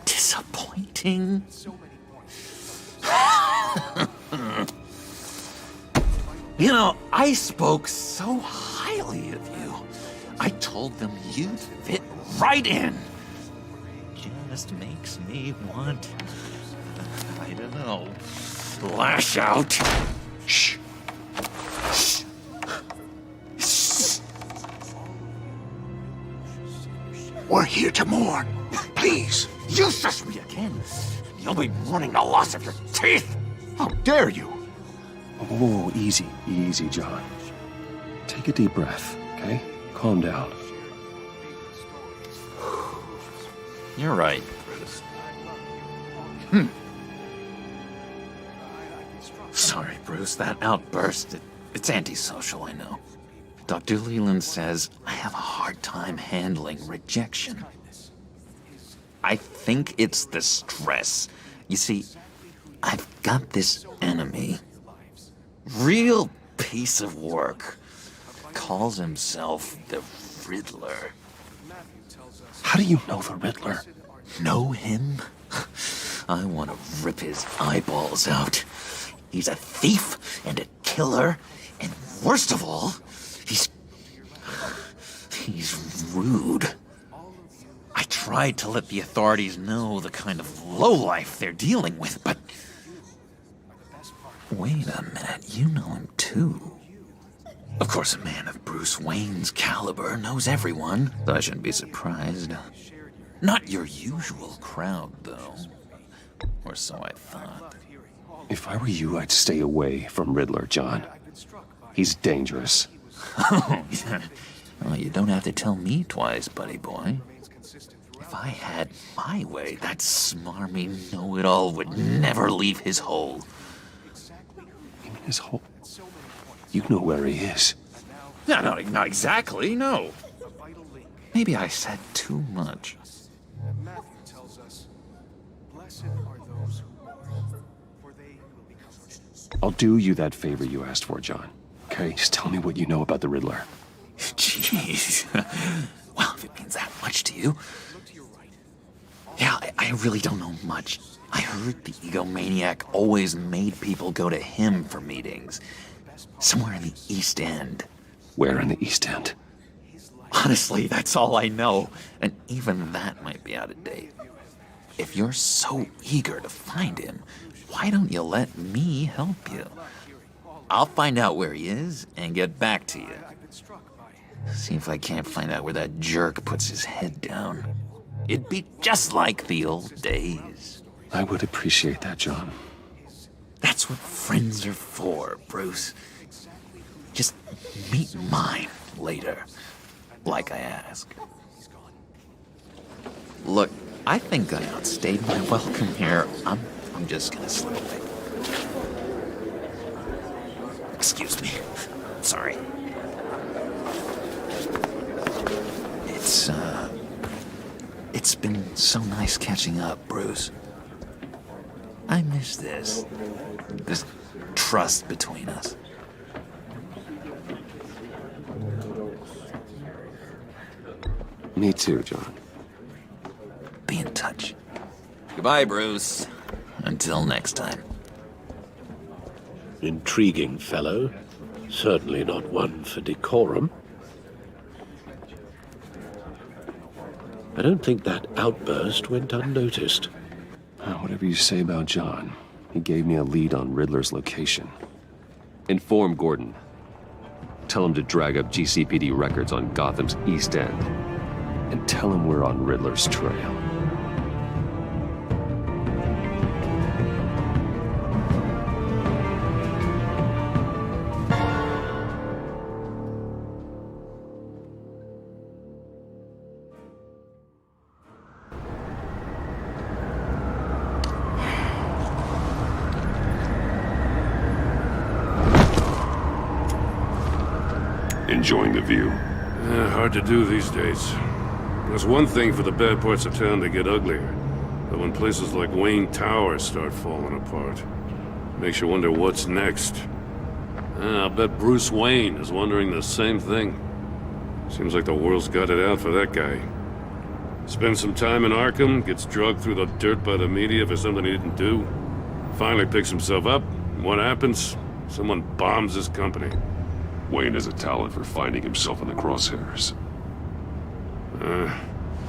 Disappointing. You know, I spoke so highly of you. I told them you'd fit right in. Just makes me want, I don't know, lash out. Shh. Shh. Shh. We're here to mourn. Please. You shush me again. You'll be mourning the loss of your teeth. How dare you? Oh, easy, easy, John. Take a deep breath, okay? Calm down. You're right, Bruce. Sorry, Bruce, that outburst, it's antisocial, I know. Dr. Leland says I have a hard time handling rejection. I think it's the stress. You see, I've got this enemy. Real piece of work. Calls himself the Riddler. How do you know the Riddler? Know him? I want to rip his eyeballs out. He's a thief and a killer, and worst of all, he's rude. I tried to let the authorities know the kind of lowlife they're dealing with, but... Wait a minute, you know him too. Of course, a man of Bruce Wayne's caliber knows everyone, so I shouldn't be surprised. Not your usual crowd, though. Or so I thought. If I were you, I'd stay away from Riddler, John. He's dangerous. Oh, yeah. Well, you don't have to tell me twice, buddy boy. If I had my way, that smarmy know-it-all would never leave his hole. You mean his hole? You know where he is. No, not exactly, no. Maybe I said too much. Matthew tells us, "Blessed are those who mourn, for they will be comforted." I'll do you that favor you asked for, John. Okay, just tell me what you know about the Riddler. Jeez. Well, if it means that much to you. Yeah, I really don't know much. I heard the egomaniac always made people go to him for meetings. Somewhere in the East End. Where in the East End? Honestly, that's all I know. And even that might be out of date. If you're so eager to find him, why don't you let me help you? I'll find out where he is and get back to you. See if I can't find out where that jerk puts his head down. It'd be just like the old days. I would appreciate that, John. That's what friends are for, Bruce. Just meet mine later, like I asked. Look, I think I outstayed my welcome here. I'm just gonna slip away. Excuse me. Sorry. It's been so nice catching up, Bruce. I miss this trust between us. Me too, John. Be in touch. Goodbye, Bruce. Until next time. Intriguing fellow. Certainly not one for decorum. I don't think that outburst went unnoticed. Whatever you say about John, he gave me a lead on Riddler's location. Inform Gordon. Tell him to drag up GCPD records on Gotham's East End. And tell him we're on Riddler's trail. Enjoying the view? Hard to do these days. There's one thing for the bad parts of town to get uglier, but when places like Wayne Tower start falling apart, makes you wonder what's next. I'll bet Bruce Wayne is wondering the same thing. Seems like the world's got it out for that guy. Spends some time in Arkham, gets drugged through the dirt by the media for something he didn't do. Finally picks himself up, and what happens? Someone bombs his company. Wayne has a talent for finding himself in the crosshairs.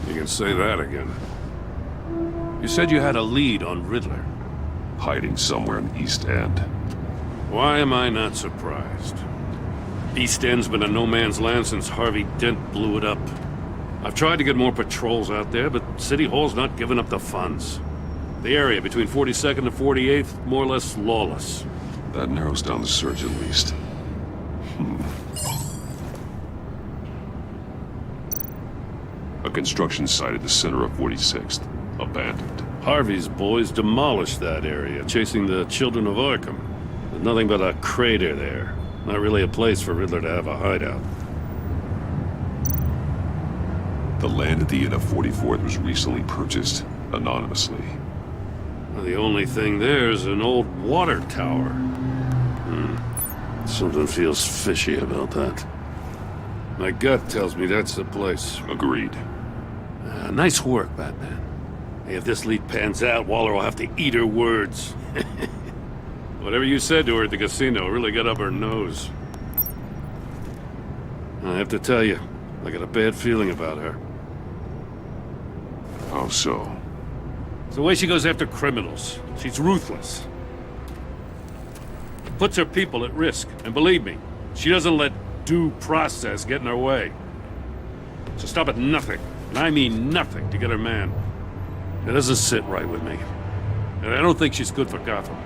You can say that again. You said you had a lead on Riddler. Hiding somewhere in the East End. Why am I not surprised? East End's been a no-man's land since Harvey Dent blew it up. I've tried to get more patrols out there, but City Hall's not giving up the funds. The area between 42nd and 48th, more or less lawless. That narrows down the search at least. A construction site at the center of 46th. Abandoned. Harvey's boys demolished that area, chasing the children of Arkham. There's nothing but a crater there. Not really a place for Riddler to have a hideout. The land at the end of 44th was recently purchased, anonymously. Well, the only thing there is an old water tower. Something feels fishy about that. My gut tells me that's the place. Agreed. Nice work, Batman. Hey, if this lead pans out, Waller will have to eat her words. Whatever you said to her at the casino really got up her nose. I have to tell you, I got a bad feeling about her. How so? It's the way she goes after criminals. She's ruthless. Puts her people at risk. And believe me, she doesn't let due process get in her way. So stop at nothing, and I mean nothing, to get her man. It doesn't sit right with me. And I don't think she's good for Gotham.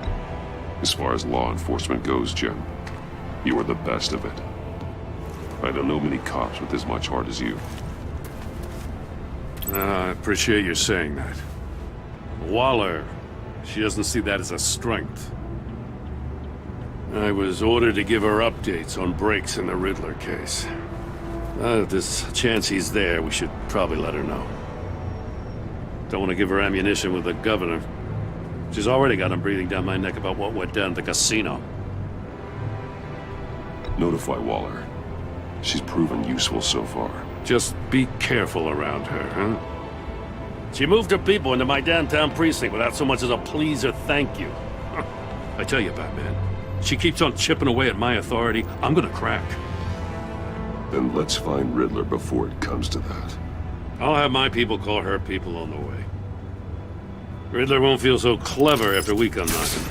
As far as law enforcement goes, Jim, you are the best of it. I don't know many cops with as much heart as you. I appreciate you saying that. Waller, she doesn't see that as a strength. I was ordered to give her updates on breaks in the Riddler case. If there's a chance he's there, we should probably let her know. Don't want to give her ammunition with the governor. She's already got him breathing down my neck about what went down at the casino. Notify Waller. She's proven useful so far. Just be careful around her, huh? She moved her people into my downtown precinct without so much as a please or thank you. I tell you, Batman, she keeps on chipping away at my authority, I'm gonna crack. Then let's find Riddler before it comes to that. I'll have my people call her people on the way. Riddler won't feel so clever after we come knocking.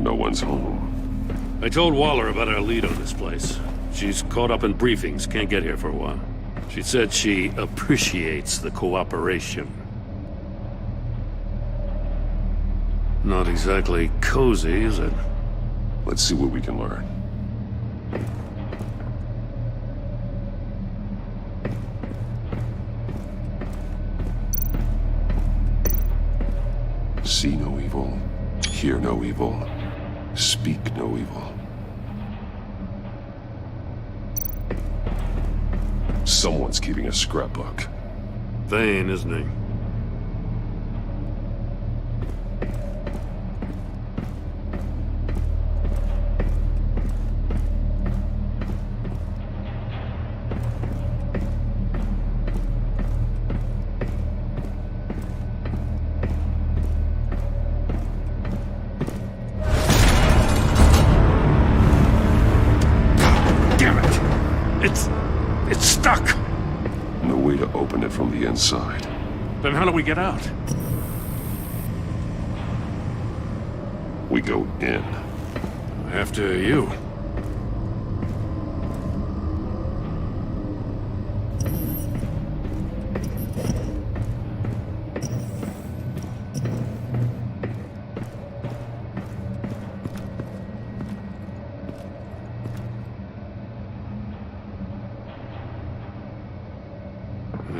No one's home. I told Waller about our lead on this place. She's caught up in briefings, can't get here for a while. She said she appreciates the cooperation. Not exactly cozy, is it? Let's see what we can learn. See no evil, hear no evil, speak no evil. Someone's keeping a scrapbook. Vane, isn't he? It's stuck! No way to open it from the inside. Then how do we get out? We go in. After you.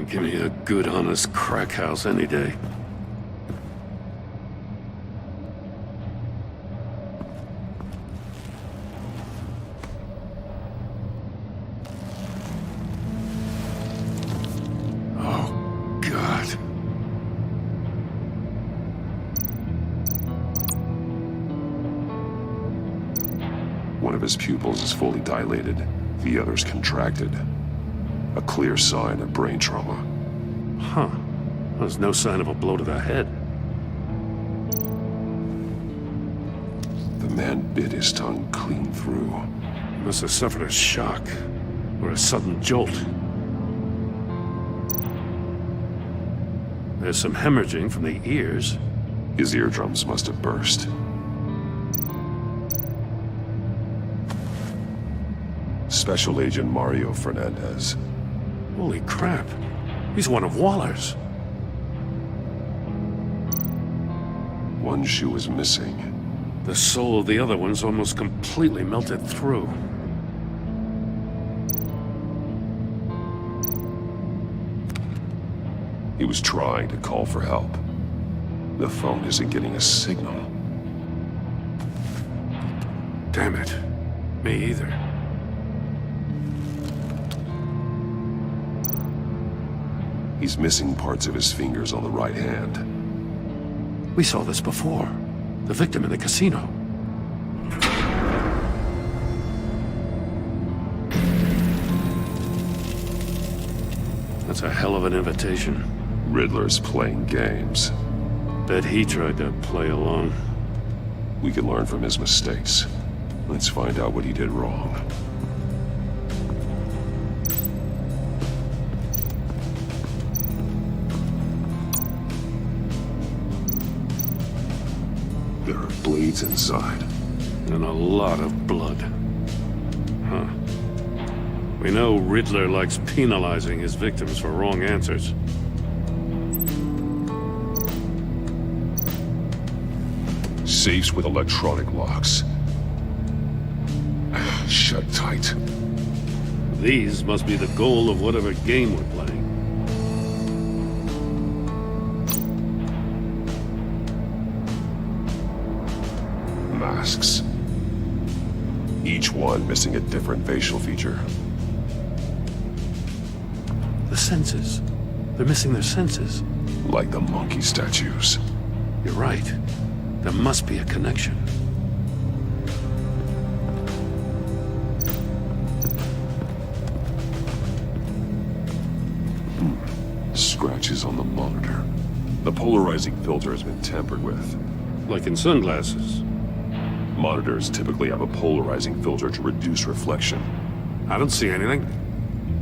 Give me a good, honest crack house any day. Oh, God. One of his pupils is fully dilated, the other's contracted. A clear sign of brain trauma. Huh. There's no sign of a blow to the head. The man bit his tongue clean through. He must have suffered a shock, or a sudden jolt. There's some hemorrhaging from the ears. His eardrums must have burst. Special Agent Mario Fernandez. Holy crap. He's one of Waller's. One shoe is missing. The sole of the other one's almost completely melted through. He was trying to call for help. The phone isn't getting a signal. Damn it. Me either. He's missing parts of his fingers on the right hand. We saw this before. The victim in the casino. That's a hell of an invitation. Riddler's playing games. Bet he tried to play along. We can learn from his mistakes. Let's find out what he did wrong. There are bleeds inside. And a lot of blood. Huh. We know Riddler likes penalizing his victims for wrong answers. Safes with electronic locks. Shut tight. These must be the goal of whatever game we're playing. Masks. Each one missing a different facial feature. The senses. They're missing their senses. Like the monkey statues. You're right. There must be a connection. Scratches on the monitor. The polarizing filter has been tampered with. Like in sunglasses. Monitors typically have a polarizing filter to reduce reflection. I don't see anything.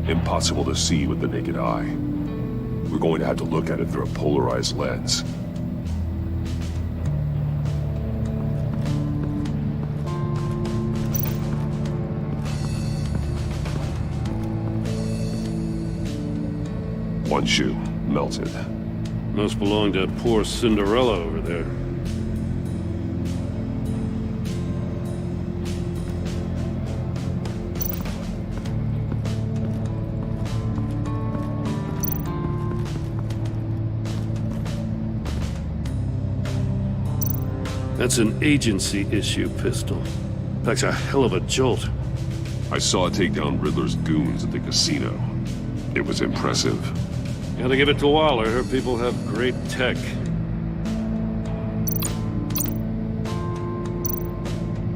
Impossible to see with the naked eye. We're going to have to look at it through a polarized lens. One shoe, melted. Must belong to poor Cinderella over there. That's an agency-issue pistol. Packs a hell of a jolt. I saw it take down Riddler's goons at the casino. It was impressive. Gotta give it to Waller. Her people have great tech.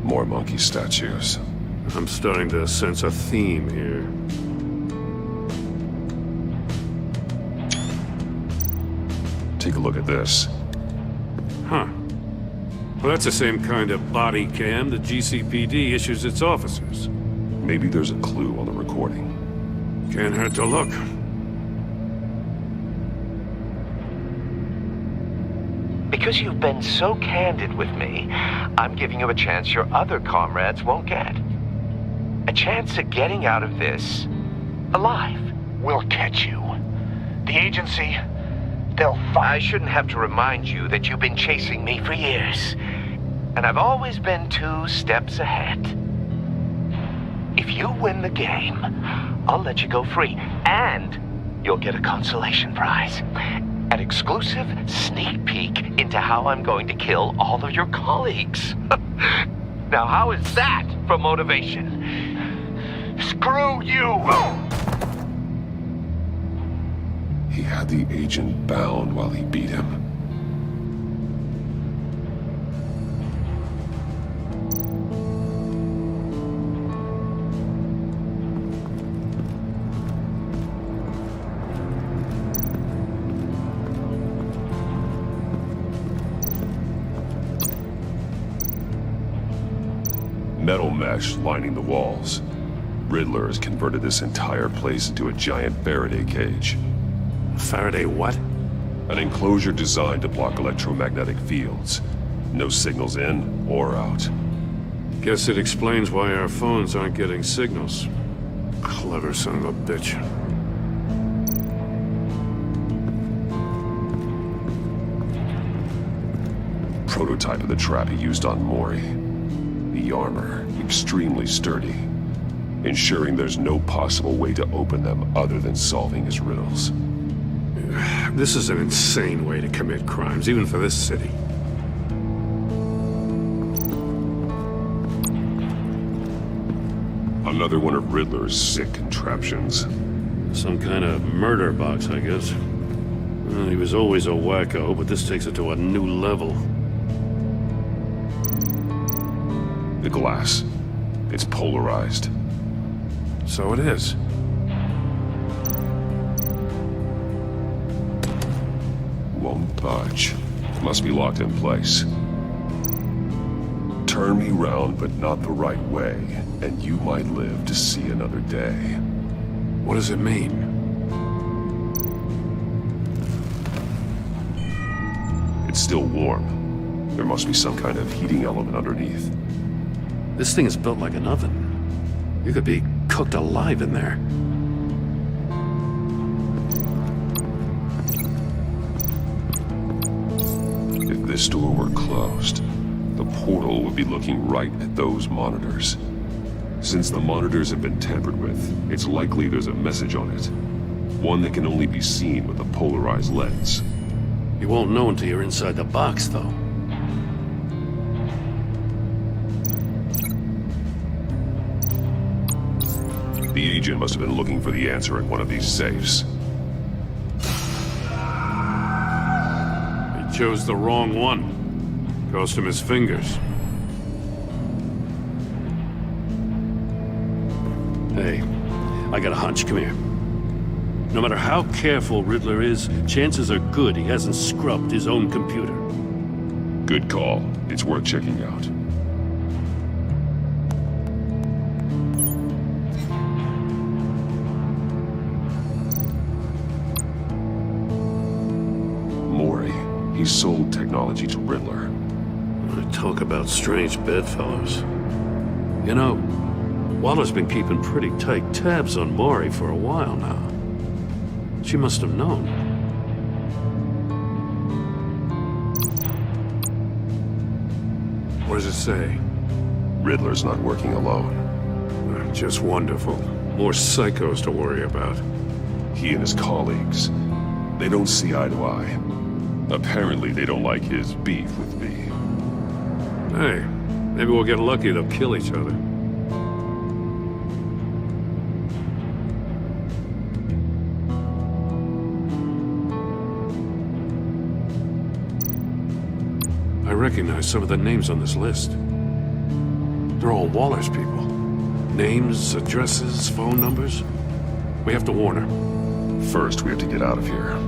More monkey statues. I'm starting to sense a theme here. Take a look at this. Huh. Well, that's the same kind of body cam the GCPD issues its officers. Maybe there's a clue on the recording. Can't hurt to look. Because you've been so candid with me, I'm giving you a chance your other comrades won't get. A chance at getting out of this alive. We'll catch you. The agency, they'll find... I shouldn't have to remind you that you've been chasing me for years. And I've always been 2 steps ahead. If you win the game, I'll let you go free. And you'll get a consolation prize. An exclusive sneak peek into how I'm going to kill all of your colleagues. Now, how is that for motivation? Screw you! He had the agent bound while he beat him. Metal mesh lining the walls. Riddler has converted this entire place into a giant Faraday cage. Faraday what? An enclosure designed to block electromagnetic fields. No signals in or out. Guess it explains why our phones aren't getting signals. Clever son of a bitch. Prototype of the trap he used on Mori. The armor, extremely sturdy, ensuring there's no possible way to open them other than solving his riddles. This is an insane way to commit crimes, even for this city. Another one of Riddler's sick contraptions. Some kind of murder box, I guess. Well, he was always a wacko, but this takes it to a new level. The glass. It's polarized. So it is. Won't budge. Must be locked in place. Turn me round, but not the right way, and you might live to see another day. What does it mean? It's still warm. There must be some kind of heating element underneath. This thing is built like an oven. You could be cooked alive in there. If this door were closed, the portal would be looking right at those monitors. Since the monitors have been tampered with, it's likely there's a message on it. One that can only be seen with a polarized lens. You won't know until you're inside the box, though. The agent must have been looking for the answer in one of these safes. He chose the wrong one. Cost him his fingers. Hey, I got a hunch. Come here. No matter how careful Riddler is, chances are good he hasn't scrubbed his own computer. Good call. It's worth checking out. He sold technology to Riddler. Talk about strange bedfellows. You know, Waller's been keeping pretty tight tabs on Maury for a while now. She must have known. What does it say? Riddler's not working alone. Just wonderful. More psychos to worry about. He and his colleagues, they don't see eye to eye. Apparently, they don't like his beef with me. Hey, maybe we'll get lucky. They'll kill each other. I recognize some of the names on this list. They're all Waller's people. Names, addresses, phone numbers. We have to warn her. First, we have to get out of here.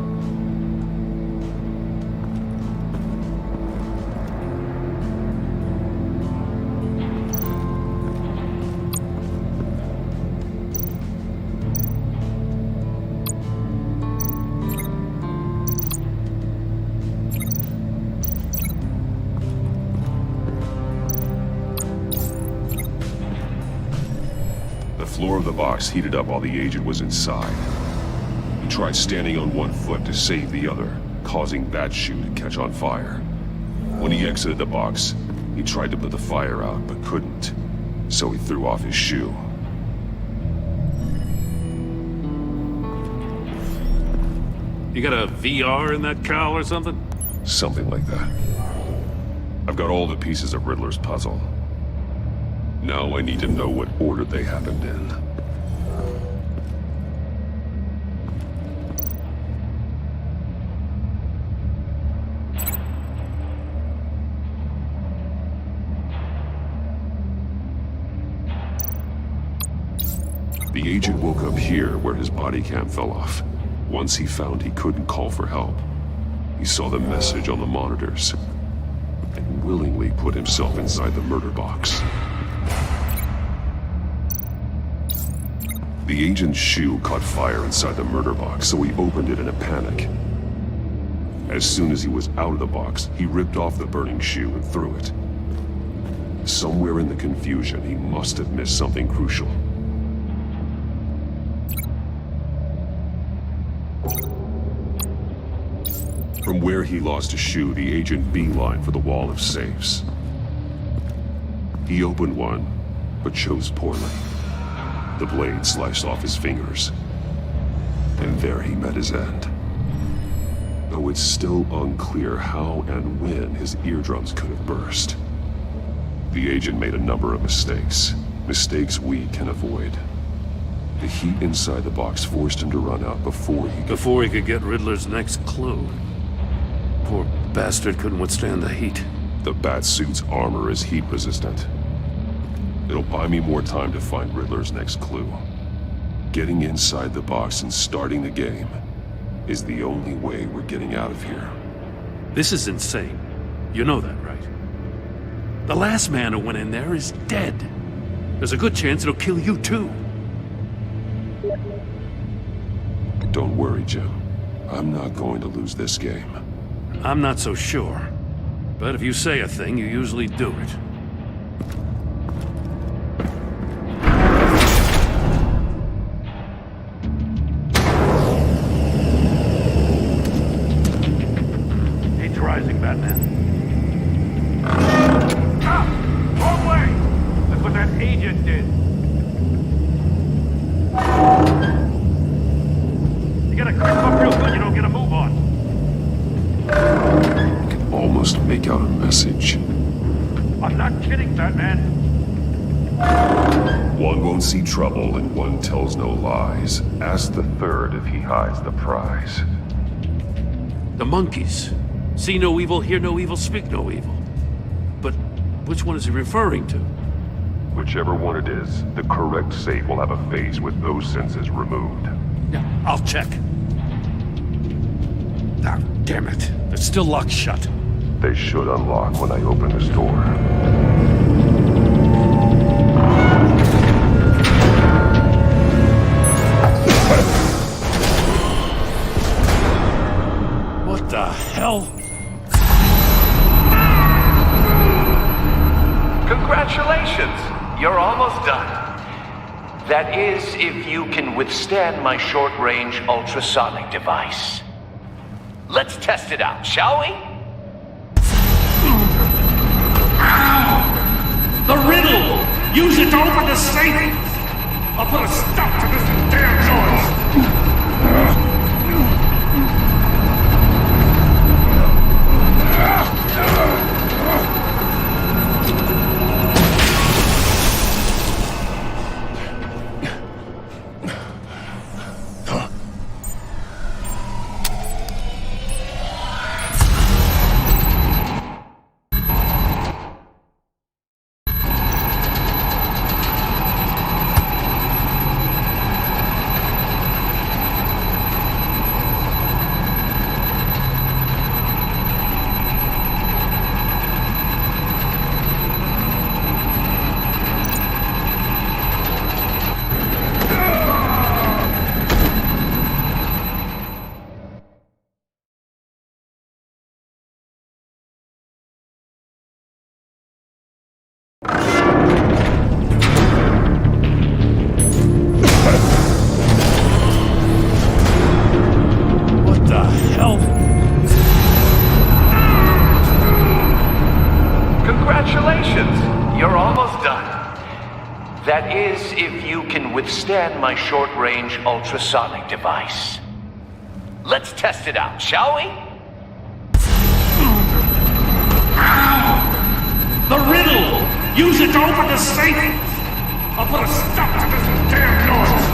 The floor of the box heated up while the agent was inside. He tried standing on one foot to save the other, causing that shoe to catch on fire. When he exited the box, he tried to put the fire out, but couldn't, so he threw off his shoe. You got a VR in that cowl or something? Something like that. I've got all the pieces of Riddler's puzzle. Now I need to know what order they happened in. The agent woke up here where his body cam fell off. Once he found he couldn't call for help, he saw the message on the monitors and willingly put himself inside the murder box. The agent's shoe caught fire inside the murder box, so he opened it in a panic. As soon as he was out of the box, he ripped off the burning shoe and threw it. Somewhere in the confusion, he must have missed something crucial. From where he lost a shoe, the agent beelined for the wall of safes. He opened one, but chose poorly. The blade sliced off his fingers, and there he met his end. though it's still unclear how and when his eardrums could have burst. The agent made a number of mistakes. Mistakes we can avoid. The heat inside the box forced him to run out before he could get Riddler's next clue. Poor bastard couldn't withstand the heat. The Batsuit's armor is heat resistant. It'll buy me more time to find Riddler's next clue. Getting inside the box and starting the game is the only way we're getting out of here. This is insane. You know that, right? The last man who went in there is dead. There's a good chance it'll kill you too. Don't worry, Jim. I'm not going to lose this game. I'm not so sure. But if you say a thing, you usually do it. Heat's rising, Batman. Stop! Wrong way! That's what that agent did. You gotta crisp up real good, you don't get a move on. I can almost make out a message. I'm not kidding, Batman. One won't see trouble and one tells no lies. Ask the third if he hides the prize. The monkeys. See no evil, hear no evil, speak no evil. But which one is he referring to? Whichever one it is, the correct safe will have a face with those senses removed. Yeah, I'll check. Ah, damn it. They're still locked shut. They should unlock when I open this door. What the hell? Congratulations! You're almost done. That is, if you can withstand my short-range ultrasonic device. Let's test it out, shall we? The riddle! Use it to open the safe! I'll put a stop to this damn noise! That is, if you can withstand my short-range ultrasonic device. Let's test it out, shall we? The riddle! Use it to open the safe! I'll put a stop to this damn noise!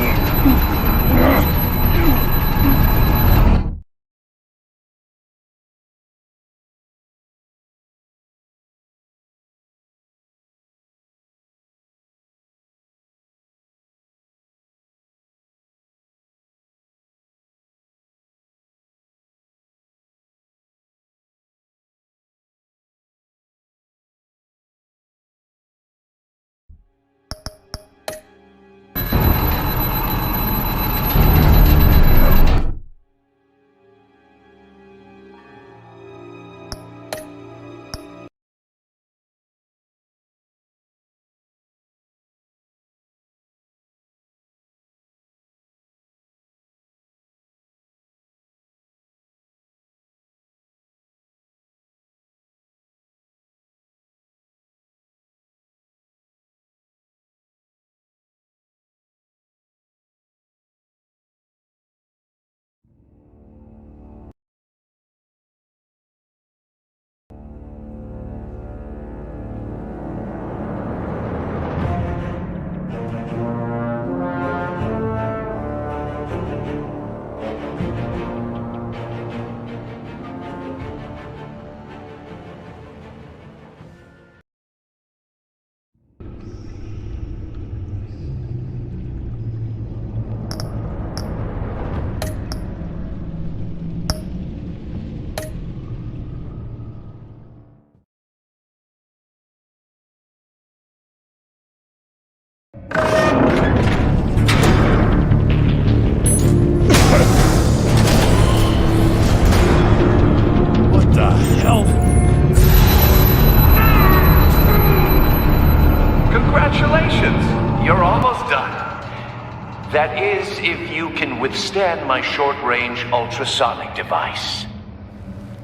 withstand my short-range ultrasonic device.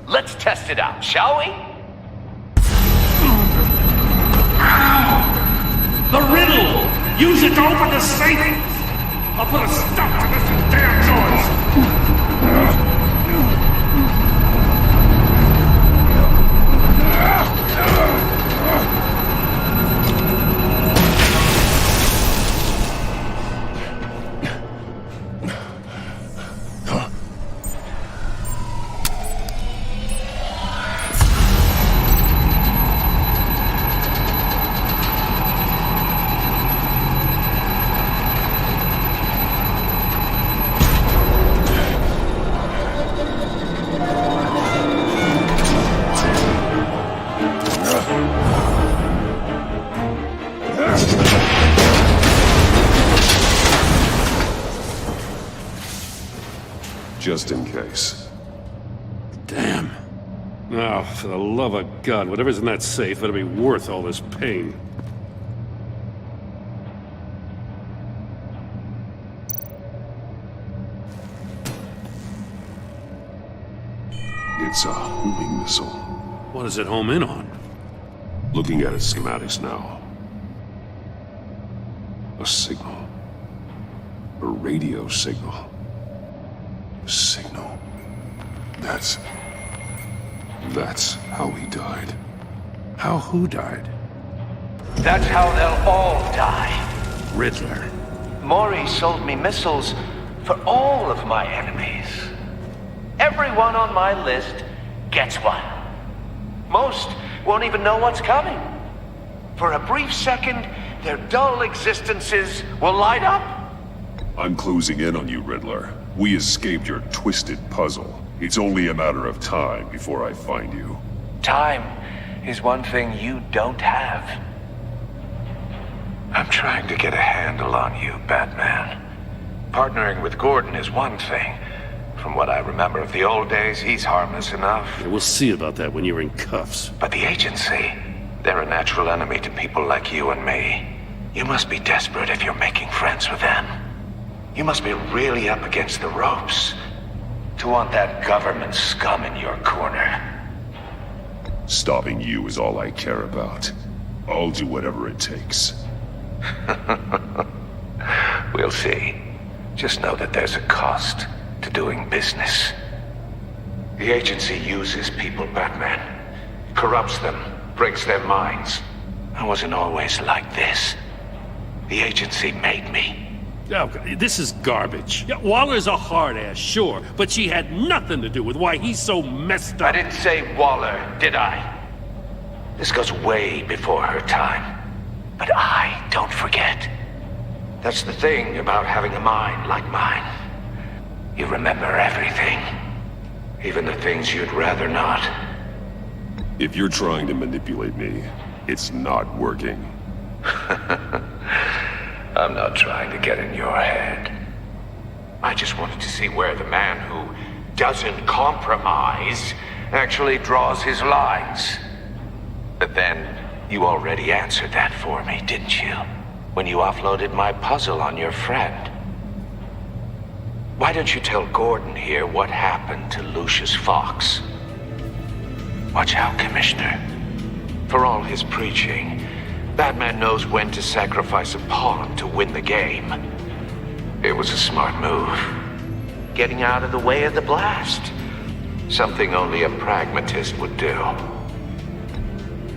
Let's test it out, shall we? The riddle! Use it to open the safe! I'll put a stop to this damn noise! Just in case. Damn. Now, for the love of God, whatever's in that safe better be worth all this pain. It's a homing missile. What does it home in on? Looking at its schematics now. A signal. A radio signal. A signal. That's how he died. How who died? That's how they'll all die. Riddler. Maury sold me missiles for all of my enemies. Everyone on my list gets one. Most won't even know what's coming. For a brief second, their dull existences will light up. I'm closing in on you, Riddler. We escaped your twisted puzzle. It's only a matter of time before I find you. Time is one thing you don't have. I'm trying to get a handle on you, Batman. Partnering with Gordon is one thing. From what I remember of the old days, he's harmless enough. Yeah, we'll see about that when you're in cuffs. But the agency, they're a natural enemy to people like you and me. You must be desperate if you're making friends with them. You must be really up against the ropes to want that government scum in your corner. Stopping you is all I care about. I'll do whatever it takes. We'll see. Just know that there's a cost to doing business. The agency uses people, Batman. Corrupts them, breaks their minds. I wasn't always like this. The agency made me. Oh, this is garbage. Yeah, Waller's a hard-ass, sure, but she had nothing to do with why he's so messed up. I didn't say Waller, did I? This goes way before her time. But I don't forget. That's the thing about having a mind like mine. You remember everything. Even the things you'd rather not. If you're trying to manipulate me, it's not working. I'm not trying to get in your head. I just wanted to see where the man who doesn't compromise actually draws his lines. But then, you already answered that for me, didn't you? When you offloaded my puzzle on your friend. Why don't you tell Gordon here what happened to Lucius Fox? Watch out, Commissioner. For all his preaching, Batman knows when to sacrifice a pawn to win the game. It was a smart move. Getting out of the way of the blast. Something only a pragmatist would do.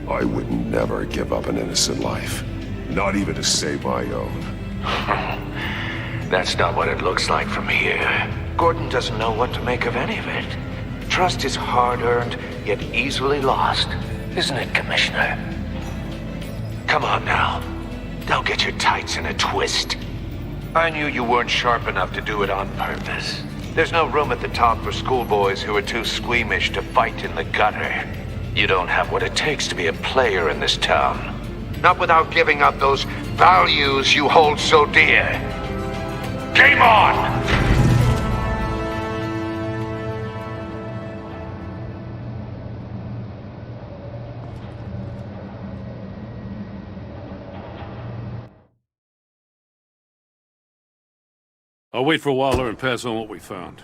I would never give up an innocent life. Not even to save my own. That's not what it looks like from here. Gordon doesn't know what to make of any of it. Trust is hard-earned, yet easily lost. Isn't it, Commissioner? Come on now. Don't get your tights in a twist. I knew you weren't sharp enough to do it on purpose. There's no room at the top for schoolboys who are too squeamish to fight in the gutter. You don't have what it takes to be a player in this town. Not without giving up those values you hold so dear. Game on! I'll wait for Waller and pass on what we found.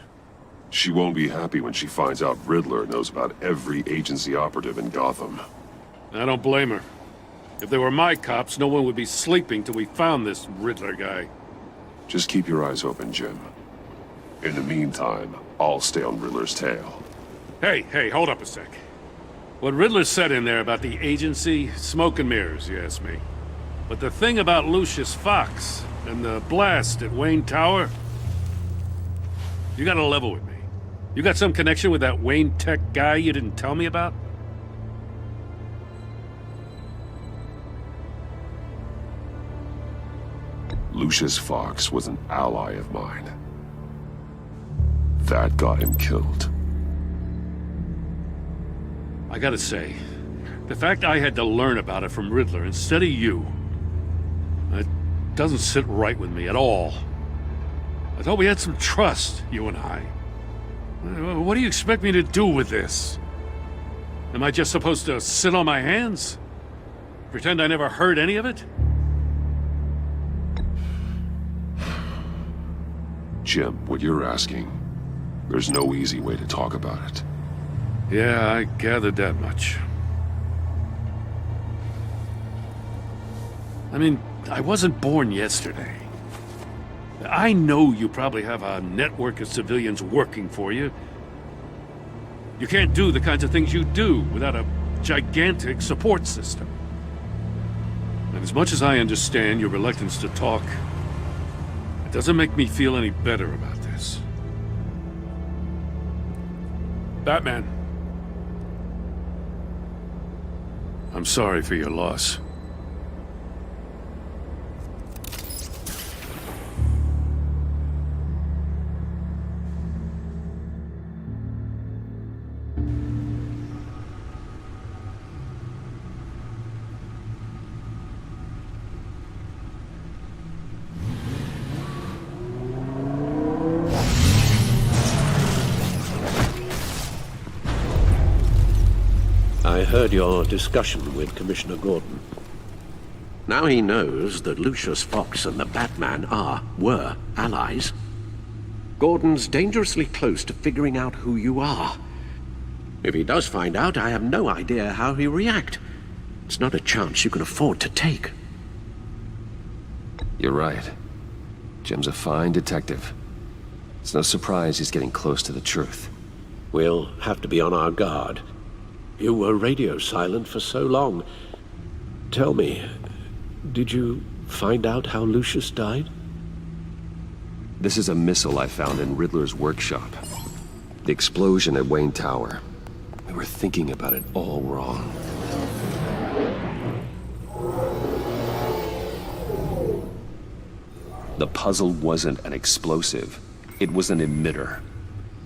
She won't be happy when she finds out Riddler knows about every agency operative in Gotham. I don't blame her. If they were my cops, no one would be sleeping till we found this Riddler guy. Just keep your eyes open, Jim. In the meantime, I'll stay on Riddler's tail. Hey, hold up a sec. What Riddler said in there about the agency, smoke and mirrors, you ask me. But the thing about Lucius Fox and the blast at Wayne Tower, you gotta level with me. You got some connection with that Wayne Tech guy you didn't tell me about? Lucius Fox was an ally of mine. That got him killed. I gotta say, the fact I had to learn about it from Riddler instead of you, it doesn't sit right with me at all. I thought we had some trust, you and I. What do you expect me to do with this? Am I just supposed to sit on my hands? Pretend I never heard any of it? Jim, what you're asking, there's no easy way to talk about it. Yeah, I gathered that much. I mean, I wasn't born yesterday. I know you probably have a network of civilians working for you. You can't do the kinds of things you do without a gigantic support system. And as much as I understand your reluctance to talk, it doesn't make me feel any better about this. Batman. I'm sorry for your loss. I heard your discussion with Commissioner Gordon. Now he knows that Lucius Fox and the Batman were allies. Gordon's dangerously close to figuring out who you are. If he does find out, I have no idea how he'll react. It's not a chance you can afford to take. You're right. Jim's a fine detective. It's no surprise he's getting close to the truth. We'll have to be on our guard. You were radio silent for so long. Tell me, did you find out how Lucius died? This is a missile I found in Riddler's workshop. The explosion at Wayne Tower. We were thinking about it all wrong. The puzzle wasn't an explosive. It was an emitter.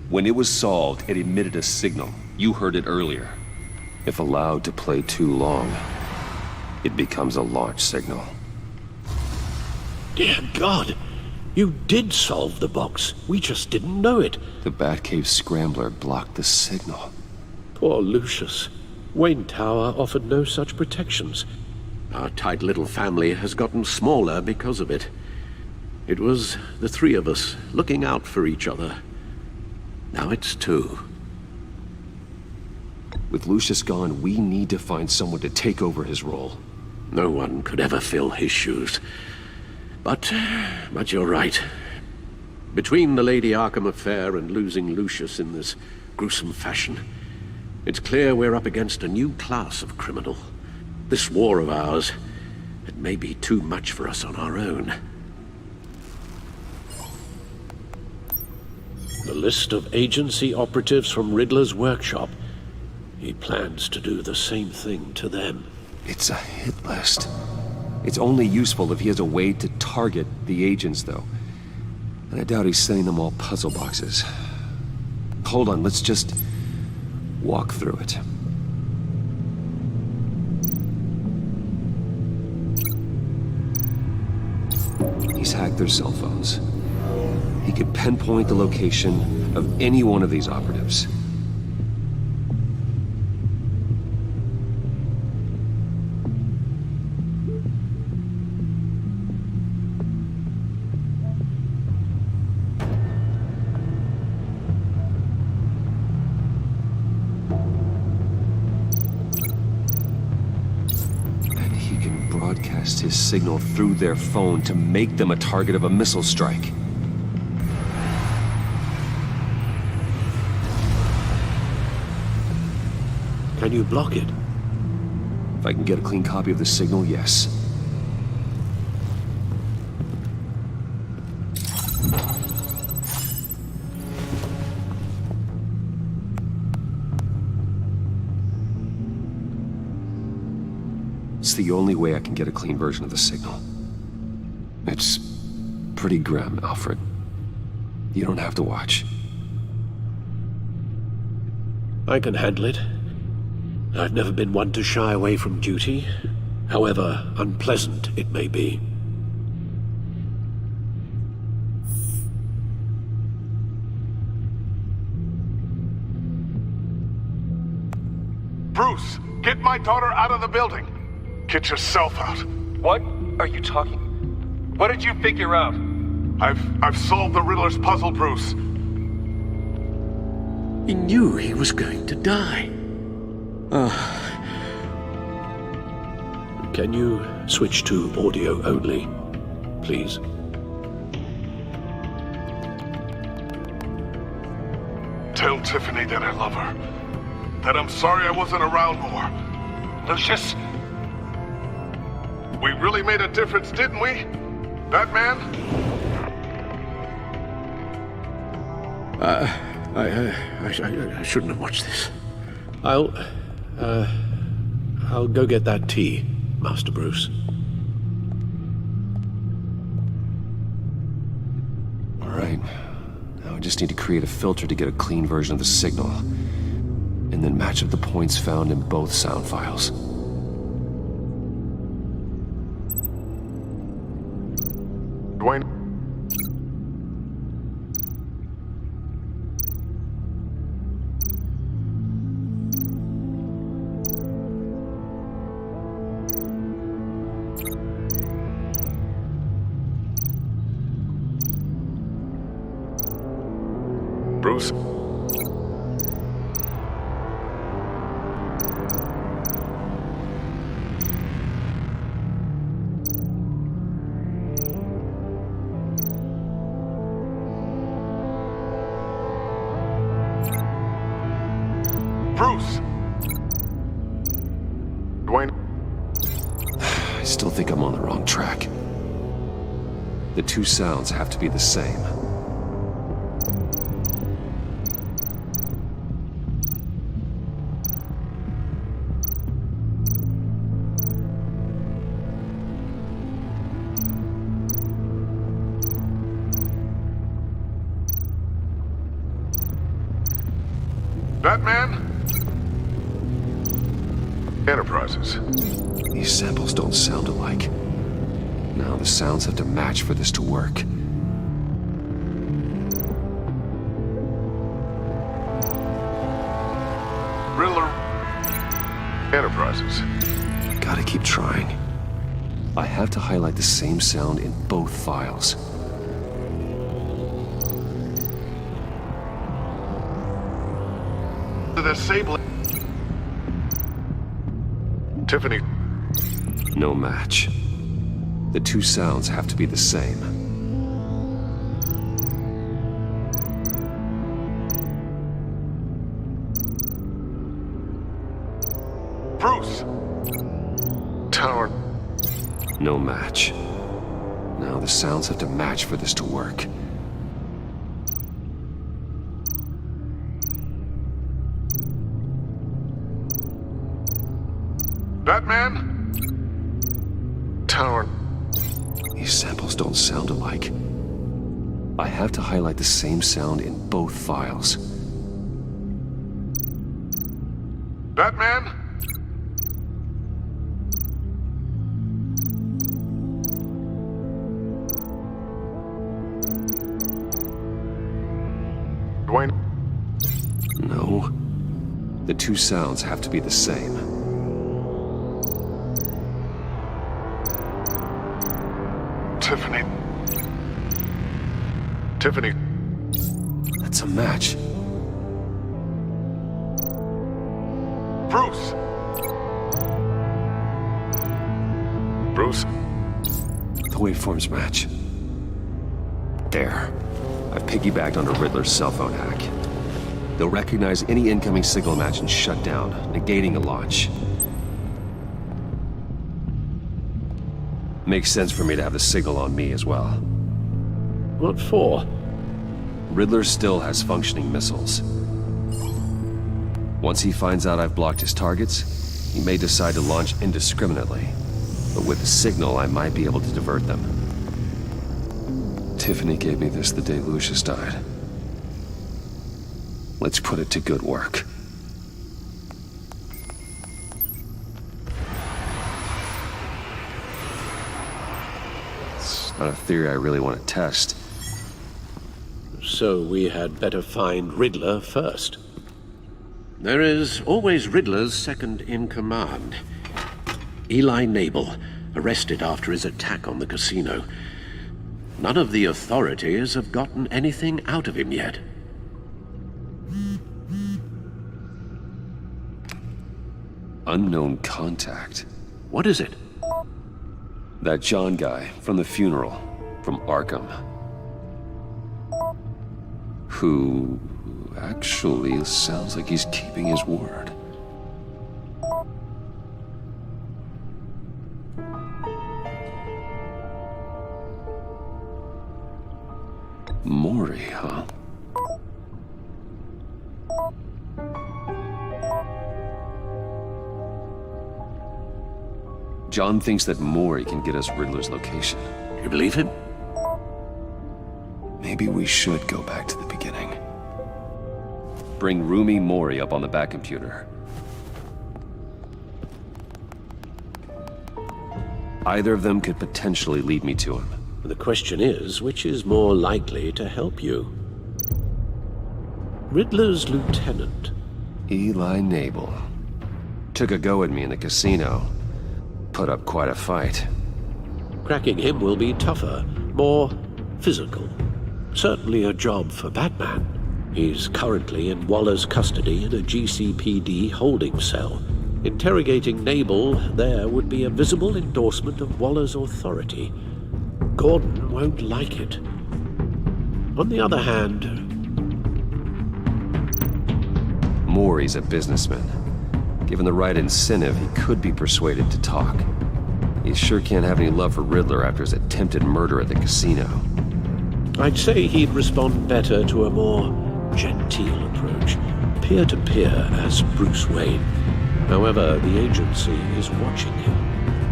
When it was solved, it emitted a signal. You heard it earlier. If allowed to play too long, it becomes a launch signal. Dear God! You did solve the box. We just didn't know it. The Batcave scrambler blocked the signal. Poor Lucius. Wayne Tower offered no such protections. Our tight little family has gotten smaller because of it. It was the three of us looking out for each other. Now it's two. With Lucius gone, we need to find someone to take over his role. No one could ever fill his shoes. But you're right. Between the Lady Arkham affair and losing Lucius in this gruesome fashion, it's clear we're up against a new class of criminal. This war of ours, it may be too much for us on our own. The list of agency operatives from Riddler's workshop. He plans to do the same thing to them. It's a hit list. It's only useful if he has a way to target the agents, though. And I doubt he's sending them all puzzle boxes. Hold on, let's just walk through it. He's hacked their cell phones. He could pinpoint the location of any one of these operatives. broadcast his signal through their phone to make them a target of a missile strike. Can you block it? If I can get a clean copy of the signal, yes. It's the only way I can get a clean version of the signal. It's pretty grim, Alfred. You don't have to watch. I can handle it. I've never been one to shy away from duty, however unpleasant it may be. Bruce, get my daughter out of the building. Get yourself out. What are you talking? What did you figure out? I've solved the Riddler's puzzle, Bruce. He knew he was going to die. Can you switch to audio only, please? Tell Tiffany that I love her. That I'm sorry I wasn't around more. Lucius? We really made a difference, didn't we? Batman? I shouldn't have watched this. I'll go get that tea, Master Bruce. All right. Now I just need to create a filter to get a clean version of the signal, and then match up the points found in both sound files. Dwayne. Bruce? Bruce! Dwayne? I still think I'm on the wrong track. The two sounds have to be the same. Batman? Enterprises. These samples don't sound alike. Now the sounds have to match for this to work. Riddler. Enterprises. Gotta keep trying. I have to highlight the same sound in both files. Disabling. Tiffany. No match. The two sounds have to be the same. Bruce. Tower. No match. Now the sounds have to match for this to work. Batman? Tower. These samples don't sound alike. I have to highlight the same sound in both files. Batman? Dwayne? No. The two sounds have to be the same. Tiffany. Tiffany. That's a match. Bruce. Bruce? The waveforms match. There. I've piggybacked onto Riddler's cell phone hack. They'll recognize any incoming signal match and shut down, negating a launch. Makes sense for me to have the signal on me as well. What for? Riddler still has functioning missiles. Once he finds out I've blocked his targets, he may decide to launch indiscriminately. But with the signal, I might be able to divert them. Tiffany gave me this the day Lucius died. Let's put it to good work. It's not a theory I really want to test. So we had better find Riddler first. There is always Riddler's second in command. Eli Nabel, arrested after his attack on the casino. None of the authorities have gotten anything out of him yet. Unknown contact. What is it? That John guy from the funeral, from Arkham. Who actually sounds like he's keeping his word. Maury, huh? John thinks that Maury can get us Riddler's location. You believe him? Maybe we should go back to the beginning. Bring Rumi Maury up on the back computer. Either of them could potentially lead me to him. The question is, which is more likely to help you? Riddler's lieutenant. Eli Nabel. Took a go at me in the casino. Put up quite a fight. Cracking him will be tougher, more physical. Certainly a job for Batman. He's currently in Waller's custody in a GCPD holding cell. Interrogating Nabel there would be a visible endorsement of Waller's authority. Gordon won't like it. On the other hand... Maury's a businessman. Given the right incentive, he could be persuaded to talk. He sure can't have any love for Riddler after his attempted murder at the casino. I'd say he'd respond better to a more genteel approach, peer-to-peer as Bruce Wayne. However, the agency is watching him.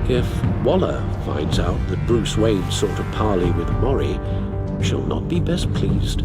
If Waller finds out that Bruce Wayne sought a parley with Maury, she'll not be best pleased.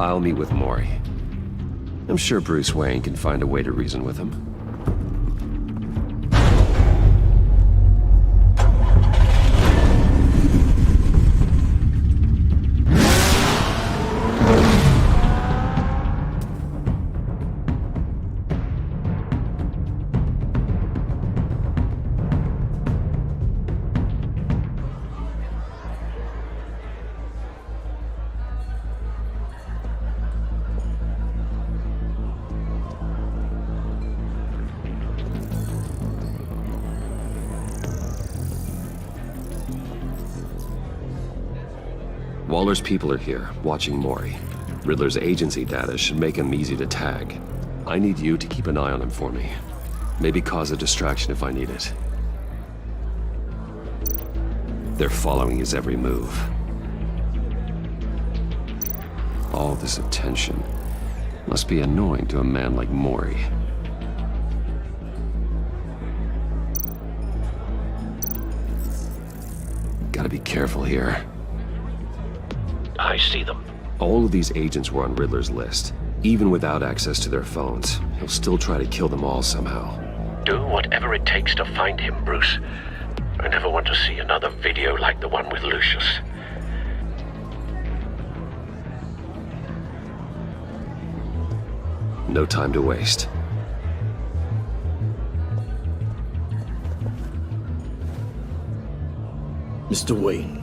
I'll meet with Maury. I'm sure Bruce Wayne can find a way to reason with him. Waller's people are here, watching Mori. Riddler's agency data should make him easy to tag. I need you to keep an eye on him for me. Maybe cause a distraction if I need it. They're following his every move. All this attention must be annoying to a man like Mori. Gotta be careful here. I see them. All of these agents were on Riddler's list. Even without access to their phones, he'll still try to kill them all somehow. Do whatever it takes to find him, Bruce. I never want to see another video like the one with Lucius. No time to waste. Mr. Wayne,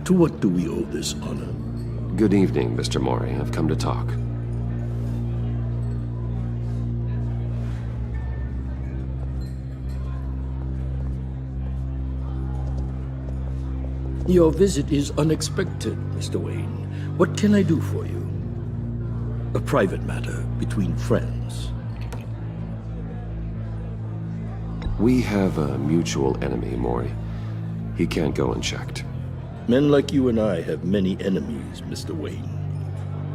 to what do we owe this honor? Good evening, Mr. Mori. I've come to talk. Your visit is unexpected, Mr. Wayne. What can I do for you? A private matter between friends. We have a mutual enemy, Mori. He can't go unchecked. Men like you and I have many enemies, Mr. Wayne.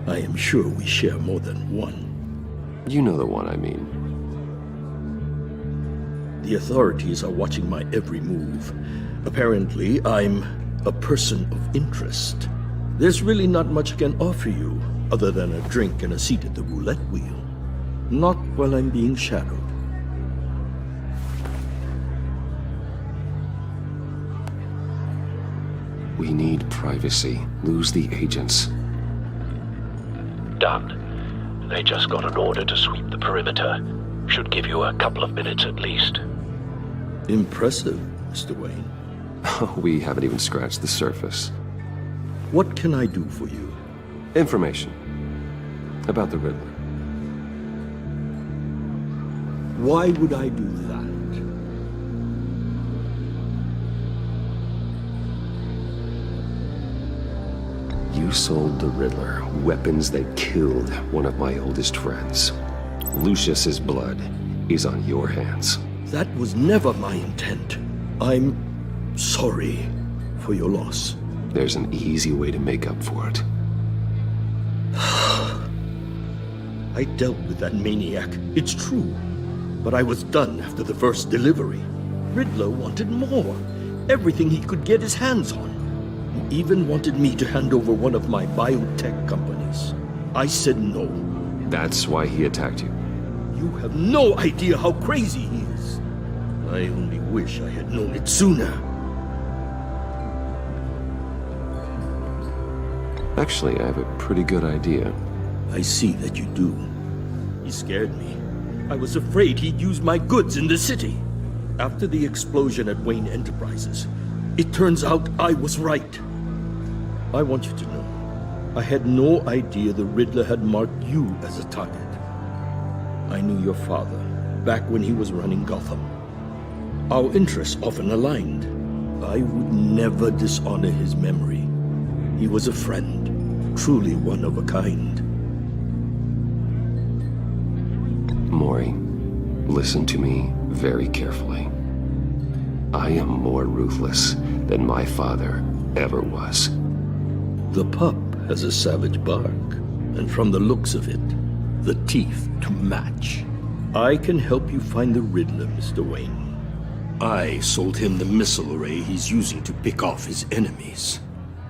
I am sure we share more than one. You know the one I mean. The authorities are watching my every move. Apparently, I'm a person of interest. There's really not much I can offer you, other than a drink and a seat at the roulette wheel. Not while I'm being shadowed. We need privacy. Lose the agents. Done. They just got an order to sweep the perimeter. Should give you a couple of minutes at least. Impressive, Mr. Wayne. We haven't even scratched the surface. What can I do for you? Information. About the Riddler. Why would I do that? You sold the Riddler weapons that killed one of my oldest friends. Lucius's blood is on your hands. That was never my intent. I'm sorry for your loss. There's an easy way to make up for it. I dealt with that maniac, it's true. But I was done after the first delivery. Riddler wanted more. Everything he could get his hands on. He even wanted me to hand over one of my biotech companies. I said no. That's why he attacked you. You have no idea how crazy he is. I only wish I had known it sooner. Actually, I have a pretty good idea. I see that you do. He scared me. I was afraid he'd use my goods in the city. After the explosion at Wayne Enterprises, it turns out I was right. I want you to know, I had no idea the Riddler had marked you as a target. I knew your father back when he was running Gotham. Our interests often aligned. I would never dishonor his memory. He was a friend, truly one of a kind. Mori, listen to me very carefully. I am more ruthless than my father ever was. The pup has a savage bark, and from the looks of it, the teeth to match. I can help you find the Riddler, Mr. Wayne. I sold him the missile array he's using to pick off his enemies.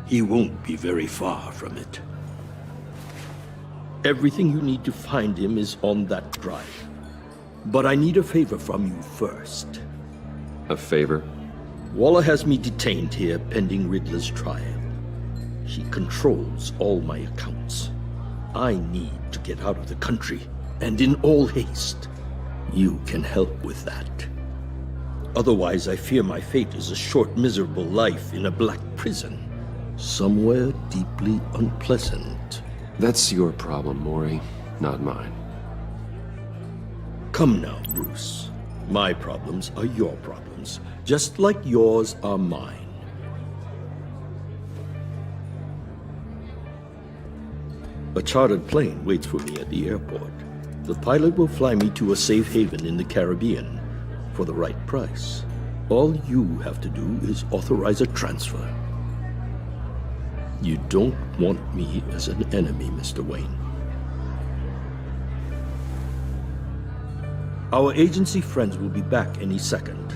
He won't be very far from it. Everything you need to find him is on that drive. But I need a favor from you first. A favor? Waller has me detained here pending Riddler's trial. He controls all my accounts. I need to get out of the country, and in all haste. You can help with that. Otherwise, I fear my fate is a short, miserable life in a black prison. Somewhere deeply unpleasant. That's your problem, Mori, not mine. Come now, Bruce. My problems are your problems, just like yours are mine. A chartered plane waits for me at the airport. The pilot will fly me to a safe haven in the Caribbean for the right price. All you have to do is authorize a transfer. You don't want me as an enemy, Mr. Wayne. Our agency friends will be back any second.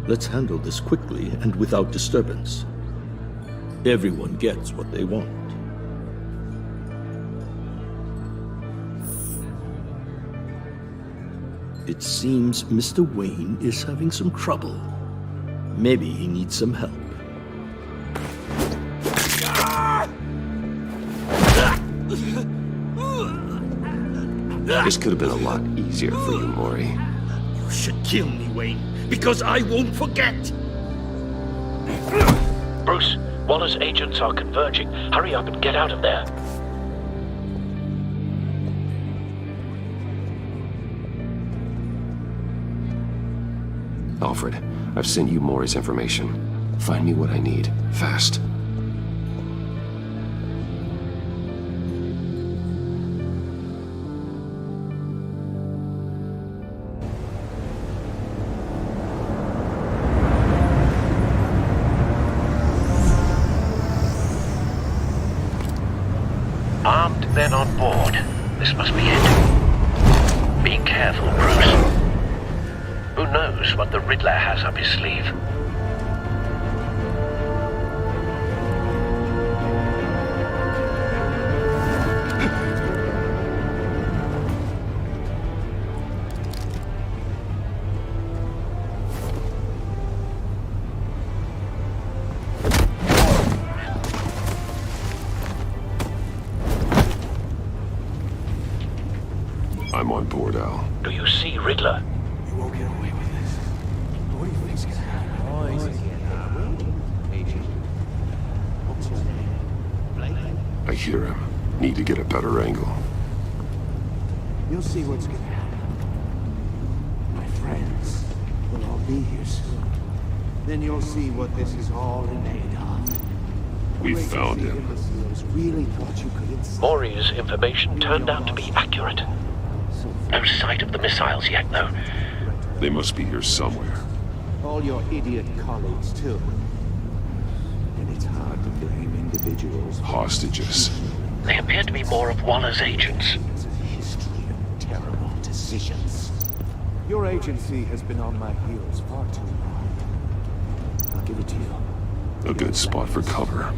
Let's handle this quickly and without disturbance. Everyone gets what they want. It seems Mr. Wayne is having some trouble. Maybe he needs some help. This could have been a lot easier for you, Maury. You should kill me, Wayne, because I won't forget! Bruce, Waller's agents are converging. Hurry up and get out of there. Alfred, I've sent you Maury's information. Find me what I need, fast. Armed men on board. This must be it. Be careful, Bruce. Who knows what the Riddler has up his sleeve? I'm on board, Al. Do you see Riddler? You won't get away with this. What do you think's gonna happen? I hear him. Need to get a better angle. You'll see what's gonna happen. My friends will all be here soon. Then you'll see what this is all in aid of. We found him. Really thought you could inside. Maury's information turned out to be accurate. No sight of the missiles yet, though. They must be here somewhere. All your idiot colleagues, too. And it's hard to blame individuals. Hostages. They appear to be more of Waller's agents. It's a history of terrible decisions. Your agency has been on my heels far too long. I'll give it to you. A good spot for cover.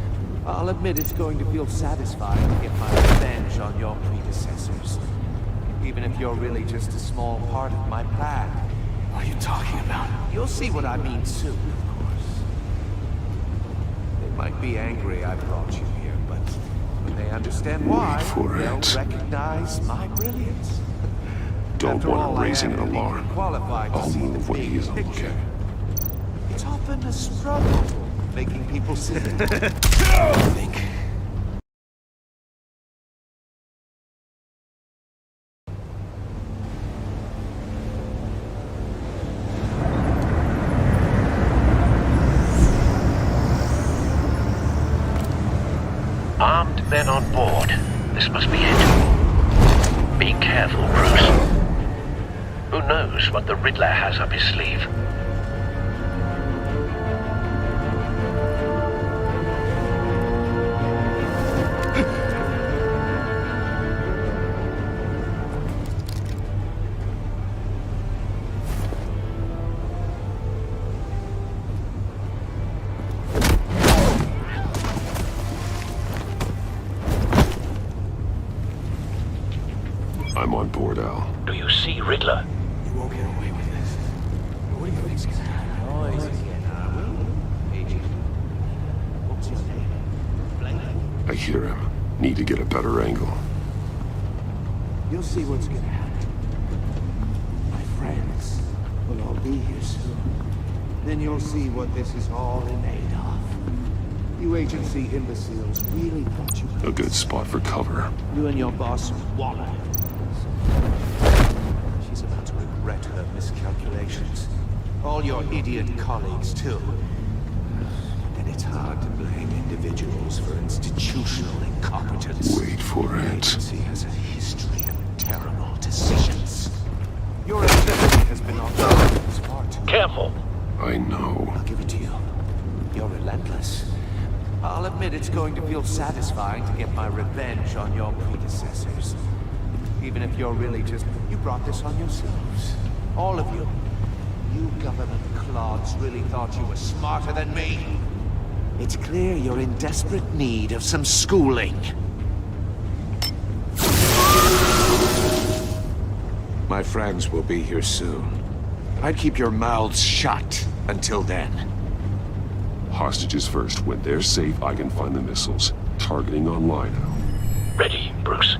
I'll admit it's going to feel satisfying to get my revenge on your predecessors. Even if you're really just a small part of my plan. What are you talking about? You'll see what I mean soon, of course. They might be angry I brought you here, but when they understand why, they'll recognize my brilliance. Don't want him raising an alarm. I'll move when he isn't looking. It's often a struggle making people see it. Think. Armed men on board. This must be it. Be careful, Bruce. Who knows what the Riddler has up his sleeve? I'm on board, Al. Do you see Riddler? You won't get away with this. What do you think's gonna happen? What's your name? I hear him. Need to get a better angle. You'll see what's gonna happen. My friends will all be here soon. Then you'll see what this is all in aid of. You agency imbeciles really thought you could. A good spot for cover. You and your boss, Waller. She's about to regret her miscalculations. All your idiot colleagues, too. And it's hard to blame individuals for institutional incompetence. Wait for it. He has a history of terrible decisions. Your ability has been on his part. Careful. I know. I'll give it to you. You're relentless. I'll admit it's going to feel satisfying to get my revenge on your predecessors. Even if you're really just... You brought this on yourselves. All of you. You government clods really thought you were smarter than me. It's clear you're in desperate need of some schooling. My friends will be here soon. I'd keep your mouths shut until then. Hostages first. When they're safe, I can find the missiles. Targeting online. Ready, Bruce.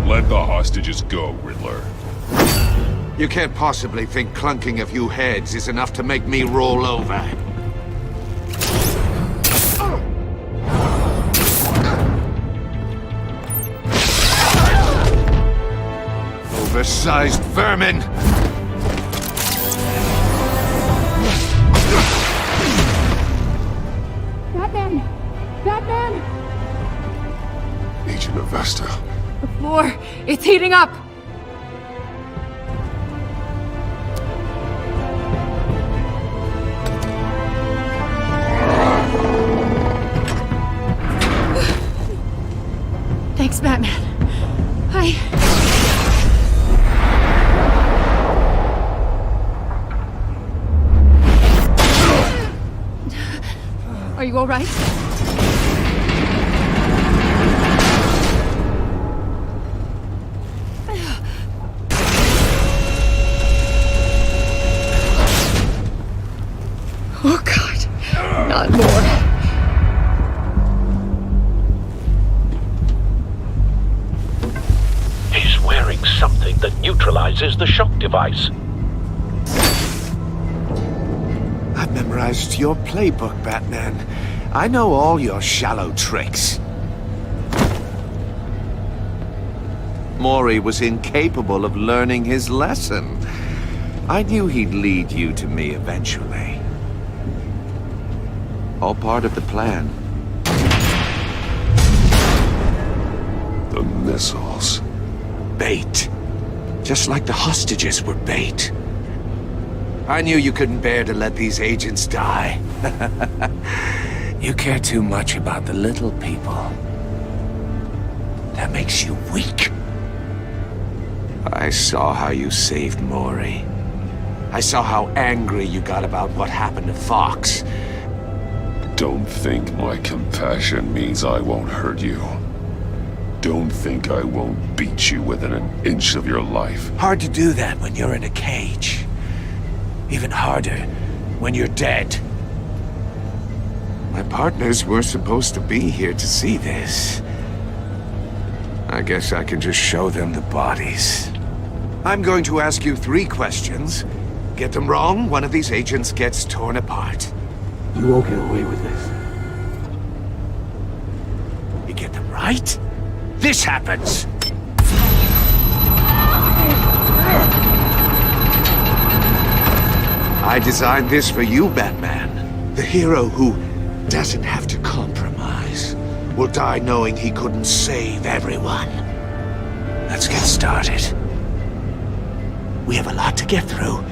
Let the hostages go, Riddler. You can't possibly think clunking a few heads is enough to make me roll over. Oversized vermin! Batman! Batman! Agent Avesta. The floor, it's heating up! Thanks, Batman. Are you all right? Oh, God. Not more. He's wearing something that neutralizes the shock device. I've memorized your playbook, Batman. I know all your shallow tricks. Mori was incapable of learning his lesson. I knew he'd lead you to me eventually. All part of the plan. The missiles. Bait. Just like the hostages were bait. I knew you couldn't bear to let these agents die. You care too much about the little people. That makes you weak. I saw how you saved Mori. I saw how angry you got about what happened to Fox. Don't think my compassion means I won't hurt you. Don't think I won't beat you within an inch of your life. Hard to do that when you're in a cage. Even harder when you're dead. My partners were supposed to be here to see this. I guess I can just show them the bodies. I'm going to ask you 3 questions. Get them wrong, one of these agents gets torn apart. You won't get away with this. You get them right, this happens! I designed this for you, Batman. The hero who doesn't have to compromise will die knowing he couldn't save everyone. Let's get started. We have a lot to get through.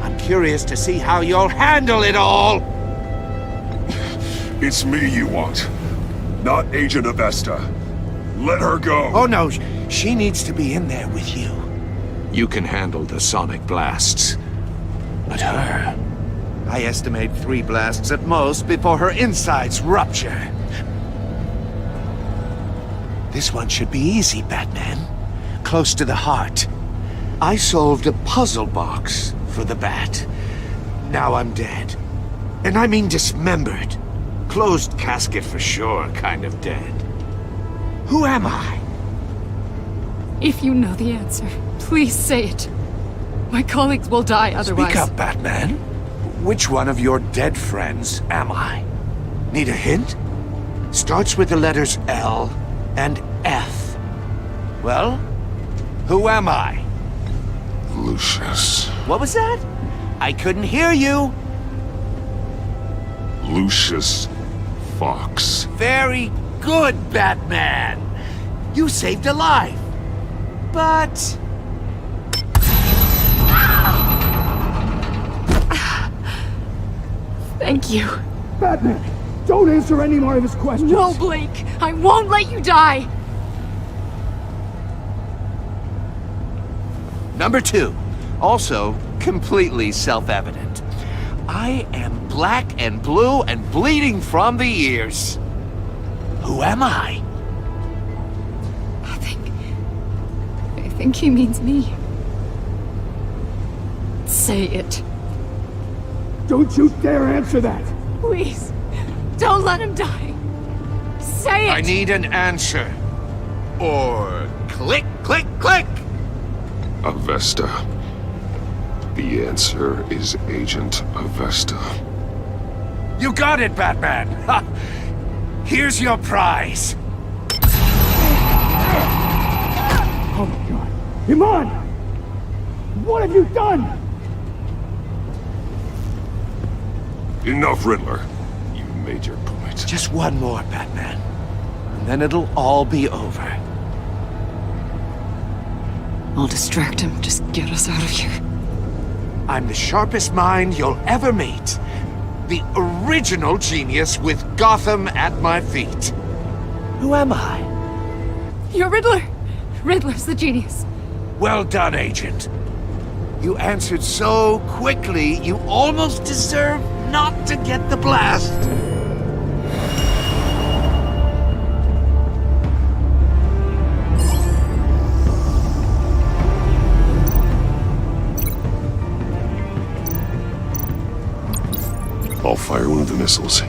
I'm curious to see how you'll handle it all! It's me you want, not Agent Avesta. Let her go! Oh no, she needs to be in there with you. You can handle the sonic blasts. But her... I estimate 3 blasts at most before her insides rupture. This one should be easy, Batman. Close to the heart. I solved a puzzle box for the Bat. Now I'm dead. And I mean dismembered. Closed casket for sure, kind of dead. Who am I? If you know the answer, please say it. My colleagues will die otherwise. Speak up, Batman. Which one of your dead friends am I? Need a hint? Starts with the letters L and F. Well, who am I? Lucius. What was that? I couldn't hear you. Lucius Fox. Very good, Batman. You saved a life. But... Thank you. Batman, don't answer any more of his questions. No, Blake. I won't let you die. Number 2, also completely self-evident. I am black and blue and bleeding from the ears. Who am I? I think he means me. Say it. Don't you dare answer that! Please. Don't let him die. Say it! I need an answer. Or click, click, click! Avesta. The answer is Agent Avesta. You got it, Batman! Ha. Here's your prize. Oh my god. Iman! What have you done? Enough, Riddler. You made your point. Just one more, Batman. And then it'll all be over. I'll distract him. Just get us out of here. I'm the sharpest mind you'll ever meet. The original genius with Gotham at my feet. Who am I? You're Riddler. Riddler's the genius. Well done, Agent. You answered so quickly, you almost deserve not to get the blast. I'll fire one of the missiles.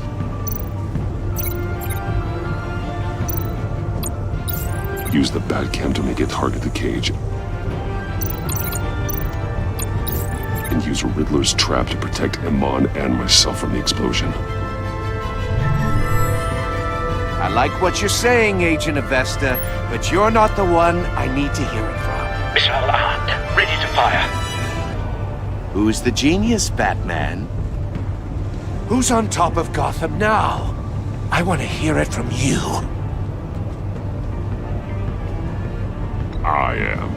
Use the Batcam to make it target the cage. And use Riddler's trap to protect Iman and myself from the explosion. I like what you're saying, Agent Avesta, but you're not the one I need to hear it from. Missile armed, ready to fire. Who's the genius, Batman? Who's on top of Gotham now? I want to hear it from you. I am.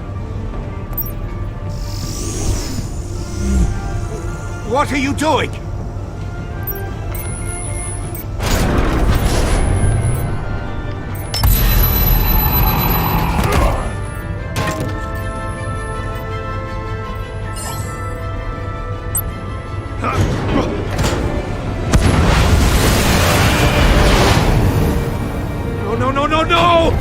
What are you doing? No!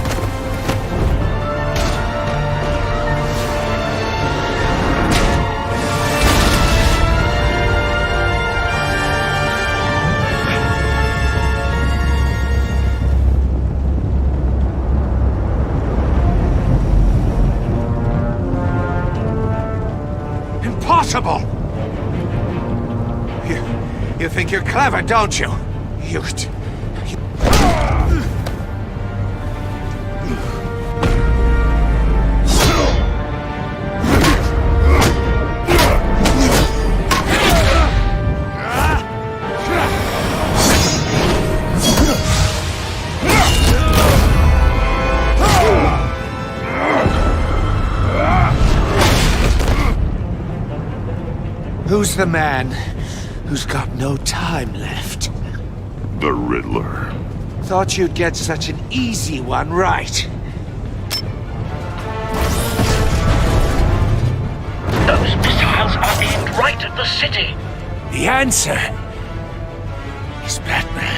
Impossible! You think you're clever, don't you? Who's the man who's got no time left? The Riddler. Thought you'd get such an easy one right. Those missiles are aimed right at the city. The answer is Batman.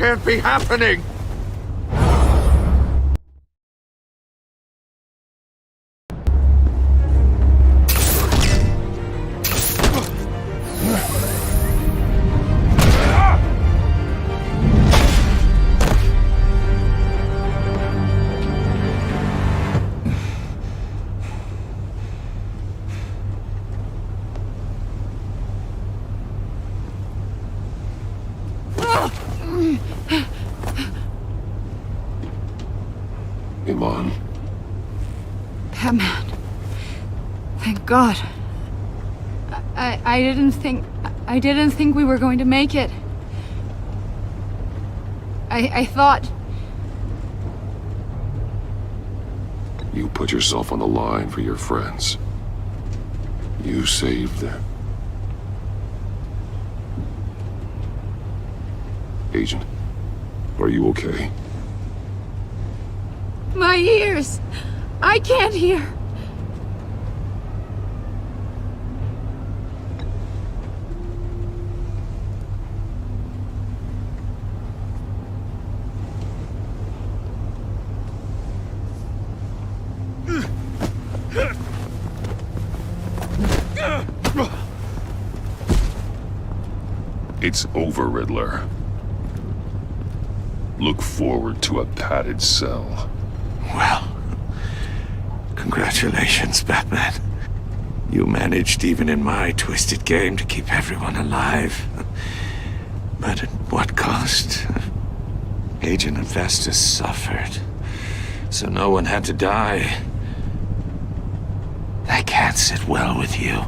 can't be happening! Iman. Batman. Thank God. I didn't think we were going to make it. I thought... You put yourself on the line for your friends. You saved them. Agent, are you okay? My ears! I can't hear! It's over, Riddler. Look forward to a padded cell. Well, congratulations, Batman. You managed, even in my twisted game, to keep everyone alive. But at what cost? Agent Infestus suffered, so no one had to die. That can't sit well with you.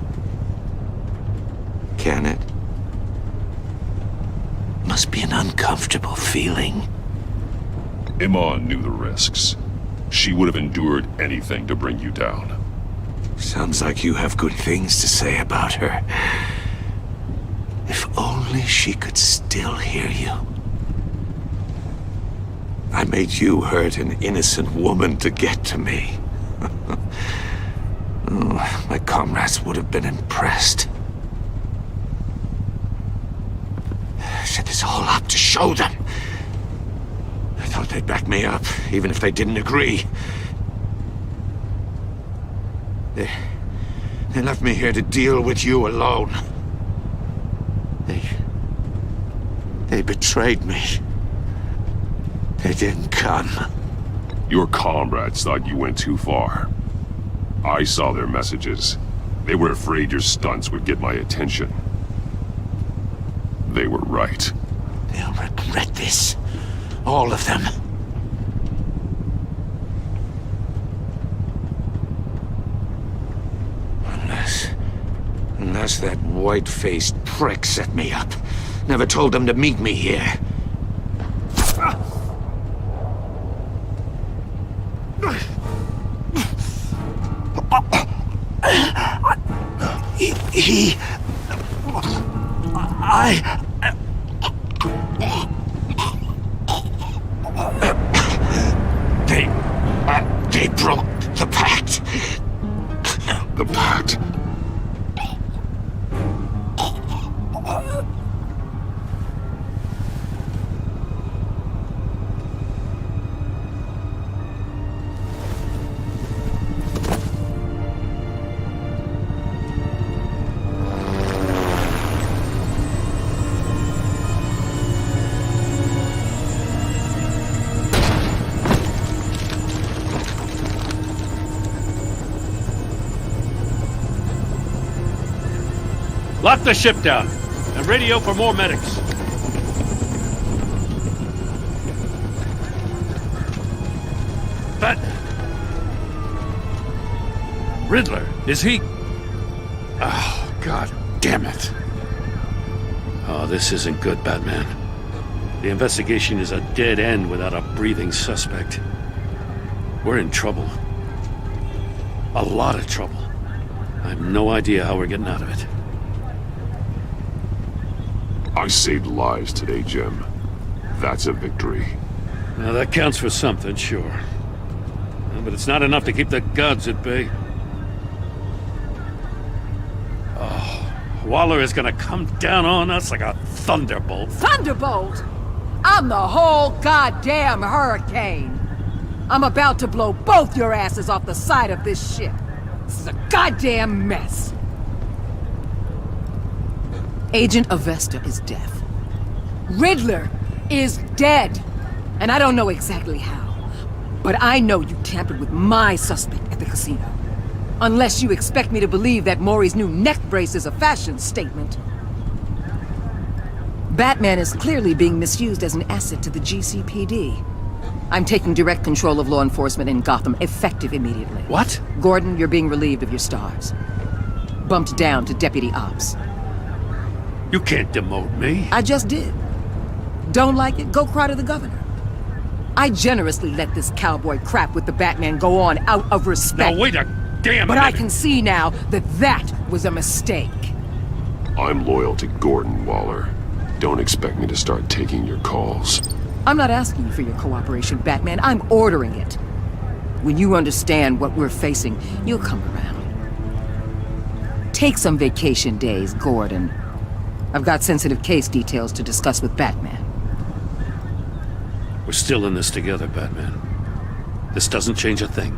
Can it? Must be an uncomfortable feeling. Iman knew the risks. She would have endured anything to bring you down. Sounds like you have good things to say about her. If only she could still hear you. I made you hurt an innocent woman to get to me. Oh, my comrades would have been impressed. I set this all up to show them. I thought they'd back me up, even if they didn't agree. They left me here to deal with you alone. They betrayed me. They didn't come. Your comrades thought you went too far. I saw their messages. They were afraid your stunts would get my attention. They were right. They'll regret this. All of them. Unless that white-faced prick set me up. Never told them to meet me here. They broke the pact. The pact? Lock the ship down, and radio for more medics. But... Riddler, is he... Oh, God damn it. Oh, this isn't good, Batman. The investigation is a dead end without a breathing suspect. We're in trouble. A lot of trouble. I have no idea how we're getting out of it. I saved lives today, Jim. That's a victory. Now, that counts for something, sure. But it's not enough to keep the gods at bay. Oh, Waller is gonna come down on us like a thunderbolt. Thunderbolt? I'm the whole goddamn hurricane. I'm about to blow both your asses off the side of this ship. This is a goddamn mess. Agent Avesta is deaf. Riddler is dead. And I don't know exactly how. But I know you tampered with my suspect at the casino. Unless you expect me to believe that Maury's new neck brace is a fashion statement. Batman is clearly being misused as an asset to the GCPD. I'm taking direct control of law enforcement in Gotham, effective immediately. What? Gordon, you're being relieved of your stars. Bumped down to Deputy Ops. You can't demote me. I just did. Don't like it? Go cry to the governor. I generously let this cowboy crap with the Batman go on out of respect. Now wait a damn minute. But I can see now that that was a mistake. I'm loyal to Gordon, Waller. Don't expect me to start taking your calls. I'm not asking you for your cooperation, Batman. I'm ordering it. When you understand what we're facing, you'll come around. Take some vacation days, Gordon. I've got sensitive case details to discuss with Batman. We're still in this together, Batman. This doesn't change a thing.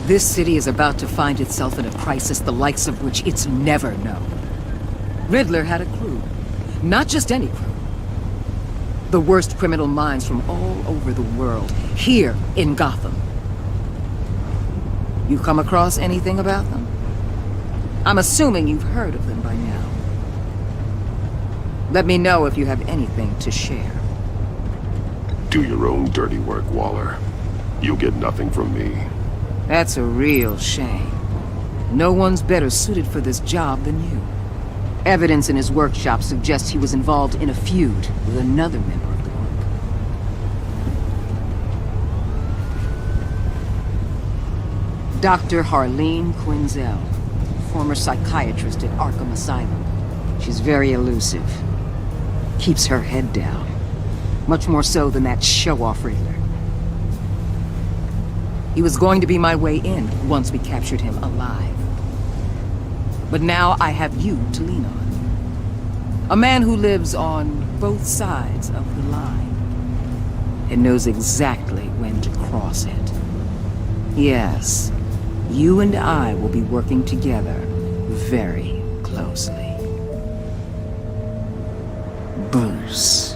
This city is about to find itself in a crisis the likes of which it's never known. Riddler had a crew. Not just any crew. The worst criminal minds from all over the world, here in Gotham. You come across anything about them? I'm assuming you've heard of them by now. Let me know if you have anything to share. Do your own dirty work, Waller. You'll get nothing from me. That's a real shame. No one's better suited for this job than you. Evidence in his workshop suggests he was involved in a feud with another member of the group. Dr. Harleen Quinzel, former psychiatrist at Arkham Asylum. She's very elusive. Keeps her head down. Much more so than that show-off Riddler. He was going to be my way in once we captured him alive. But now I have you to lean on. A man who lives on both sides of the line and knows exactly when to cross it. Yes, you and I will be working together very closely. Bruce.